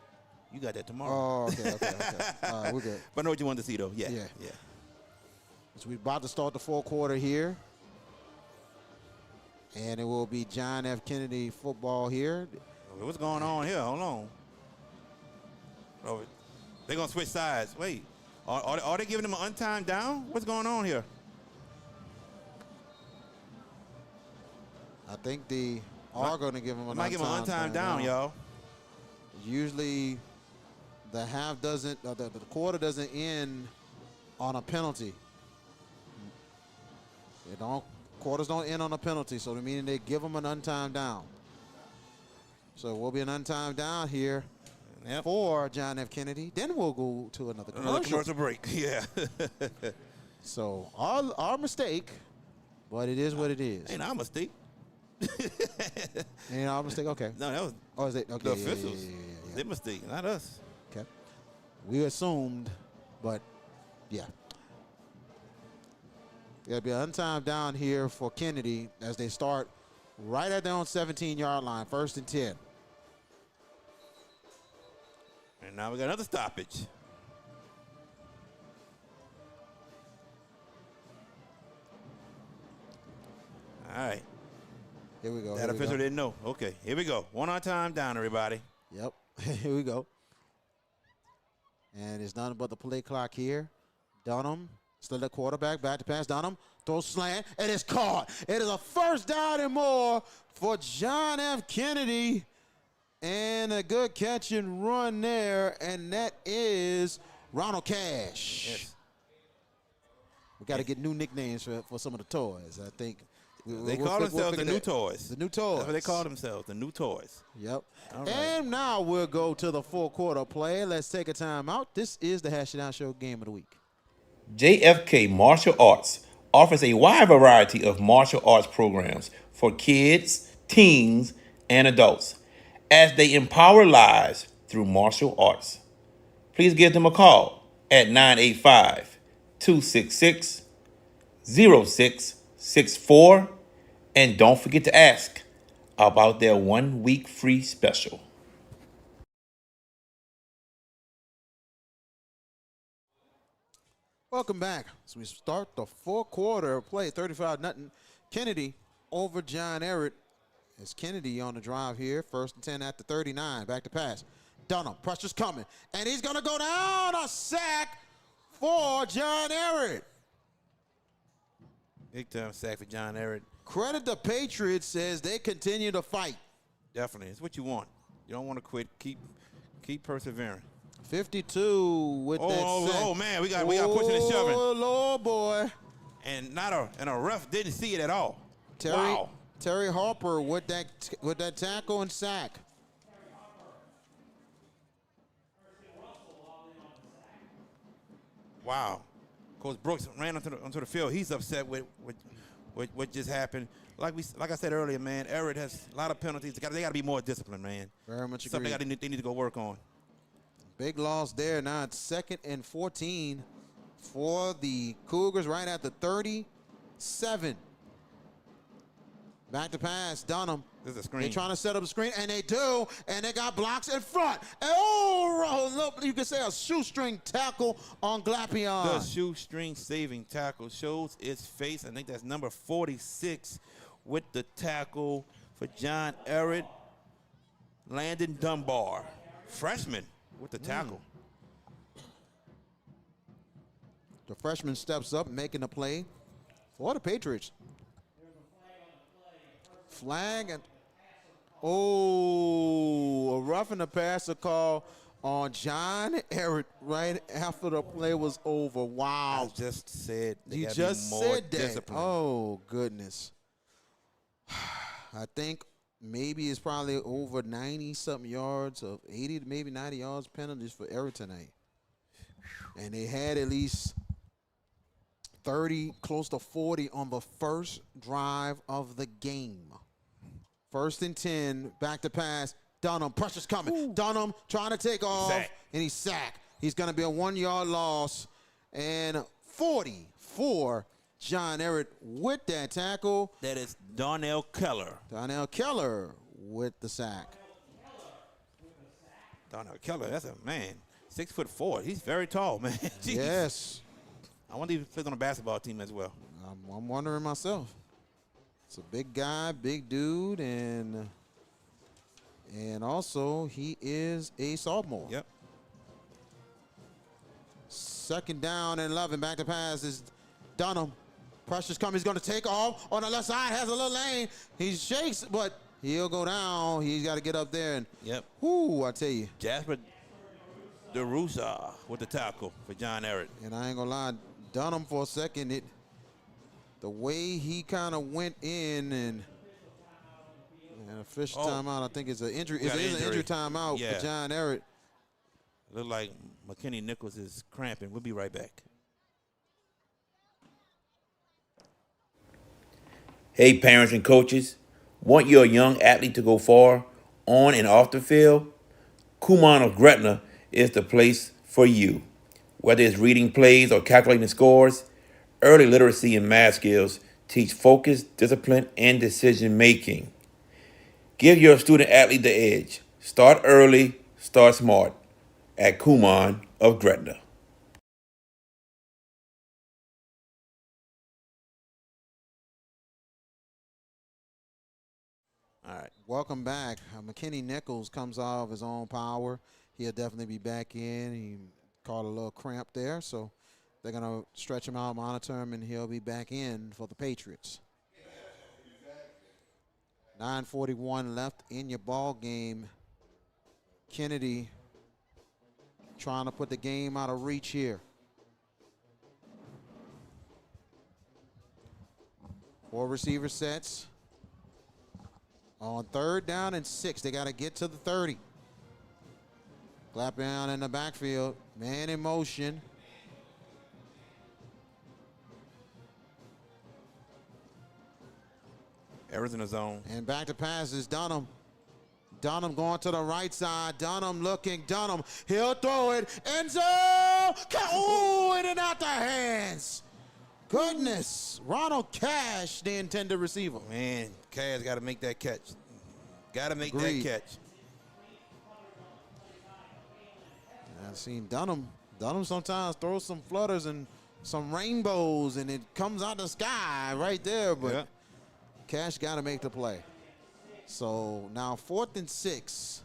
You got that tomorrow. Oh, okay. All right, we're good. But I know what you wanted to see, though. Yeah. So we're about to start the fourth quarter here. And it will be John F. Kennedy football here. What's going on here? Hold on. Oh, they're going to switch sides. Wait. Are they giving them an untimed down? What's going on here? I think they are going to give him an might give him an untimed down, y'all. Usually the half doesn't, the quarter doesn't end on a penalty. Quarters don't end on a penalty, so meaning they give them an untimed down. So it will be an untimed down here for John F. Kennedy. Then we'll go to another commercial break. Yeah. So our mistake, but it is what it is. Ain't our mistake. Ain't our mistake? Okay. No, that was is it? Okay, the officials. Their mistake, not us. Okay. We assumed, but yeah. There'll be an untimed down here for Kennedy as they start right at their own 17-yard line, 1st and 10. And now we got another stoppage. All right. Here we go. That official didn't know. Okay, here we go. One on time down, everybody. Yep. Here we go. And it's nothing but the play clock here. Dunham, still the quarterback, back to pass. Dunham, throw slant, and it's caught. It is a first down and more for John F. Kennedy. And a good catch and run there, and that is Ronald Cash. Yes. We got to get new nicknames for some of the toys, I think. They call themselves the new toys. The new toys. That's what they call themselves, the new toys. Yep. All right. And now we'll go to the full quarter play. Let's take a time out. This is the Hash It Out Show Game of the Week. JFK Martial Arts offers a wide variety of martial arts programs for kids, teens, and adults as they empower lives through martial arts. Please give them a call at 985-266-0664 and don't forget to ask about their 1 week free special. Welcome back. So we start the fourth quarter play, 35-0. Kennedy over John Ehret. It's Kennedy on the drive here. 1st and 10 at the 39. Back to pass. Dunham, pressure's coming. And he's going to go down. A sack for John Ehret. Big time sack for John Ehret. Credit the Patriots as they continue to fight. Definitely. It's what you want. You don't want to quit. Keep persevering. 52 with that sack. Oh, man. We got pushing and shoving. Oh, Lord, boy. And a ref didn't see it at all. Terry Harper with that tackle and sack. Wow. Coach Brooks ran onto the field. He's upset with what just happened. Like I said earlier, man, Ehret has a lot of penalties. They got to be more disciplined, man. Very much Something agree. they need to go work on. Big loss there. Now it's 2nd and 14 for the Cougars right at the 37. Back to pass, Dunham. This is a screen. They're trying to set up a screen, and they do, and they got blocks in front. Oh, look, you can say a shoestring tackle on Glapion. The shoestring saving tackle shows its face. I think that's number 46 with the tackle for John Ehret. Landon Dunbar, freshman, with the tackle. The freshman steps up, making the play for the Patriots. Flag and a roughing the passer call on John Ehret right after the play was over. Wow. I just said You just said that. Discipline. Oh, goodness. I think maybe it's probably over 90-something yards of 80 to maybe 90 yards penalties for Ehret tonight. And they had at least 30, close to 40 on the first drive of the game. 1st and 10, back to pass. Dunham, pressure's coming. Ooh. Dunham trying to take off, and he's sacked. He's going to be a 1-yard loss. And 40 for John Ehret with that tackle. That is Darnell Keller. Darnell Keller with the sack. Darnell Keller, that's a man. 6'4". He's very tall, man. Jeez. Yes. I wonder if he plays on a basketball team as well. I'm wondering myself. It's a big guy, big dude, and also he is a sophomore. Yep. Second down and 11. Back to pass is Dunham. Pressure's coming. He's going to take off on the left side. Has a little lane. He shakes, but he'll go down. He's got to get up there. And Yep. whoo, I tell you. Jasper DeRusa with the tackle for John Ehret. And I ain't going to lie, Dunham for a second, the way he kind of went in and a fish timeout, I think it's an injury. It is an injury timeout for John Ehret. Look like McKinney Nichols is cramping. We'll be right back. Hey, parents and coaches, want your young athlete to go far on and off the field? Kumon of Gretna is the place for you. Whether it's reading plays or calculating scores, early literacy and math skills teach focus, discipline, and decision making. Give your student athlete the edge. Start early, start smart at Kumon of Gretna. All right. Welcome back. McKinney Nichols comes out of his own power. He'll definitely be back in. He caught a little cramp there, so they're going to stretch him out, monitor him, and he'll be back in for the Patriots. 9:41 left in your ball game. Kennedy trying to put the game out of reach here. 4 receiver sets. On 3rd down and 6, they got to get to the 30. Glapion in the backfield, man in motion. Arizona zone. And back to pass is Dunham. Dunham going to the right side. Dunham looking. Dunham. He'll throw it. End zone. Ooh, in and out the hands. Goodness. Ronald Cash, the intended receiver. Man, Cash got to make that catch. Got to make Agreed. that catch. I've seen Dunham. Dunham sometimes throws some flutters and some rainbows, and it comes out the sky right there. But Cash got to make the play. So now 4th and 6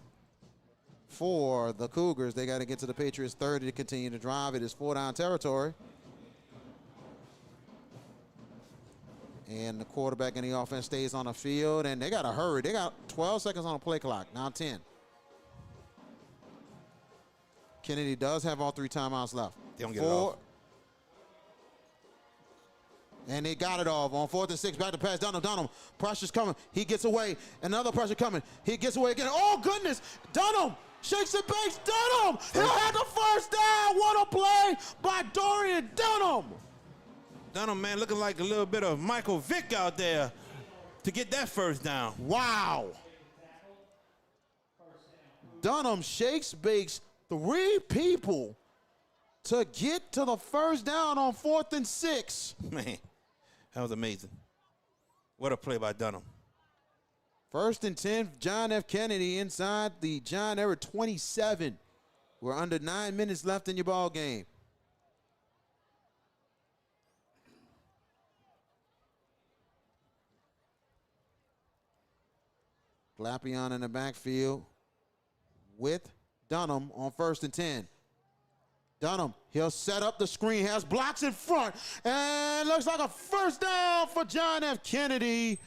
for the Cougars. They got to get to the Patriots 30 to continue to drive. It is 4-down territory. And the quarterback in the offense stays on the field, and they got to hurry. They got 12 seconds on the play clock, now 10. Kennedy does have all 3 timeouts left. They don't get it off. And they got it off on 4th and 6. Back to pass. Dunham. Pressure's coming. He gets away. Another pressure coming. He gets away again. Oh, goodness. Dunham shakes and bakes. Dunham. He'll have the first down. What a play by Dorian Dunham. Dunham, man, looking like a little bit of Michael Vick out there to get that first down. Wow. Dunham shakes, bakes 3 people to get to the first down on 4th and 6. Man, that was amazing. What a play by Dunham. 1st and 10, John F. Kennedy inside the John Ehret 27. We're under 9 minutes left in your ball game. Glapion in the backfield with Dunham on 1st and 10. Dunham, he'll set up the screen, has blocks in front, and looks like a first down for John F. Kennedy.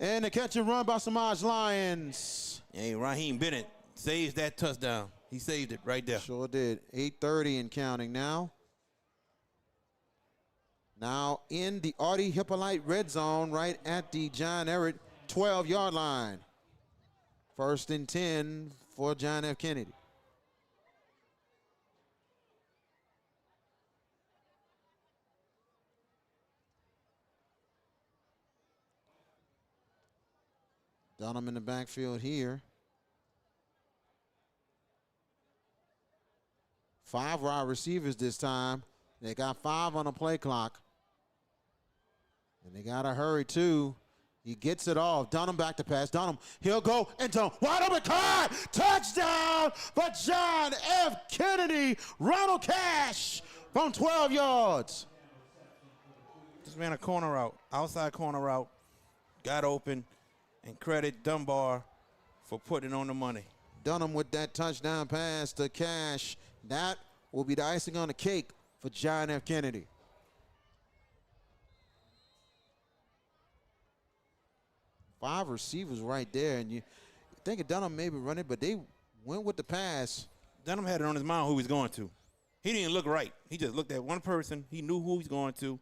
And the catch and run by Samaj Lyons. Hey, Raheem Bennett saves that touchdown. He saved it right there. Sure did. 8:30 and counting now. Now in the Artie Hippolyte red zone right at the John Ehret 12-yard line. 1st and 10 for John F. Kennedy. Dunham in the backfield here. 5 wide receivers this time. They got 5 on the play clock. And they got to hurry, too. He gets it off. Dunham back to pass. Dunham, he'll go and Dunham. Wide open, caught! Touchdown for John F. Kennedy. Ronald Cash from 12 yards. Just ran a corner route, outside corner route, got open, and credit Dunbar for putting it on the money. Dunham with that touchdown pass to Cash. That will be the icing on the cake for John F. Kennedy. Five receivers right there, and you think of Dunham maybe running, but they went with the pass. Dunham had it on his mind who he was going to. He didn't look right. He just looked at one person. He knew who he was going to,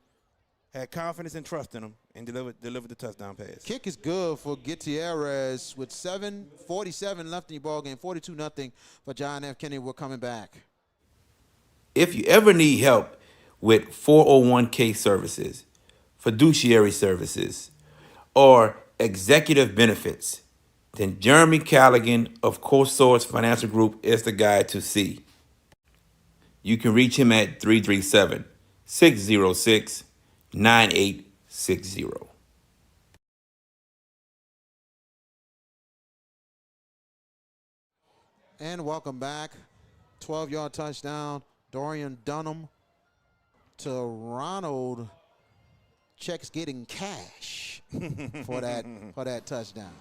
had confidence and trust in him, and delivered the touchdown pass. Kick is good for Gutierrez with 7:47 left in the ball game. 42-0 for John F. Kennedy. We're coming back. If you ever need help with 401k services, fiduciary services, or executive benefits, then Jeremy Callaghan of CoSource Financial Group is the guy to see. You can reach him at 337-606-9860. And welcome back. 12-yard touchdown. Dorian Dunham to Ronald Checks getting cash for that touchdown.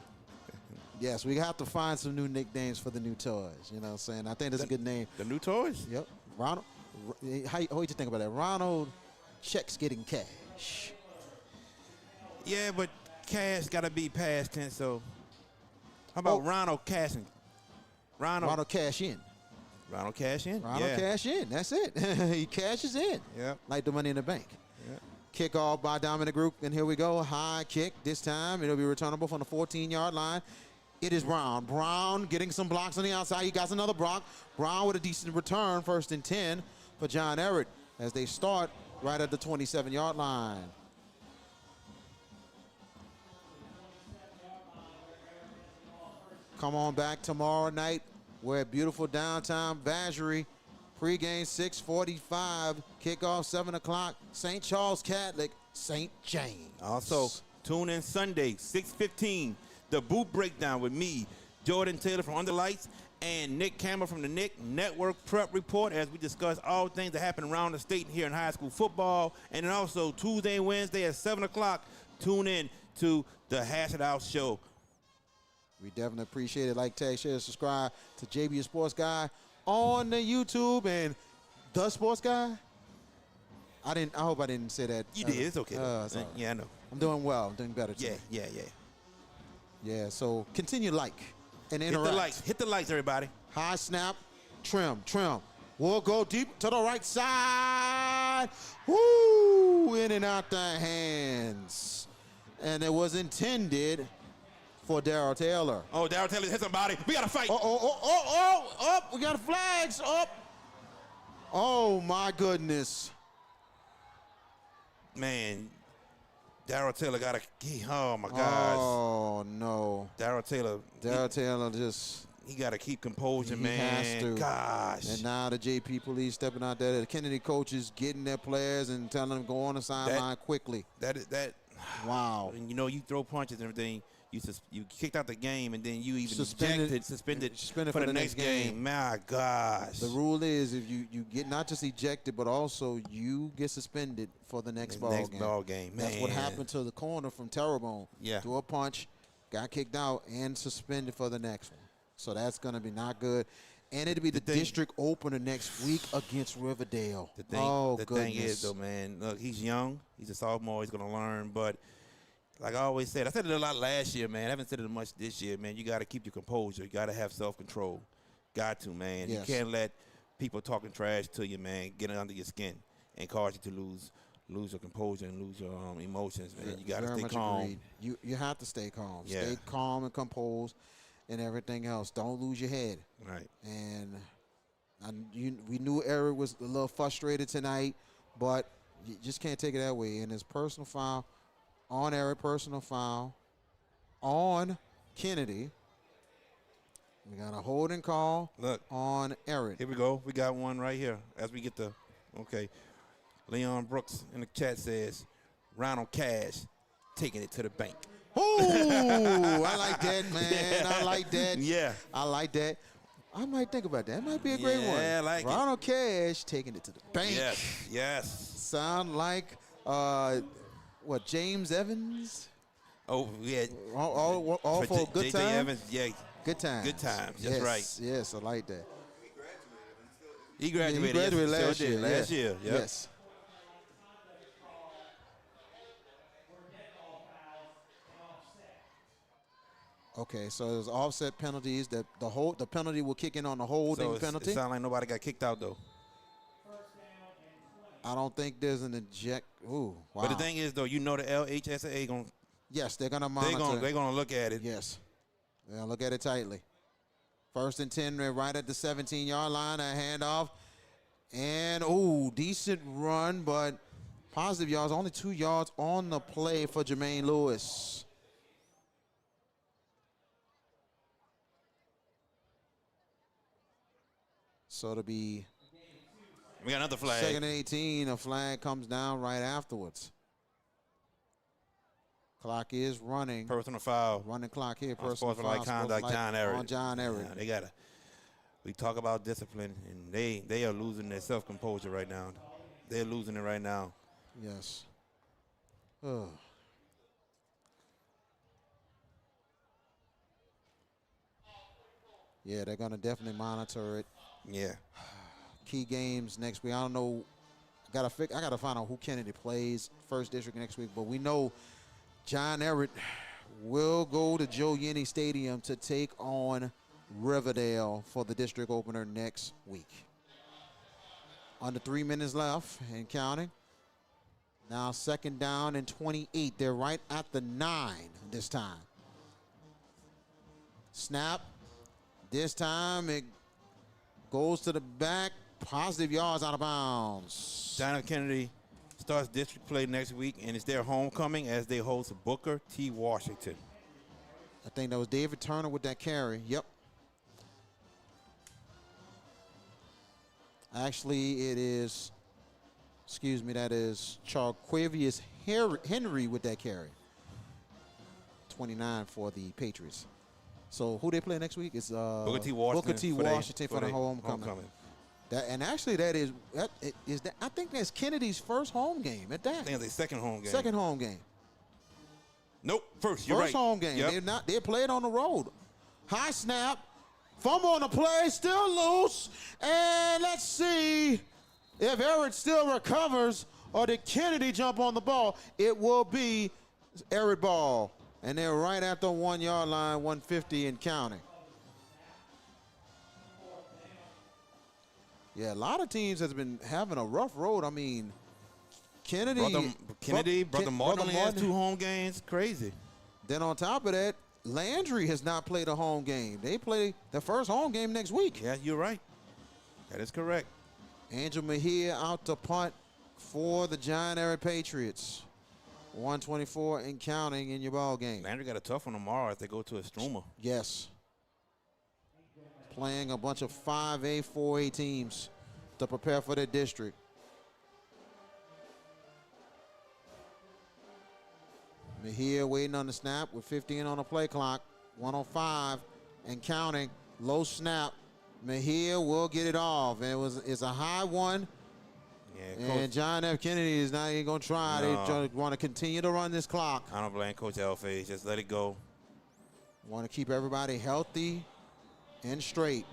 Yes, we have to find some new nicknames for the new toys. You know what I'm saying? I think that's a good name. The new toys? Yep. Ronald, how you think about that? Ronald Checks getting cash. Yeah, but cash got to be past tense, so how about Ronald cashing? Ronald cash in. Ronald cash in? Ronald cash in. That's it. He cashes in. Yeah. Like the money in the bank. Yeah. Kickoff by Dominic Group, and here we go. High kick. This time it'll be returnable from the 14-yard line. It is Brown. Brown getting some blocks on the outside. He got another block. Brown with a decent return, 1st and 10 for John Ehret as they start right at the 27-yard line. Come on back tomorrow night. We're at beautiful downtown Vacherie. Pre-game 6:45. Kickoff 7 o'clock. St. Charles Catholic, St. James. Also, tune in Sunday, 6:15. The Boot Breakdown with me, Jordan Taylor from Under Lights, and Nick Campbell from the Nick Network Prep Report as we discuss all things that happen around the state here in high school football. And then also Tuesday and Wednesday at 7 o'clock, tune in to the Hash It Out Show. We definitely appreciate it. Like, tag, share, subscribe to JB Sports Guy on the YouTube and The Sports Guy. I hope I didn't say that. You did. It's okay. Yeah, I know. I'm doing well. I'm doing better today. Yeah. Yeah, so continue like and interact. Hit the likes, everybody. High snap, trim. We'll go deep to the right side. Woo! In and out the hands. And it was intended for Darrell Taylor. Oh, Darrell Taylor hit somebody. We got to fight. Oh, we got flags. Oh, my goodness. Man, Darrell Taylor got oh, my gosh. Oh, no. Darrell Taylor just. He got to keep composure, he man. Has to. Gosh. And now the JP police stepping out there. The Kennedy coaches getting their players and telling them go on the sideline quickly. Wow. And, you throw punches and everything. You kicked out the game, and then you even suspended for the next game. My gosh. The rule is if you get not just ejected, but also you get suspended for the next ball game. Man. That's what happened to the corner from Terrebonne. Yeah. Threw a punch, got kicked out, and suspended for the next one. So that's going to be not good. And it'll be the district opener next week against Riverdale. The thing is, though, man, look, he's young. He's a sophomore. He's going to learn, but like I always said, I said it a lot last year, man. I haven't said it much this year, man. You got to keep your composure. You got to have self-control. Got to, man. Yes. You can't let people talking trash to you, man, get under your skin and cause you to lose your composure and lose your emotions, man. You got to stay calm. Agreed. You have to stay calm. Yeah. Stay calm and composed and everything else. Don't lose your head. Right. And we knew Ehret was a little frustrated tonight, but you just can't take it that way. And his personal foul on Ehret, personal foul on Kennedy. We got a holding call on Ehret. Here we go. We got one right here as we get the, okay. Leon Brooks in the chat says, Ronald Cash taking it to the bank. Ooh, I like that, man. I like that. Yeah. I like that. I might think about that. That might be a great one. Yeah, I like Ronald Cash taking it to the bank. Yes. Sound like, James Evans? Oh, yeah. All for a good J.J. time? Evans, yeah. Good times. Good times. That's yes, right. Yes, I like that. He graduated, he graduated yes, last year. Last year, yep. Yes. Okay, so there's offset penalties. That the penalty will kick in on the holding penalty. It sounds like nobody got kicked out though. I don't think there's an eject. Ooh, wow. But the thing is though, the LHSAA gonna. Yes, they're gonna monitor. They're gonna look at it. Yes, they're gonna look at it tightly. 1st and 10, they're right at the 17-yard line. A handoff, and decent run, but positive yards. Only 2 yards on the play for Jermaine Lewis. So it'll be we got another flag. 2nd and 18. A flag comes down right afterwards. Clock is running. Personal foul. Running clock here. Personal foul. Like conduct, John Ehret. On John Ehret. Yeah, we talk about discipline, and they are losing their self-composure right now. They're losing it right now. Yes. Oh. Yeah, they're going to definitely monitor it. Yeah. Key games next week. I don't know. I gotta find out who Kennedy plays 1st District next week, but we know John Ehret will go to Joe Yenny Stadium to take on Riverdale for the district opener next week. Under 3 minutes left and counting. Now 2nd down and 28. They're right at the 9 this time. Snap. This time it goes to the back. Positive yards out of bounds. John F. Kennedy starts district play next week, and it's their homecoming as they host Booker T. Washington. I think that was David Turner with that carry. Yep. Actually, it is, that is Charquavius Henry with that carry. 29 for the Patriots. So who they play next week? It's Booker T. Washington for the homecoming. I think that's Kennedy's first home game at that. I think it's their second home game. Second home game. Nope, first. You're right. First home game. Yep. They played on the road. High snap. Fumble on the play. Still loose. And let's see if Ehret still recovers or did Kennedy jump on the ball. It will be Ehret ball. And they're right at the 1 yard line, 150 and counting. Yeah, a lot of teams has been having a rough road. I mean, Brother Martin has 2 home games. Crazy. Then on top of that, Landry has not played a home game. They play the first home game next week. Yeah, you're right. That is correct. Angel Mejia out to punt for the John Ehret Patriots. 124 and counting in your ball game. Landry got a tough one tomorrow if they go to a Struma. Yes. Playing a bunch of 5A, 4A teams to prepare for their district. Mejia waiting on the snap with 15 on the play clock. 105 and counting. Low snap. Mejia will get it off. It's a high one. Yeah, and John F. Kennedy is not even going to try. No. They want to continue to run this clock. I don't blame Coach Alfay. Just let it go. Want to keep everybody healthy and straight.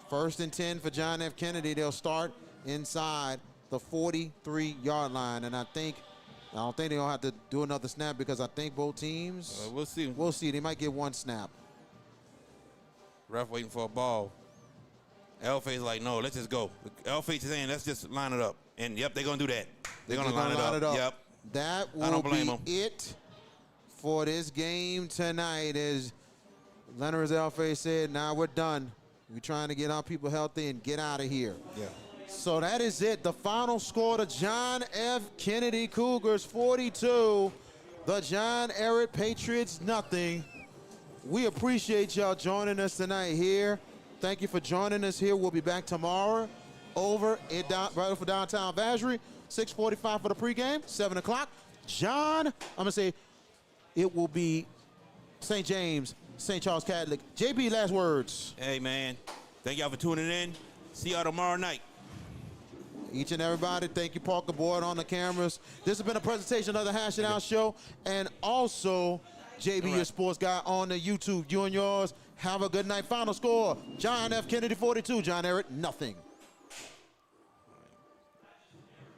1st and 10 for John F. Kennedy. They'll start inside the 43-yard line. And I don't think they're going to have to do another snap because I think both teams. We'll see. We'll see. They might get one snap. Ref waiting for a ball. Alfay's like, no, let's just go. Alfay's saying, let's just line it up. And, yep, they're going to do that. They're going to line it up. Yep. That will be it for this game tonight. As Leonard Alfay said, now we're done. We're trying to get our people healthy and get out of here. Yeah. So that is it. The final score, the John F. Kennedy Cougars 42, the John Ehret Patriots nothing. We appreciate y'all joining us tonight here. Thank you for joining us here. We'll be back tomorrow over right for downtown Vacherie. 6:45 for the pregame, 7 o'clock. John, I'm going to say it will be St. James, St. Charles Catholic. JB, last words. Hey, man. Thank y'all for tuning in. See y'all tomorrow night. Each and everybody, thank you, Parker Boyd, on the cameras. This has been a presentation of the Hash It Out Show, and also JB, your sports guy, on the YouTube. You and yours, have a good night. Final score, John F. Kennedy 42, John Ehret, nothing.